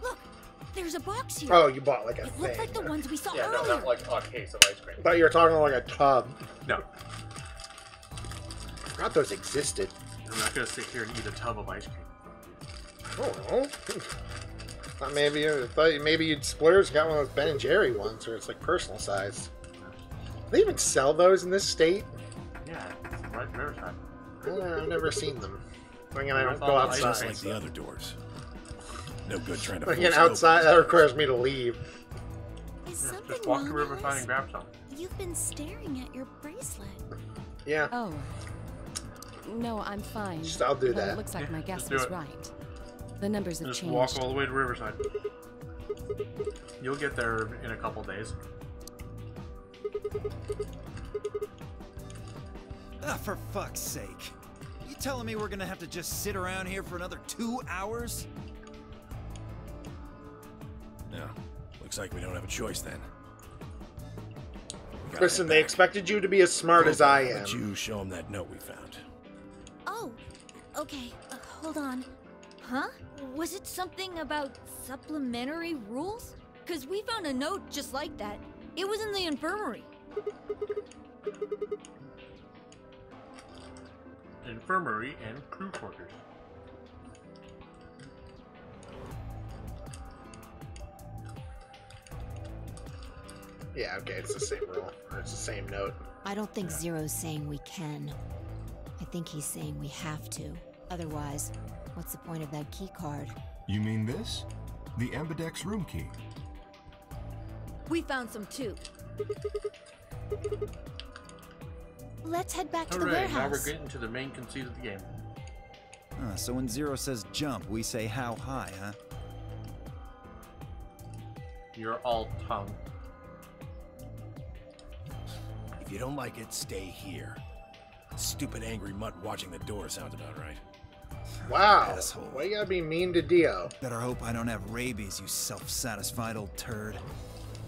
Look, there's a box here. Oh, you bought like a It thing. looks like the ones we saw Yeah, no, earlier. not like a case of ice cream. I thought you were talking like a tub. No. I forgot those existed. I'm not gonna sit here and eat a tub of ice cream. I don't know. Thought maybe you'd splurge and got one of those Ben and Jerry ones, where it's like personal size. Do they even sell those in this state? Yeah, it's right there. I've never seen them. Again, I don't It's go all ice outside. Just like the other doors. No good trying to Again, force it open. outside, that requires me to leave. Is something Just walk to wrong, Riverside Alice? and grab some. You've been staring at your bracelet. Yeah. Oh. No, I'm fine. I'll do But that. It looks like Yeah, my guess just do was it. right. The numbers have Just changed. walk all the way to Riverside. You'll get there in a couple days. Ah, for fuck's sake. You telling me we're gonna have to just sit around here for another 2 hours? No. Looks like we don't have a choice then. We gotta Listen, head they back. expected you to be as smart as I am. But you show them that note we found. Oh, okay. Hold on. Huh? Was it something about supplementary rules? Because we found a note just like that. It was in the infirmary. Infirmary and crew quarters. Yeah, okay, it's the same rule. Or it's the same note. I don't think Zero's saying we can. I think he's saying we have to. Otherwise, what's the point of that key card? You mean this? The Ambidex room key. We found some too. Let's head back to the Alright, now we're warehouse. getting to the main conceit of the game. Ah, so when Zero says jump, we say how high, huh? You're all tongue. If you don't like it, stay here. Stupid angry mutt watching the door sounds about right. Wow. Asshole. Why you gotta be mean to Dio? Better hope I don't have rabies, you self-satisfied old turd.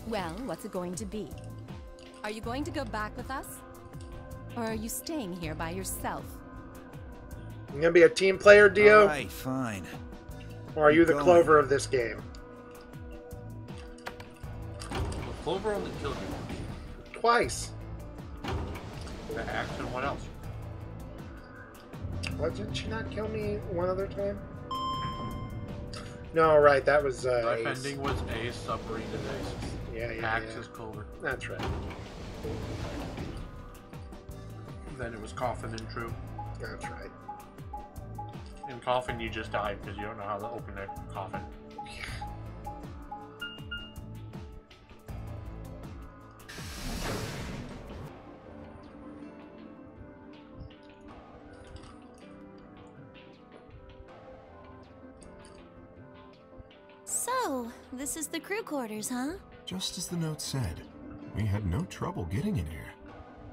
Well, what's it going to be? Are you going to go back with us? Or are you staying here by yourself? You gonna be a team player, Dio? Alright, fine. Or are you the Going. Clover of this game? Clover only killed you. Twice. The axe and what else? What, did she not kill me one other time? No, right, that was Life Ace. ending was Ace, Submarine is Ace. Yeah, Axe is Clover. That's right. then it was Coffin and True. That's right. In Coffin, you just died because you don't know how to open a coffin. So, this is the crew quarters, huh? Just as the note said, we had no trouble getting in here.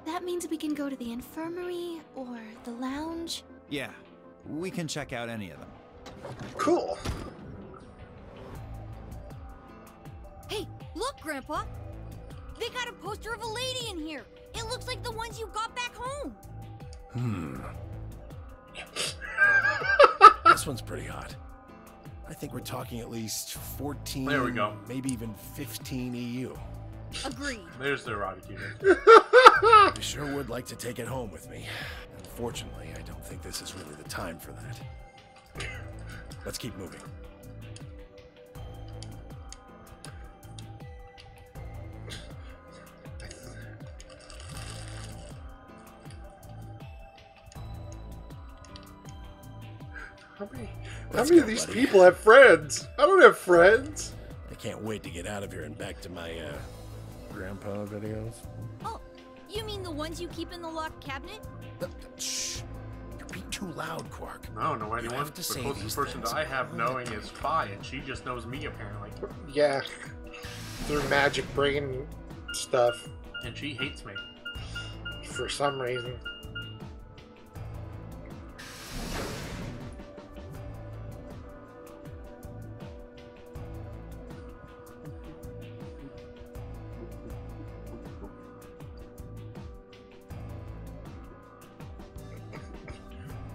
That means we can go to the infirmary or the lounge. Yeah, we can check out any of them. Cool. Hey, look, Grandpa! They got a poster of a lady in here! It looks like the ones you got back home! This one's pretty hot. I think we're talking at least 14, there we go. Maybe even 15 EU. Agreed. There's the erotic unit. I sure would like to take it home with me. Unfortunately, I don't think this is really the time for that. Let's keep moving. How many of these people have friends? I don't have friends. I can't wait to get out of here and back to my, grandpa videos. Oh, you mean the ones you keep in the locked cabinet? Shh. You're being too loud, Quark. I don't know anyone. To The say closest these person things that I have knowing is Fi, and she just knows me, apparently. Yeah. Through magic brain stuff. And she hates me. For some reason.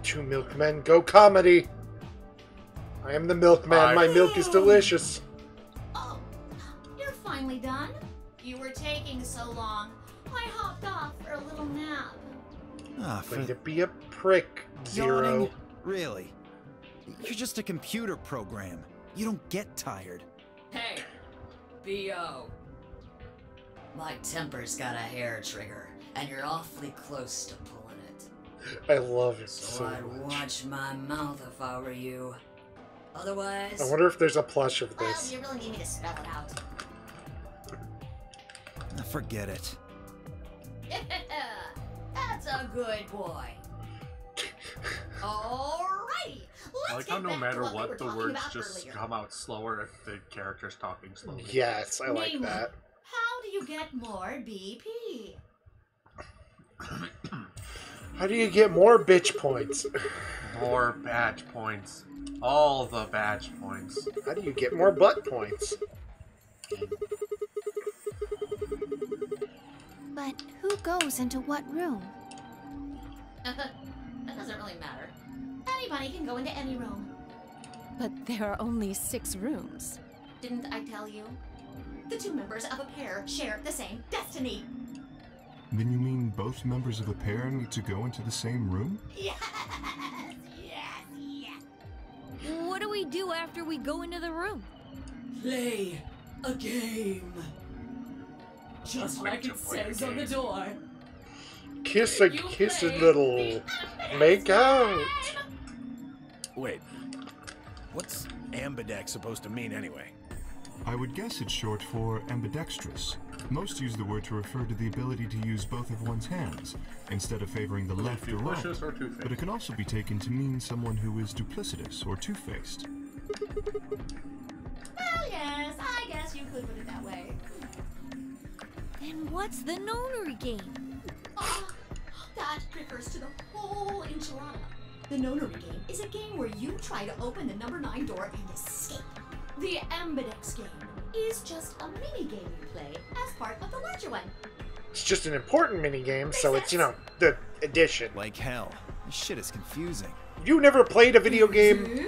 Two milkmen, go comedy! I am the milkman, my milk is delicious. Oh, you're finally done? You were taking so long. I hopped off for a little nap. Way to be a prick, Zero. Yawning? Really? You're just a computer program. You don't get tired. Hey, B.O. My temper's got a hair trigger, and you're awfully close to pulling it. I love it So so I'd much. watch my mouth if I were you. Otherwise... I wonder if there's a plush of Well, this. you really need me to spell it out. Forget it. That's a good boy. Alrighty, I like let's how get no back matter to what we were what, the talking words about just earlier. come out slower if the character's talking slowly. Yes, I like Namely, that. How do you get more BP? How do you get more bitch points? More badge points. All the badge points. How do you get more butt points? But who goes into what room? That doesn't really matter. Anybody can go into any room. But there are only 6 rooms. Didn't I tell you? The two members of a pair share the same destiny. Then you mean both members of a pair need to go into the same room? Yes, yes, yes. What do we do after we go into the room? Play a game. Just like it says on the door. Kiss a little. Make out. Wait. What's ambidex supposed to mean anyway? I would guess it's short for ambidextrous. Most use the word to refer to the ability to use both of one's hands, instead of favoring the left or right. Duplicitous or two-faced? But it can also be taken to mean someone who is duplicitous or two-faced. Well, yes, I guess you could put it that way. Then what's the nonary game? That refers to the whole enchilada. The nonary game is a game where you try to open the number 9 door and escape. The ambidex game is just a mini game you play as part of the larger one. It's just an important mini game, so it's, you know, the addition. Like hell. This shit is confusing. You never played a video game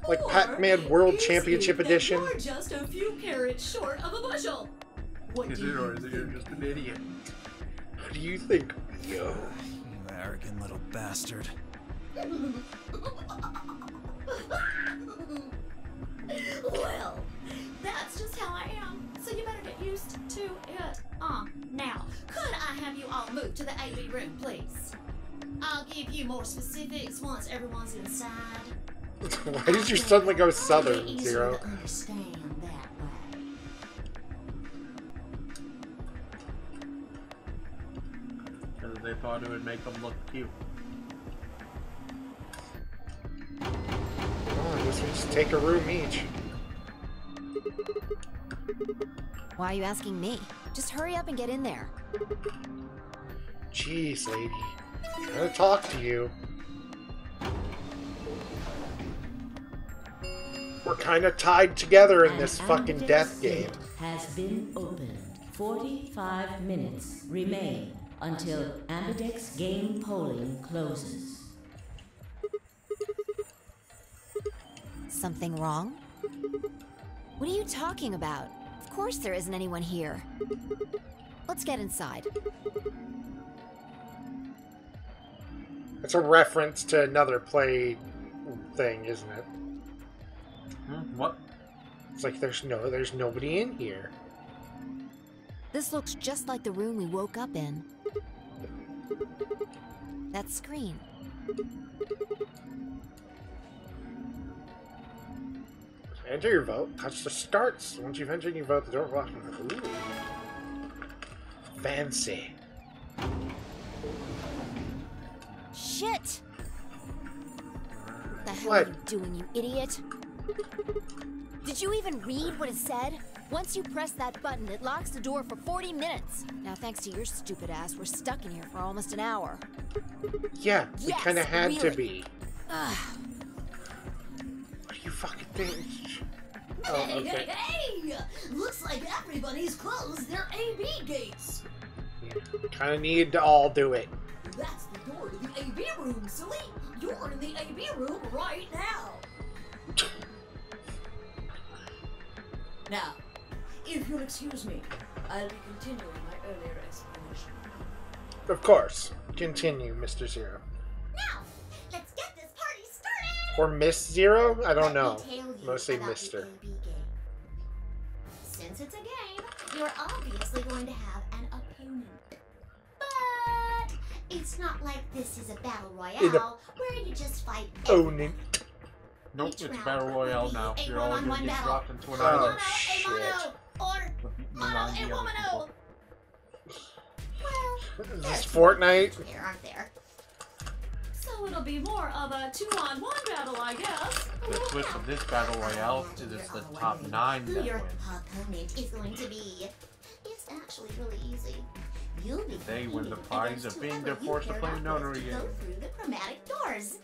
like Pac-Man World Championship Edition? You're just a few carrots short of a bushel. What Is do it, you or is it you're just an idiot? What do you think? Yo. You arrogant little bastard. Well, that's just how I am, so you better get used to it. Now, could I have you all move to the AB room, please. I'll give you more specifics once everyone's inside. Why did you suddenly go southern, Easier Zero? to understand that way. Because they thought it would make them look cute. Oh, I guess we just take a room each. Why are you asking me? Just hurry up and get in there. Jeez, lady. I'm trying to talk to you. We're kind of tied together in this fucking death game. Has been opened. 45 minutes remain until Ambidex game polling closes. Something wrong? What are you talking about? Of course there isn't anyone here. Let's get inside. It's a reference to another play thing, isn't it? What? It's like there's nobody in here. This looks just like the room we woke up in. That screen. Enter your vote. Touch the starts. Once you've entered your vote, the door will lock. Ooh. Fancy. Shit! What the hell What? are you doing, you idiot? Did you even read what it said? Once you press that button, it locks the door for 40 minutes. Now, thanks to your stupid ass, we're stuck in here for almost an hour. Yeah, we Yes, kind of had to really. be. Ugh. What do you fucking think? Hey, Oh, okay. hey, hey! Looks like everybody's closed their AB gates. Kind of need to all do it. That's the door to the AB room, silly. You're in the AB room right now. Now, if you'll excuse me, I'll be continuing my earlier explanation. Of course. Continue, Mr. Zero. Now, let's get this party started. Or Miss Zero? I don't know. Let me tell you Mostly about Mister. the AB game. Since it's a game, you're obviously going to have an opponent. But it's not like this is a battle royale where you just fight. Opponent. Nope, it's Battle Royale now. You're all gonna get battle. dropped into an Oh, island. shit. Or mono and womano. Well, Is this Fortnite? there aren't there. So it'll be more of a 2-on-1 battle, I guess. The twist of this Battle Royale is it's the top 9 Who that your win. opponent is going to be. It's actually really easy. You'll be They win the competing prize against of being whoever you forced to paired play up Notary with to game. Go through the chromatic doors.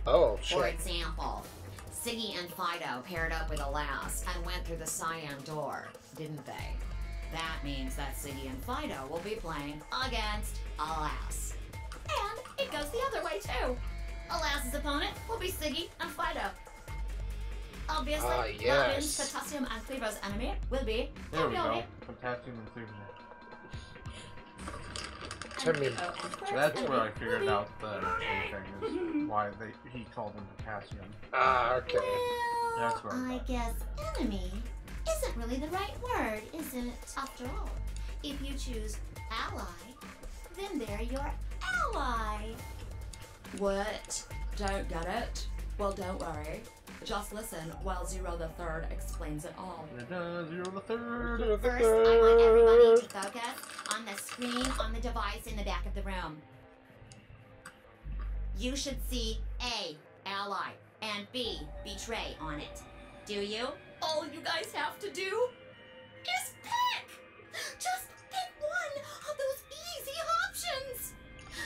Oh, For shit. example, Siggy and Fido paired up with Alas and went through the cyan door, didn't they? That means that Siggy and Fido will be playing against Alas. And it goes the other way, too. Alas's opponent will be Siggy and Fido. Obviously, Ah, Robin's yes. Potassium and Cleaver's enemy will be There we go. Hermione. Potassium and Cleveland. I mean, So that's where I figured out the A thing is why he called him potassium. ah, okay. That's where I guess enemy isn't really the right word, is it? After all, if you choose ally, then they're your ally. What? Don't get it? Well, don't worry. Just listen while Zero the Third explains it all. Zero the Third. First, I want everybody to focus on the screen on the device in the back of the room. You should see A, ally, and B, betray on it. Do you? All you guys have to do is pick! Just pick one of those easy options!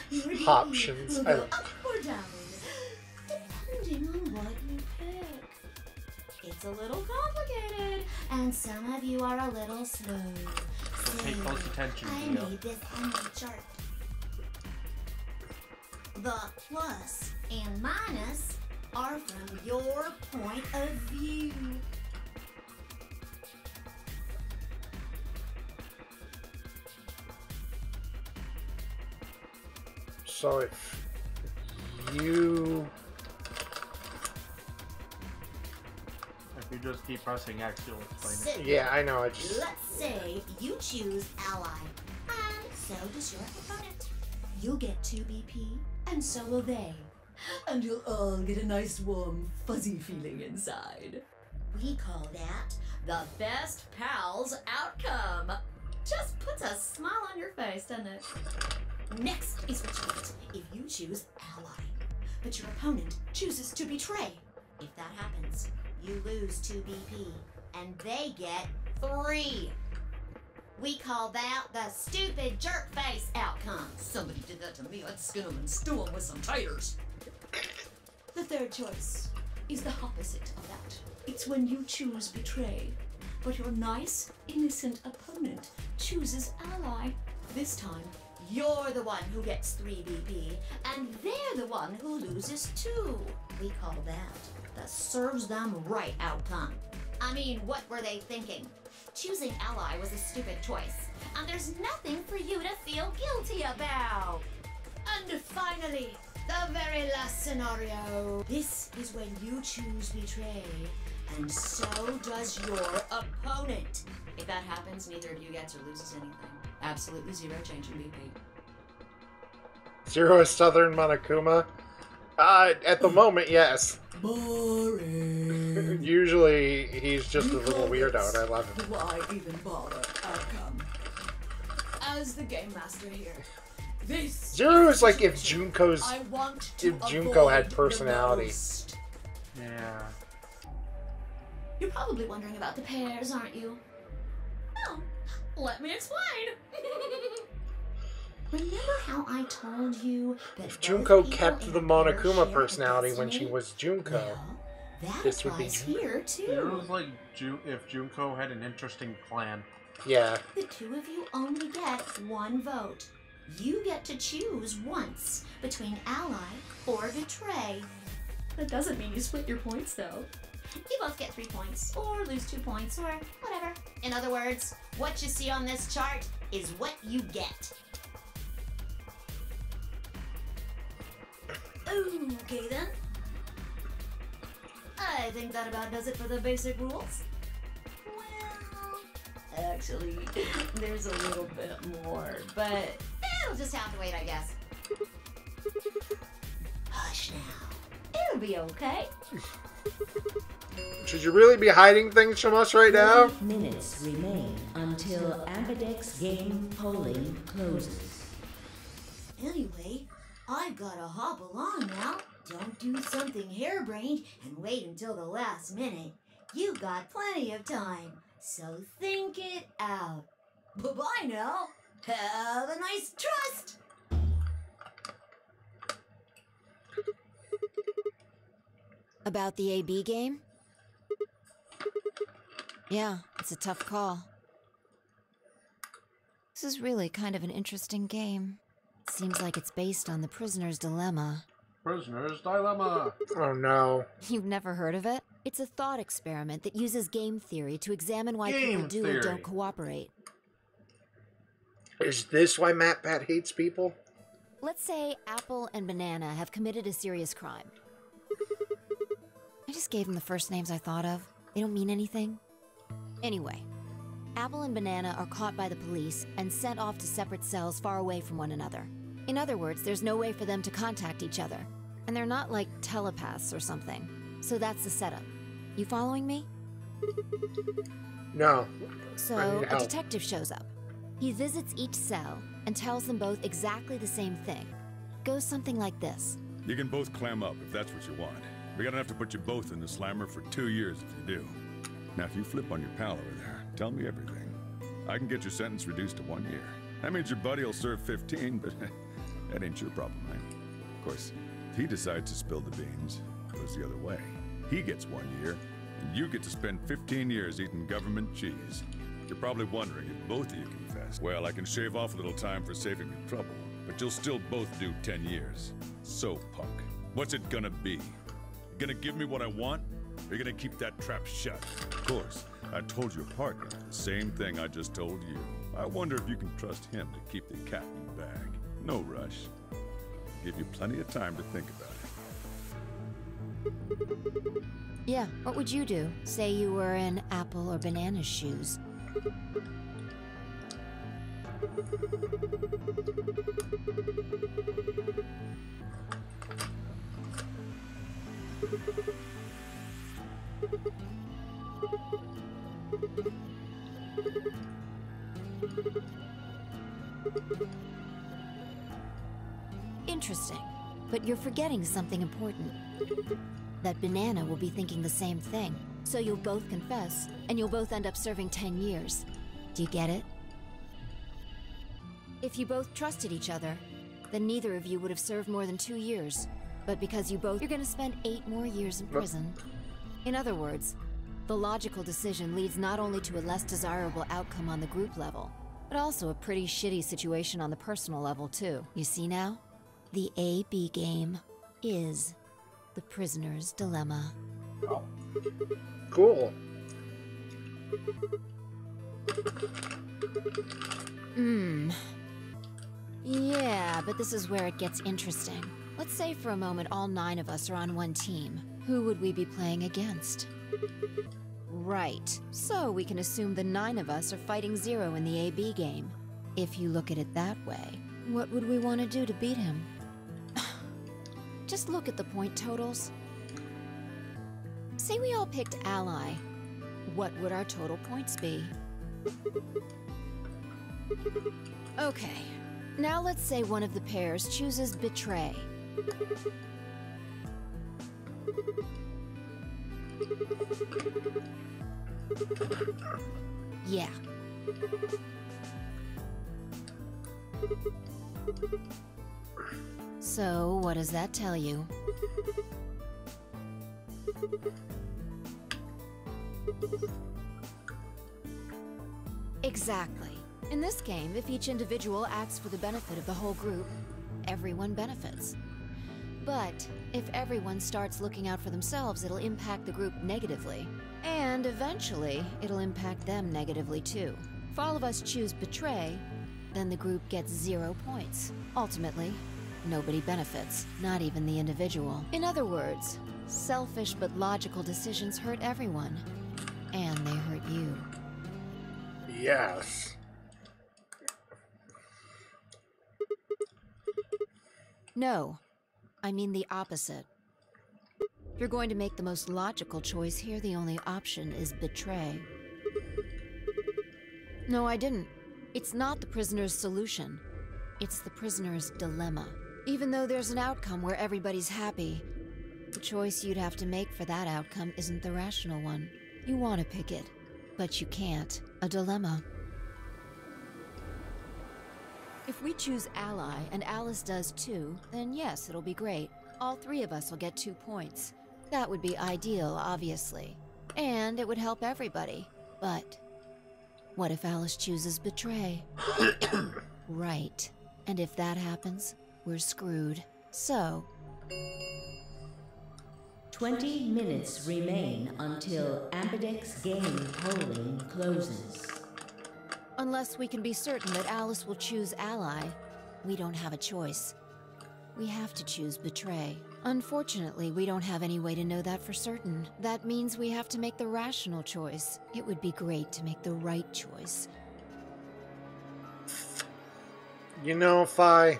Your game Options. will I go like- up or down, depending on what you pick. It's a little complicated, and some of you are a little slow. So pay close attention, I Leo. made this on my chart. The plus and minus are from your point of view. So if you... If you just keep pressing X, you'll explain it. Yeah, I know, I just... Let's say you choose ally, and so does your opponent. you'll get 2 BP, and so will they. And you'll all get a nice, warm, fuzzy feeling inside. We call that the best pals outcome. Just puts a smile on your face, doesn't it? Next is retreat, if you choose ally. But your opponent chooses to betray. If that happens, you lose 2 BP, and they get 3. We call that the stupid jerk face outcome. Somebody did that to me, I'd skin them and stew them with some taters. The third choice is the opposite of that. It's when you choose betray, but your nice, innocent opponent chooses ally. This time, you're the one who gets 3 BP, and they're the one who loses 2. We call that the serves them right outcome. I mean, what were they thinking? Choosing ally was a stupid choice, and there's nothing for you to feel guilty about. And finally, the very last scenario. This is when you choose betray, and so does your opponent. If that happens, neither of you gets or loses anything. Absolutely 0 change in BP. 0 Southern Monokuma? At the moment, yes. Boring. Usually, he's just a little weirdo, and I love him. Why even bother? Outcome. As the game master here, this 0 is like if Junko had avoid personality. Yeah. You're probably wondering about the pairs, aren't you? Well, let me explain. Remember how I told you that If Junko kept the Monokuma personality when she was Junko, that this would be here It too. was like if Junko had an interesting plan. Yeah. The 2 of you only get 1 vote. You get to choose once between ally or betray. That doesn't mean you split your points, though. You both get 3 points, or lose 2 points, or whatever. In other words, what you see on this chart is what you get. Okay then. I think that about does it for the basic rules. Well, actually, there's a little bit more, but it'll just have to wait, I guess. Hush now. It'll be okay. Should you really be hiding things from us right now? 5 minutes remain until Ambidex game polling closes. Anyway, I've gotta hop along now. Don't do something harebrained and wait until the last minute. You got plenty of time, so think it out. Bye-bye now. Have a nice trust. About the AB game? Yeah, it's a tough call. This is really kind of an interesting game. Seems like it's based on the Prisoner's Dilemma. Prisoner's Dilemma! Oh no. You've never heard of it? It's a thought experiment that uses game theory to examine why Game people do theory. or don't cooperate. Is this why MatPat hates people? Let's say Apple and Banana have committed a serious crime. I just gave them the first names I thought of. They don't mean anything. Anyway, Apple and Banana are caught by the police and sent off to separate cells far away from one another. In other words, there's no way for them to contact each other. And they're not like telepaths or something. So that's the setup. You following me? No. So, I need a help. detective shows up. He visits each cell and tells them both exactly the same thing. Goes something like this. You can both clam up if that's what you want. We're gonna have to put you both in the slammer for 2 years if you do. Now, if you flip on your pal over there, tell me everything. I can get your sentence reduced to 1 year. That means your buddy will serve 15, but that ain't your problem, man. Of course, if he decides to spill the beans, it goes the other way. He gets 1 year, and you get to spend 15 years eating government cheese. You're probably wondering if both of you confess. Well, I can shave off a little time for saving me trouble, but you'll still both do 10 years. So, punk, what's it gonna be? You gonna give me what I want, or you gonna keep that trap shut? Of course, I told your partner the same thing I just told you. I wonder if you can trust him to keep the cat in the bag. No rush. I'll give you plenty of time to think about it. Yeah, what would you do? Say you were in Apple or Banana's shoes. Interesting. But you're forgetting something important. That Banana will be thinking the same thing. So you'll both confess, and you'll both end up serving 10 years. Do you get it? If you both trusted each other, then neither of you would have served more than 2 years. But because you both, you're gonna spend 8 more years in prison. In other words, the logical decision leads not only to a less desirable outcome on the group level, but also a pretty shitty situation on the personal level too. You see now? The A-B game is the prisoner's dilemma. Oh. Cool. Yeah, but this is where it gets interesting. Let's say for a moment all 9 of us are on one team. Who would we be playing against? Right. So we can assume the 9 of us are fighting Zero in the AB game. If you look at it that way, what would we want to do to beat him? Just look at the point totals. Say we all picked Ally. What would our total points be? Okay. Now let's say one of the pairs chooses Betray. Yeah. So, what does that tell you? Exactly. In this game, if each individual acts for the benefit of the whole group, everyone benefits. But if everyone starts looking out for themselves, it'll impact the group negatively. And eventually, it'll impact them negatively too. If all of us choose Betray, then the group gets 0 points. Ultimately, nobody benefits, not even the individual. In other words, selfish but logical decisions hurt everyone. And they hurt you. Yes. No, I mean the opposite. If you're going to make the most logical choice here, the only option is Betray. No, I didn't. It's not the prisoner's solution. It's the prisoner's dilemma. Even though there's an outcome where everybody's happy, the choice you'd have to make for that outcome isn't the rational one. You want to pick it, but you can't. A dilemma. If we choose Ally, and Alice does too, then yes, it'll be great. All 3 of us will get 2 points. That would be ideal, obviously. And it would help everybody. But what if Alice chooses Betray? Right. And if that happens, we're screwed. So 20 minutes remain until Ambidex game polling closes. Unless we can be certain that Alice will choose Ally, we don't have a choice. We have to choose Betray. Unfortunately, we don't have any way to know that for certain. That means we have to make the rational choice. It would be great to make the right choice. You know, Fi,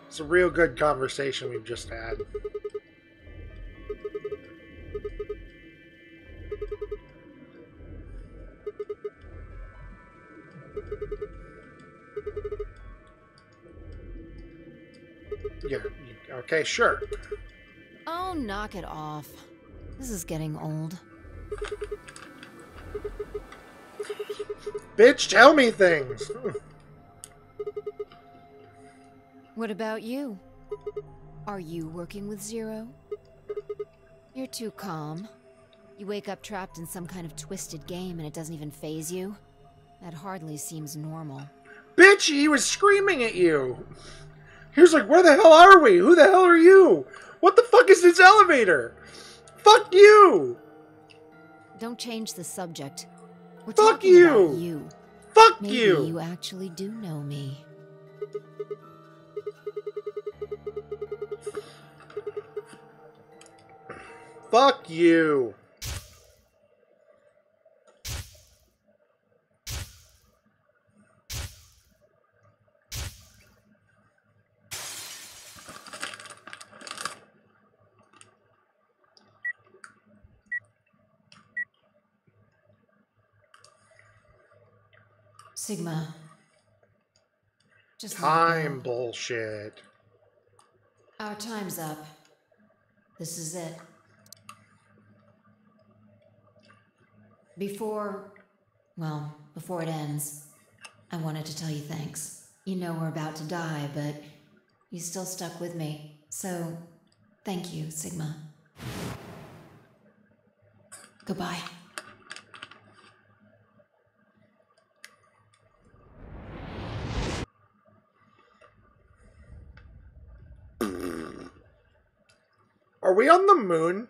it's a real good conversation we've just had. Yeah, okay, sure. Oh, knock it off. This is getting old. Bitch, tell me things! What about you? Are you working with Zero? You're too calm. You wake up trapped in some kind of twisted game and it doesn't even faze you? That hardly seems normal. Bitch, he was screaming at you! He was like, where the hell are we? Who the hell are you? What the fuck is this elevator? Fuck you! Don't change the subject. We're Fuck talking you! about you. Fuck Maybe you! You actually do know me. Fuck you! Sigma. Just time bullshit. Our time's up. This is it. Before it ends, I wanted to tell you thanks. You know we're about to die, but you still stuck with me. So, thank you, Sigma. Goodbye. Are we on the moon?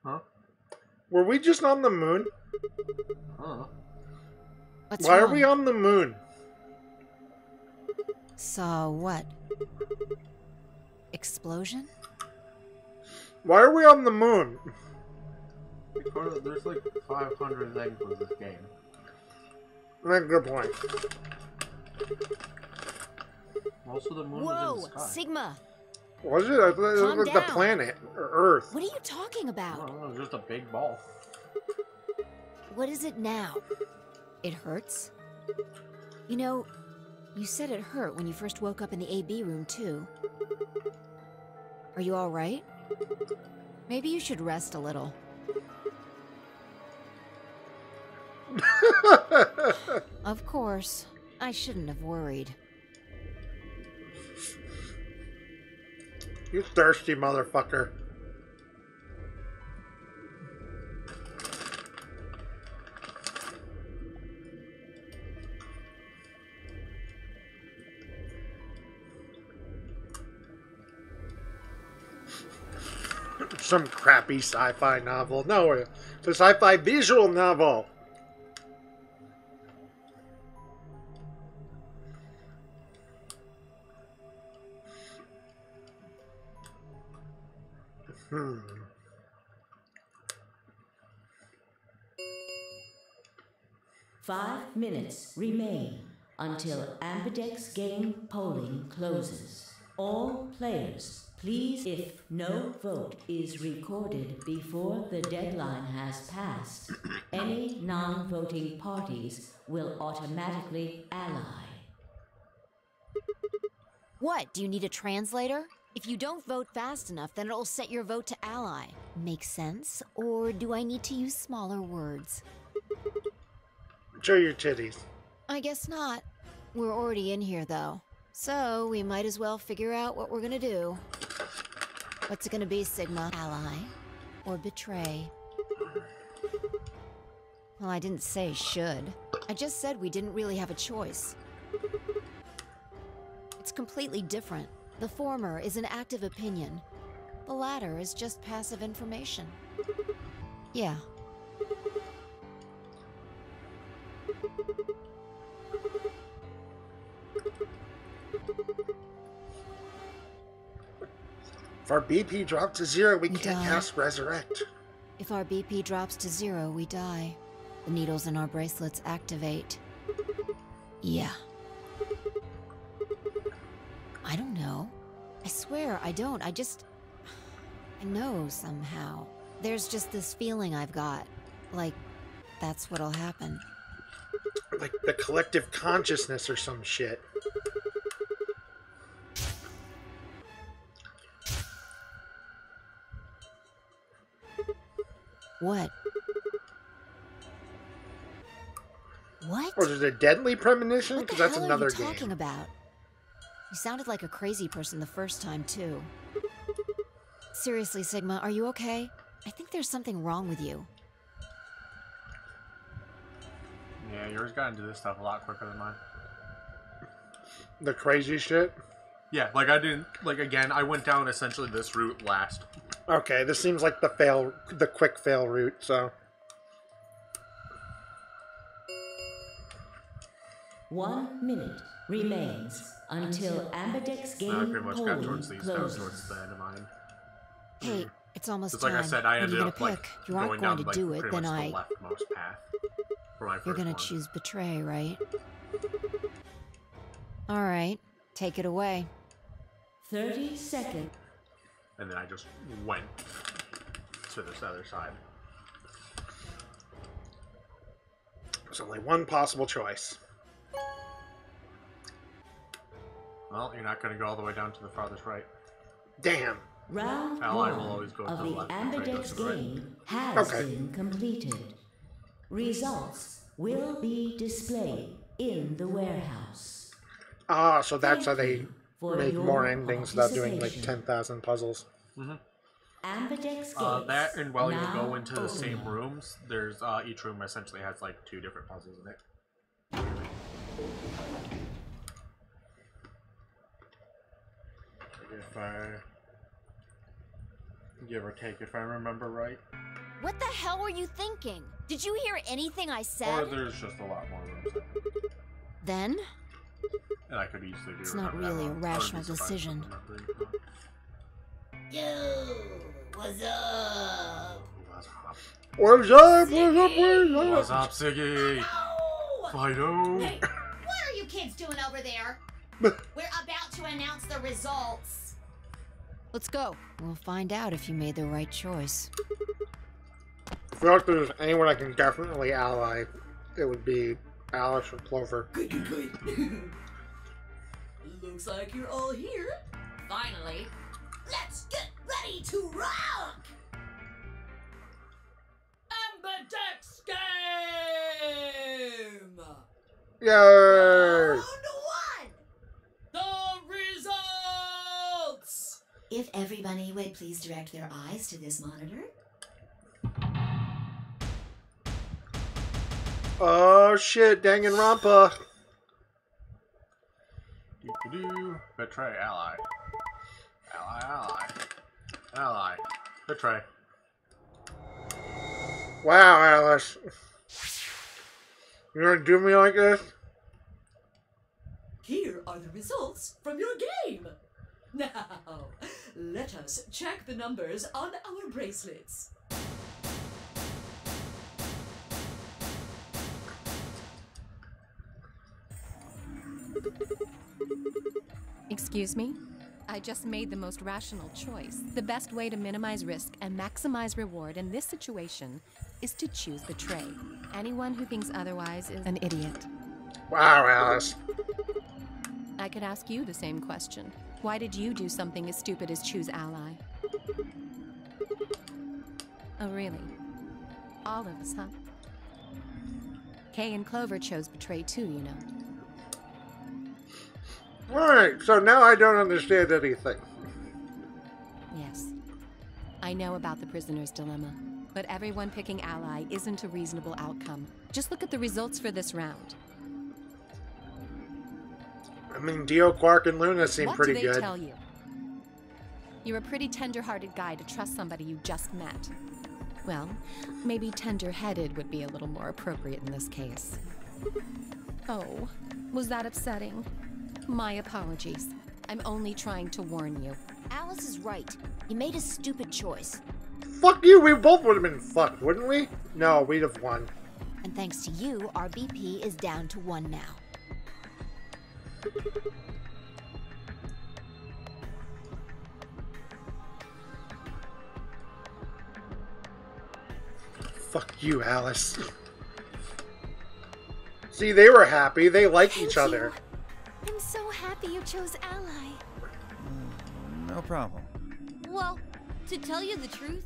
Huh? Were we just on the moon? Huh? Why are we on the moon? Saw what? Explosion? Why are we on the moon? Because there's like 500 things with this game. That's a good point. Most of the moon is in the Whoa, sky. Sigma! Was it? I thought it Calm was the down. planet or Earth. What are you talking about? No, it's just a big ball. What is it now? It hurts? You know, you said it hurt when you first woke up in the AB room, too. Are you all right? Maybe you should rest a little. Of course. I shouldn't have worried. You thirsty motherfucker. Some crappy sci-fi novel. No, it's a sci-fi visual novel. Hmm. Five minutes remain until Ambidex game polling closes. All players, please, if no vote is recorded before the deadline has passed, any non-voting parties will automatically ally. What? Do you need a translator? If you don't vote fast enough, then it'll set your vote to ally. Make sense? Or do I need to use smaller words? Show your titties. I guess not. We're already in here, though. So, we might as well figure out what we're gonna do. What's it gonna be, Sigma? Ally? Or betray? Well, I didn't say should. I just said we didn't really have a choice. It's completely different. The former is an active opinion. The latter is just passive information. Yeah. If our BP drops to 0, we can't cast Resurrect. If our BP drops to 0, we die. The needles in our bracelets activate. Yeah. I don't know. I swear, I don't. I know somehow. There's just this feeling I've got. Like, that's what'll happen. Like the collective consciousness or some shit. What? What? Or is it a deadly premonition? Because that's another What the hell are you game. talking about? You sounded like a crazy person the first time, too. Seriously, Sigma, are you okay? I think there's something wrong with you. Yeah, yours got into this stuff a lot quicker than mine. The crazy shit? Yeah, like I didn't, like again, I went down essentially this route last. Okay, this seems like the quick fail route, so. 1 minute remains until Ambidex game I pretty much got polling towards these, closes. towards the end of mine. Hey, it's almost It's time. like I said, I What are ended you up gonna like pick? You aren't going going down to do like it, pretty then much the leftmost path for my You're gonna first one. choose betray, right? All right, take it away. 30 seconds. And then I just went to this other side. There's only one possible choice. Well, you're not going to go all the way down to the farthest right. Damn. Round Ally 1 will always go to of the the left, Ambidex right, to the right. game has been completed. Results will be displayed in the warehouse. Ah, so that's how they for make your more endings without doing like participation. 10,000 puzzles. Ambidex gates That and while you now go into the same open. rooms, there's each room essentially has like 2 different puzzles in it. If I give or take, if I remember right. What the hell were you thinking? Did you hear anything I Or said? there's just a lot more rooms. Then? And I could easily do It's not remember that really a wrong. I would be rational surprised decision. if I remembered it. Yo, what's up? What's up? What's up? What's up? What's up, Siggy? Fido. Hey, what are you kids doing over there? We're about to announce the results. Let's go. We'll find out if you made the right choice. I feel like there's anyone I can definitely ally, it would be Alice or Clover. Good. Looks like you're all here. Finally. Let's get ready to rock! Ambidex game! Yay! Round 1! The results! If everybody would please direct their eyes to this monitor. Oh shit, Danganronpa. Do-do-do. Betray ally. Ally. Betray. Wow, Alice. You gonna do me like this? Here are the results from your game. Now, let us check the numbers on our bracelets. Excuse me? I just made the most rational choice. The best way to minimize risk and maximize reward in this situation is to choose betray. Anyone who thinks otherwise is an idiot. Wow, Alice. I could ask you the same question. Why did you do something as stupid as choose ally? Oh, really? All of us, huh? Kay and Clover chose betray too, you know. Alright, so now I don't understand anything. Yes. I know about the prisoner's dilemma, but everyone picking ally isn't a reasonable outcome. Just look at the results for this round. I mean, Dio, Quark, and Luna seem pretty What do they good. tell you? You're a pretty tender-hearted guy to trust somebody you just met. Well, maybe tender-headed would be a little more appropriate in this case. Oh, was that upsetting? My apologies. I'm only trying to warn you. Alice is right. You made a stupid choice. Fuck you, we both would have been fucked, wouldn't we? No, we'd have won. And thanks to you, our BP is down to 1 now. Fuck you, Alice. See, they were happy. They like each other. I'm so happy you chose ally. No problem. Well, to tell you the truth,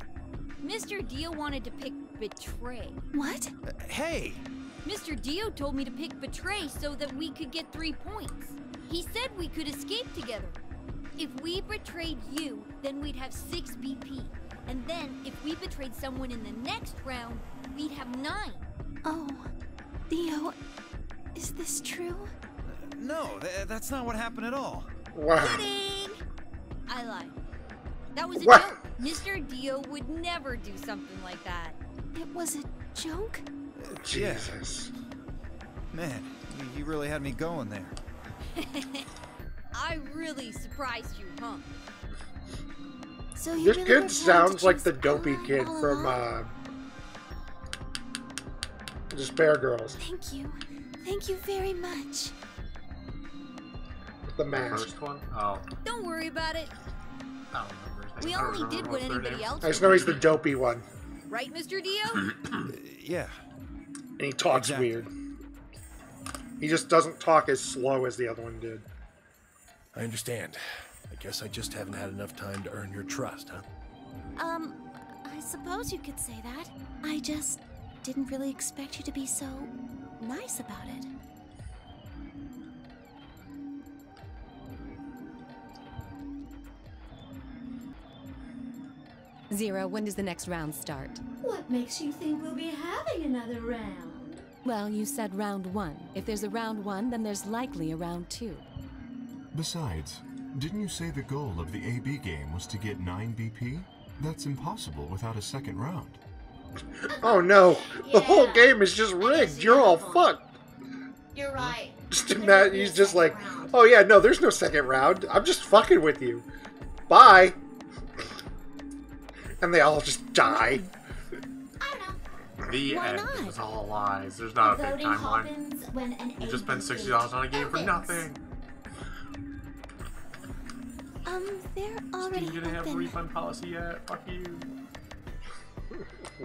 Mr. Dio wanted to pick betray. What? Hey! Mr. Dio told me to pick betray so that we could get 3 points. He said we could escape together. If we betrayed you, then we'd have 6 BP. And then, if we betrayed someone in the next round, we'd have 9. Oh, Dio, is this true? No, that's not what happened at all. Wow. Kidding! I lied. That was a What? joke. Mr. Dio would never do something like that. It was a joke? Jesus. Man, you really had me going there. I really surprised you, huh? So you This really kid were sounds trying like to the choose dopey ally kid all from, along? Despair Girls. Thank you. Thank you very much. With the mask. First one? Oh. Don't worry about it. I don't remember his We name. I don't only remember did what what's their anybody name. else I just know he's the dopey one. Right, Mr. Dio? Yeah. And he talks weird. He just doesn't talk as slow as the other one did. I understand. I guess I just haven't had enough time to earn your trust, huh? I suppose you could say that. I just didn't really expect you to be so nice about it. Zero, when does the next round start? What makes you think we'll be having another round? Well, you said round 1. If there's a round 1, then there's likely a round 2. Besides, didn't you say the goal of the AB game was to get 9 BP? That's impossible without a second round. Oh no, the whole game is just rigged. You're all fucked. You're right. Just imagine, he's just like, oh yeah, no, there's no second round. I'm just fucking with you. Bye. And they all just die. The end. It's all lies. There's not a big timeline. You just spent $60 on a game for nothing. They're already Steam didn't have a refund policy yet. Fuck you.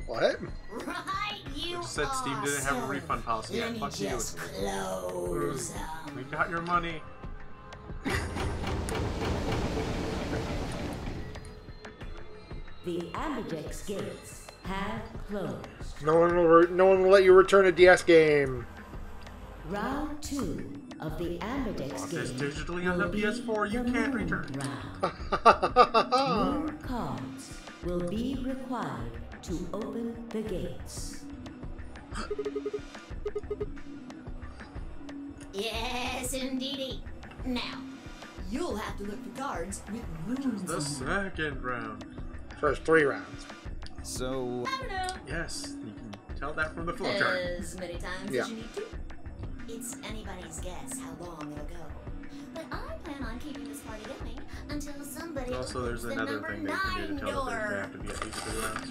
What? Right, you just said Steam didn't have a refund policy yet. Fuck you. Close. We got your money. The Ambidex gates have closed. No one will let you return a DS game. Round 2 of the Ambidex This game digitally on the PS4, you can't return. More cards will be required to open the gates. Yes, indeedy. Now, You'll have to look for cards with runes The on them. second round. First 3 rounds. So... I don't know. Yes, you can tell that from the flowchart. As many times Yeah. as you need to. It's anybody's guess how long it'll go. But I plan on keeping this party going until somebody Also, there's opens the another number thing they can do 9 to tell if they door. have to be at least 3 rounds.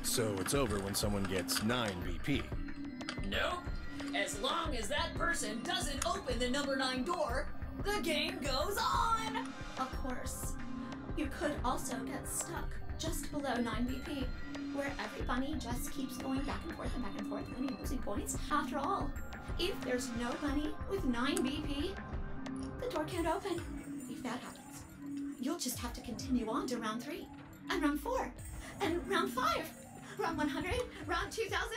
So it's over when someone gets 9 BP. Nope. As long as that person doesn't open the number 9 door, the game goes on. Of course. You could also get stuck just below 9 BP, where every bunny just keeps going back and forth, winning losing points. After all, if there's no bunny with 9 BP, the door can't open. If that happens, you'll just have to continue on to round 3, and round 4, and round 5, round 100, round 2000.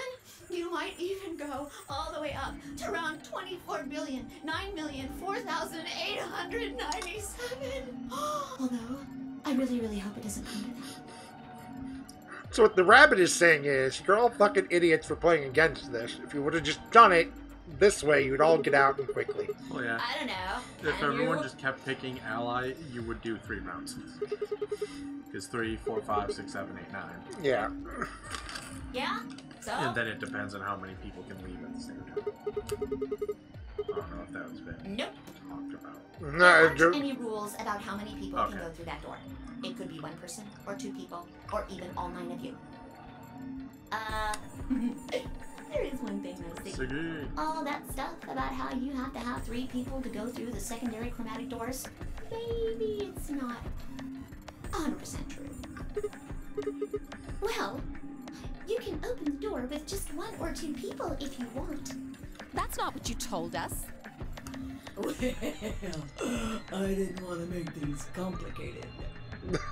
You might even go all the way up to round 24,009,004,897. Although, I really, really hope it doesn't come to that. So what the rabbit is saying is, you're all fucking idiots for playing against this. If you would have just done it this way, you'd all get out and quickly. Well, yeah. I don't know. If everyone just kept picking ally, you would do 3 rounds. Because 3, 4, 5, 6, 7, 8, 9. Yeah. Yeah? So? And then it depends on how many people can leave at the same time. I don't know if that's been Nope. talked about. No, There aren't any rules about how many people can go through that door. It could be 1 person, or 2 people, or even all 9 of you. There is one thing though, see. All that stuff about how you have to have 3 people to go through the secondary chromatic doors, maybe it's not 100% true. Well, you can open the door with just 1 or 2 people if you want. That's not what you told us. Well, I didn't want to make things complicated.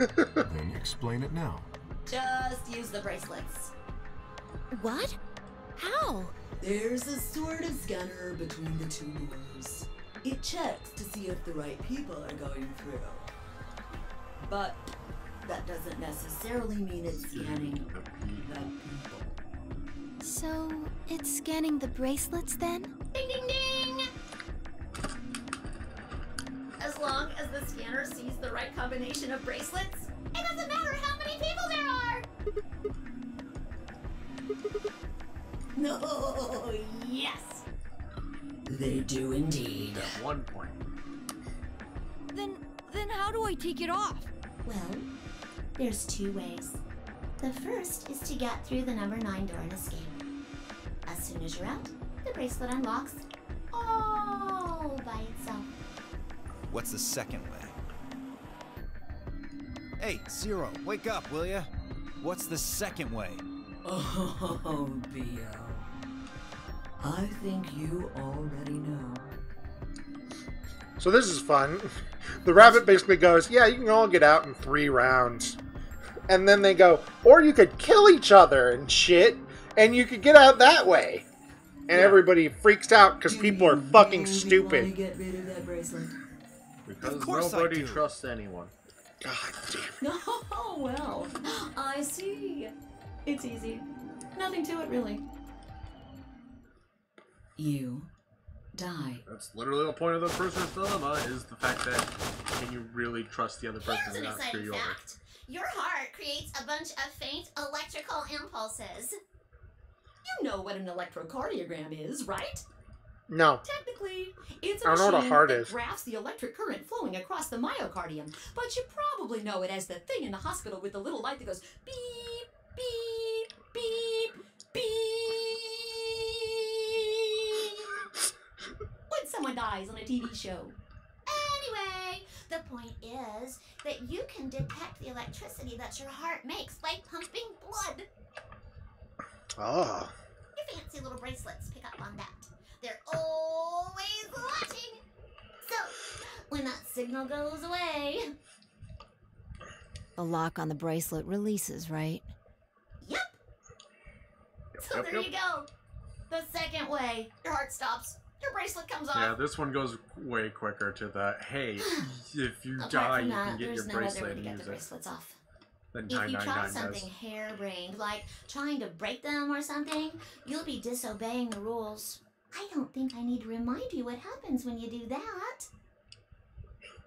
Then explain it now. Just use the bracelets. What? How? There's a sort of scanner between the 2 doors. It checks to see if the right people are going through. But that doesn't necessarily mean it's scanning the people. So, it's scanning the bracelets then? Ding ding ding! As long as the scanner sees the right combination of bracelets, it doesn't matter how many people there are! No, yes! They do indeed. At 1 point. Then how do I take it off? Well, there's 2 ways. The first is to get through the number 9 door and escape. As soon as you're out, the bracelet unlocks all by itself. What's the second way? Hey, Zero, wake up, will ya? What's the second way? Oh, Theo. I think you already know. So this is fun. The rabbit basically goes, yeah, you can all get out in 3 rounds. And then they go, or you could kill each other and shit, and you could get out that way. And everybody freaks out because people are fucking stupid. Get rid of that bracelet. Because Of course nobody I do. trusts anyone. God damn it. Oh, well. I see. It's easy. Nothing to it, really. You die. That's literally the point of the prisoner's dilemma, is the fact that can you really trust the other person Here's and an not screw exciting you over? fact. Your heart creates a bunch of faint electrical impulses. You know what an electrocardiogram is, right? No. Technically, it's I a don't know what a machine heart that is. graphs the electric current flowing across the myocardium. But you probably know it as the thing in the hospital with the little light that goes beep, beep, beep, beep. When someone dies on a TV show. Anyway, the point is that you can detect the electricity that your heart makes by pumping blood. Oh. Your fancy little bracelets pick up on that. They're always watching. So, when that signal goes away... The lock on the bracelet releases, right? Yep. So there you go. The second way. Your heart stops. Your bracelet comes off. Yeah, this one goes way quicker to the, hey, if you Apart die, from you that, can get your there's no other way bracelet to and get use the it. bracelets off. Then If you try 999 something does. harebrained, like trying to break them or something, you'll be disobeying the rules. I don't think I need to remind you what happens when you do that.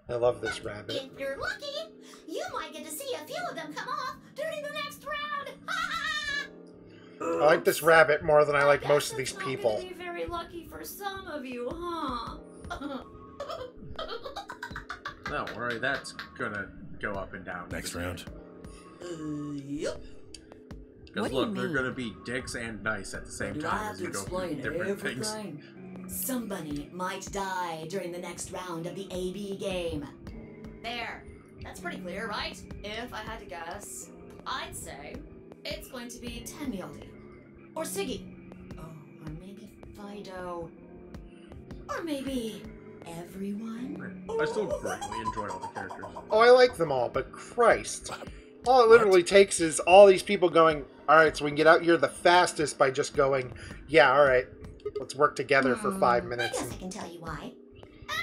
I love this rabbit. If you're lucky, you might get to see a few of them come off during the next round. I like this rabbit more than I like most of these Not people. gonna be very lucky for some of you, huh? Don't worry, that's gonna go up and down. Next round. Yep. Because What do look, you they're mean? gonna be dicks and nice at the same Do I time have as to you go through explain different things. everything? Somebody might die during the next round of the AB game. There. That's pretty clear, right? If I had to guess, I'd say it's going to be Tenmialdi. Or Siggy. Oh, or maybe Fido. Or maybe everyone. I still greatly enjoy all the characters. Oh, I like them all, but Christ. All it literally takes is all these people going, alright, so we can get out here the fastest by just going, yeah, alright, let's work together for 5 I minutes. guess I can tell you why.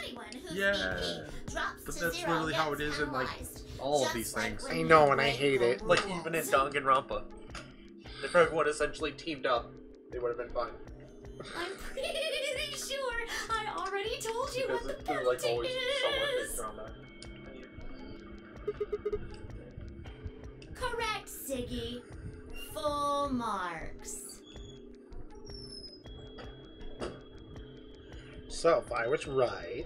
Anyone whose Yeah, BP drops but to that's 0 literally how it gets is in like penalized. all of Just these like things. when I you know, and I break hate the it. Like even in Danganronpa, if everyone essentially teamed up, they would have been fine. I'm pretty sure I already told you what Because the there's like penalty always someone is. who's drama. Correct, Siggy. Full marks. So, if I was right...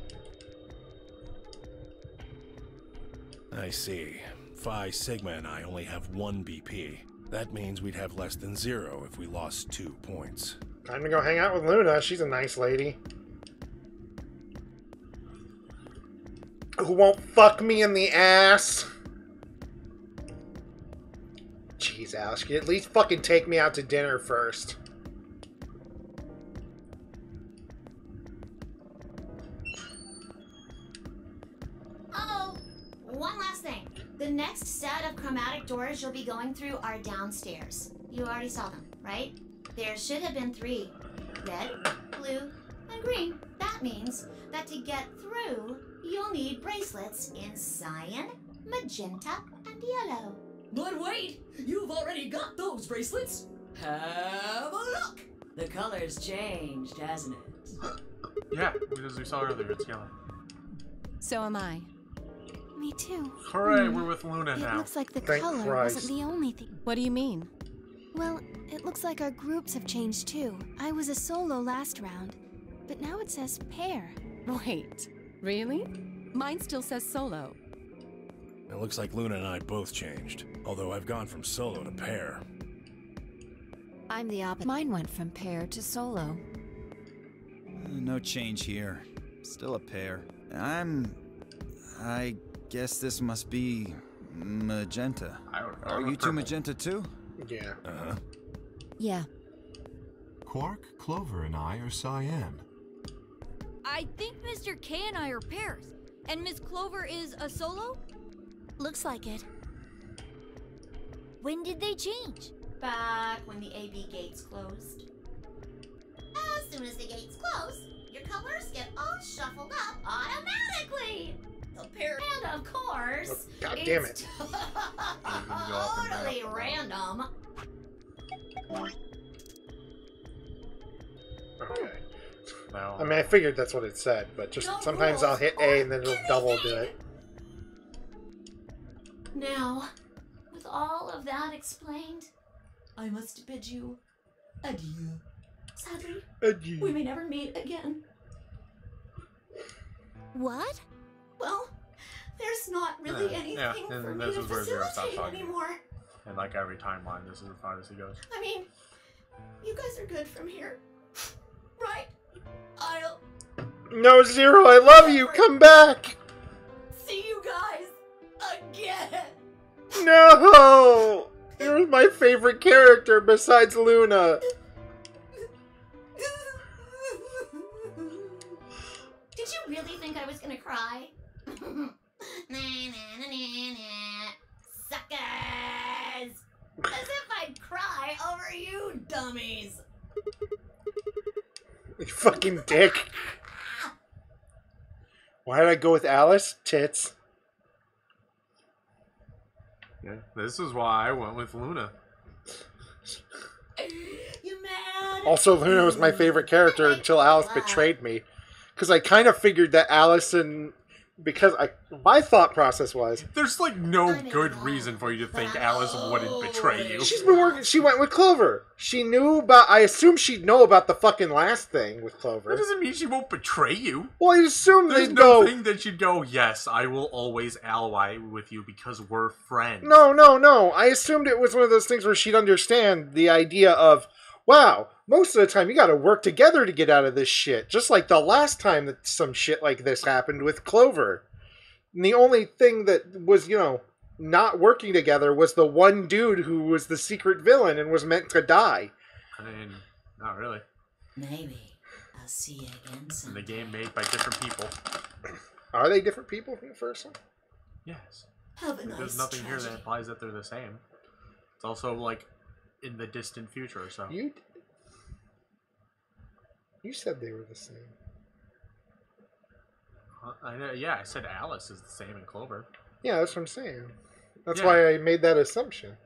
I see. Phi Sigma and I only have 1 BP. That means we'd have less than 0 if we lost 2 points. Time to go hang out with Luna. She's a nice lady. Who won't fuck me in the ass? Jeez, Alice, you at least fucking take me out to dinner first. Oh, one last thing. The next set of chromatic doors you'll be going through are downstairs. You already saw them, right? There should have been 3. Red, blue, and green. That means that to get through, you'll need bracelets in cyan, magenta, and yellow. But wait, you've already got those bracelets. Have a look. The color's changed, hasn't it? Yeah, because we saw earlier, it's yellow. So am I. Me too. Hooray, we're with Luna It now. looks like the Thank color Christ. wasn't the only thing. What do you mean? Well, it looks like our groups have changed too. I was a solo last round, but now it says pair. Wait, really? Mine still says solo. It looks like Luna and I both changed, although I've gone from solo to pair. I'm the opposite. Mine went from pair to solo. No change here. Still a pair. I guess this must be magenta. Are you two magenta too? Yeah. Yeah. Quark, Clover, and I are Cyan. I think Mr. K and I are pairs. And Miss Clover is a solo? Looks like it. When did they change? Back when the AB gates closed. As soon as the gates close, your colors get all shuffled up automatically. And of course, God damn it. it's totally random. Okay. Now, I mean, I figured that's what it said, but just No sometimes I'll rules hit A and then it'll double do it. Now, with all of that explained, I must bid you adieu. Sadly, Adieu. we may never meet again. What? Well, there's not really anything and for me this to is where Zero stops facilitate talking. anymore. and like every timeline, this is as far as he goes. I mean, you guys are good from here, right? I'll No, Zero, I love you. Come back. see you guys again. No. You're my favorite character besides Luna. Did you really think I was gonna cry? Suckers! As if I'd cry over you dummies. You fucking dick. Why did I go with Alice? Tits. Yeah, this is why I went with Luna. You mad? Also, Luna was my favorite character until Alice betrayed me. Because I kind of figured that Alice and... Because my thought process was... There's like no good reason for you to think Alice wouldn't betray you. She's been working... She went with Clover. She knew about... I assume she'd know about the fucking last thing with Clover. That doesn't mean she won't betray you. Well, I assume There's they'd no go... thing that she'd go, yes, I will always ally with you because we're friends. No. I assumed it was one of those things where she'd understand the idea of, wow, most of the time you gotta work together to get out of this shit. Just like the last time that some shit like this happened with Clover. And the only thing that was, not working together was the one dude who was the secret villain and was meant to die. I mean, not really. Maybe. I'll see you again soon. The game made by different people. Are they different people from the first one? Yes. Have a nice There's nothing here that tragedy. implies that they're the same. It's also like in the distant future or so. You said they were the same. Yeah, I said Alice is the same in Clover. Yeah, that's what I'm saying. That's Yeah. why I made that assumption.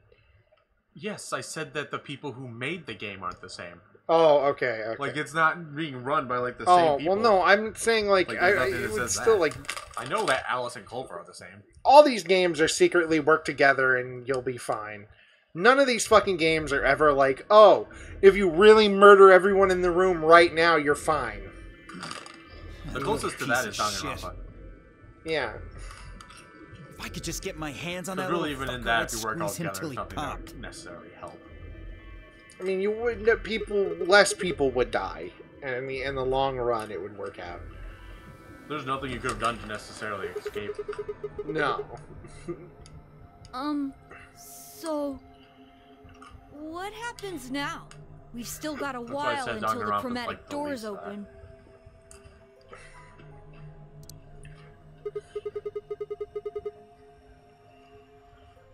Yes, I said that the people who made the game aren't the same. Oh, okay. Like it's not being run by like the same people. well, no, I'm saying Like, there's nothing that it would says still that. like I know that Alice and Clover are the same. all these games are secretly work together and you'll be fine. None of these fucking games are ever like, oh, if you really murder everyone in the room right now, you're fine. The closest to that is Danganronpa. Yeah. If I could just get my hands on But that really, little even in fucker, that, I'd if you work all squeeze him together, till he something popped. that would necessarily help. I mean, you wouldn't. Less people would die, and in the long run, it would work out. There's nothing you could have done to necessarily escape. No. So what happens now? We've still got a That's why I while said until the Danganronpa's chromatic like the doors least open.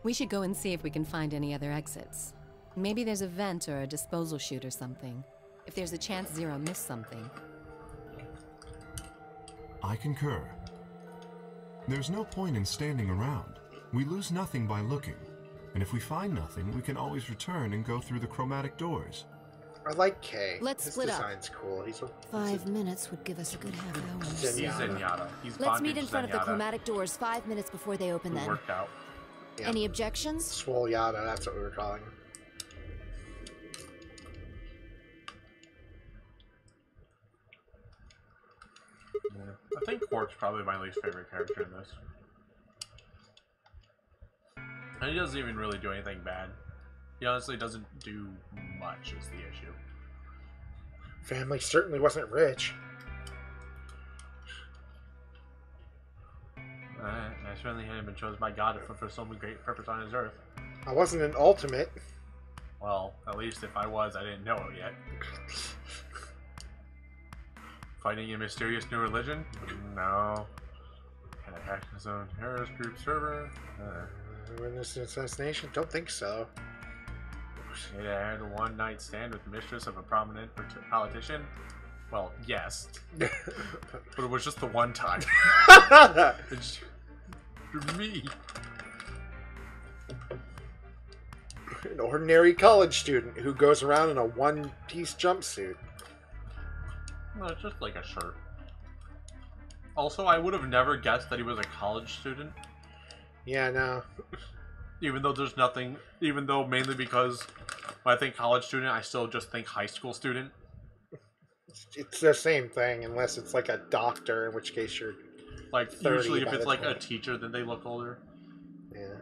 We should go and see if we can find any other exits. Maybe there's a vent or a disposal chute or something. If there's a chance Zero missed something. I concur. There's no point in standing around. We lose nothing by looking. And if we find nothing, we can always return and go through the chromatic doors. I like Kay. Let's His split up. design's cool. He's a 5 minutes would give us a good half hour. He's Zenyatta. He's Let's meet in Bondage front of the Zenyatta, chromatic doors 5 minutes before they open who then. worked out. Yeah. Any objections? Swole Yada, that's what we were calling him. Yeah. I think Quark's probably my least favorite character in this. And he doesn't even really do anything bad. He honestly doesn't do much is the issue. Family certainly wasn't rich. I certainly hadn't been chosen by God for some great purpose on his earth. I wasn't an ultimate. Well, at least if I was, I didn't know it yet. Fighting a mysterious new religion? No. Can I hack his own terrorist group server? Witness assassination? Don't think so. Did I had a one-night stand with the mistress of a prominent politician? Well, yes. But it was just the one time. It's me. An ordinary college student who goes around in a one-piece jumpsuit. No, it's just like a shirt. Also, I would have never guessed that he was a college student. Yeah, no. Even though there's nothing... Even though mainly because when I think college student, I still just think high school student. It's the same thing, unless it's like a doctor, in which case you're like 30 usually if by it's the like time. a teacher, then they look older. Yeah.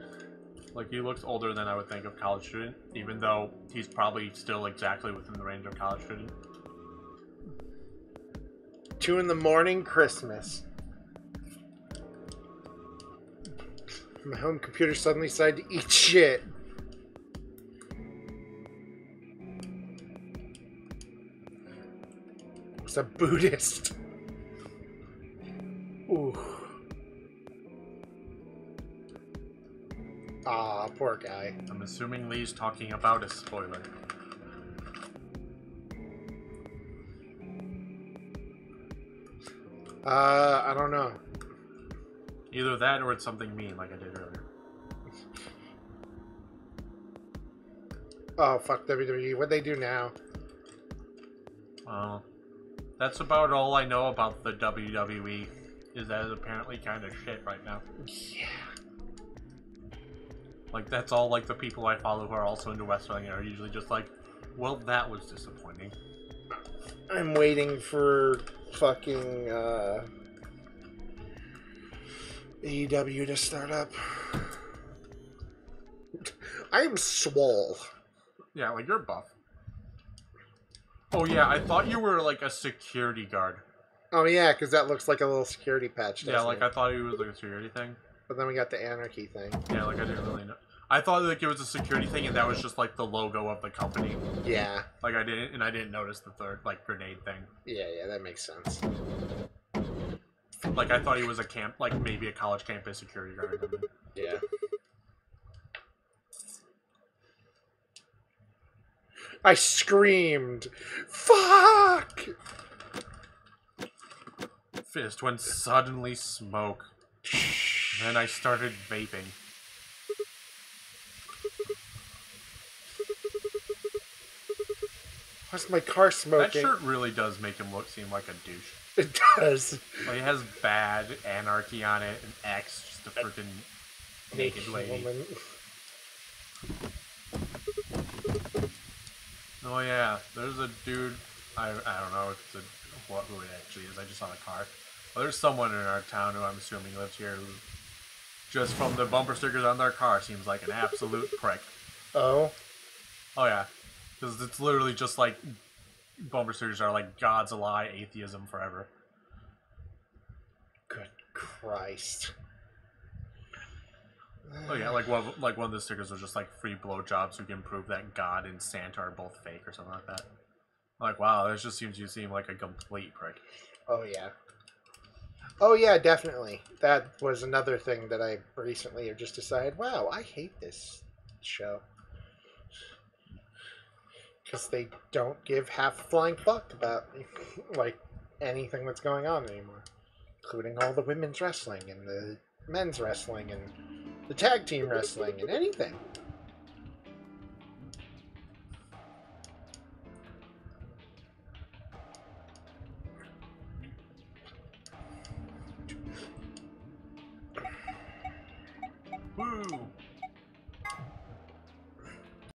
Like he looks older than I would think of college student, even though he's probably still exactly within the range of college student. 2 in the morning, Christmas. My home computer suddenly decided to eat shit. It's a Buddhist. Ooh. Ah, poor guy. I'm assuming Lee's talking about a spoiler. I don't know. Either that or it's something mean like I did earlier. Oh, fuck WWE. What'd they do now? That's about all I know about the WWE, is that it's apparently kind of shit right now. Yeah. Like, that's all, like, the people I follow who are also into wrestling are usually just like, well, that was disappointing. I'm waiting for fucking, AEW to start up. I'm swole. Yeah, like, you're buff. Oh, yeah, I thought you were, like, a security guard. Oh, yeah, because that looks like a little security patch, Yeah, like, I thought it was, like, a security thing. But then we got the anarchy thing. Yeah, like, I didn't really know. I thought, like, it was a security thing, and that was just, like, the logo of the company. Yeah. Like, I didn't notice the third, like, grenade thing. Yeah, that makes sense. Like, I thought he was a camp, like, maybe a college campus security guard or something. Yeah. I screamed, "Fuck!" Fist went suddenly smoke. Then I started vaping. Why's my car smoking? That shirt really does make him seem like a douche. It does. Like, it has bad anarchy on it, and X, just a freaking naked lady. Woman. Oh yeah, there's a dude. I don't know if it's who it actually is. I just saw a car. Well, there's someone in our town who I'm assuming lives here who, just from the bumper stickers on their car, seems like an absolute prick. Oh? Oh yeah, because it's literally just like bumper stickers are like God's a lie, atheism forever. Good Christ. Oh yeah, like one of the stickers was just like free blowjobs who can prove that God and Santa are both fake or something like that. Like, wow, this just seems you seem like a complete prick. Oh yeah. Oh yeah, definitely. That was another thing that I recently have just decided, wow, I hate this show. Because they don't give half a flying fuck about, like, anything that's going on anymore. Including all the women's wrestling and the men's wrestling and the tag team wrestling and anything. Woo!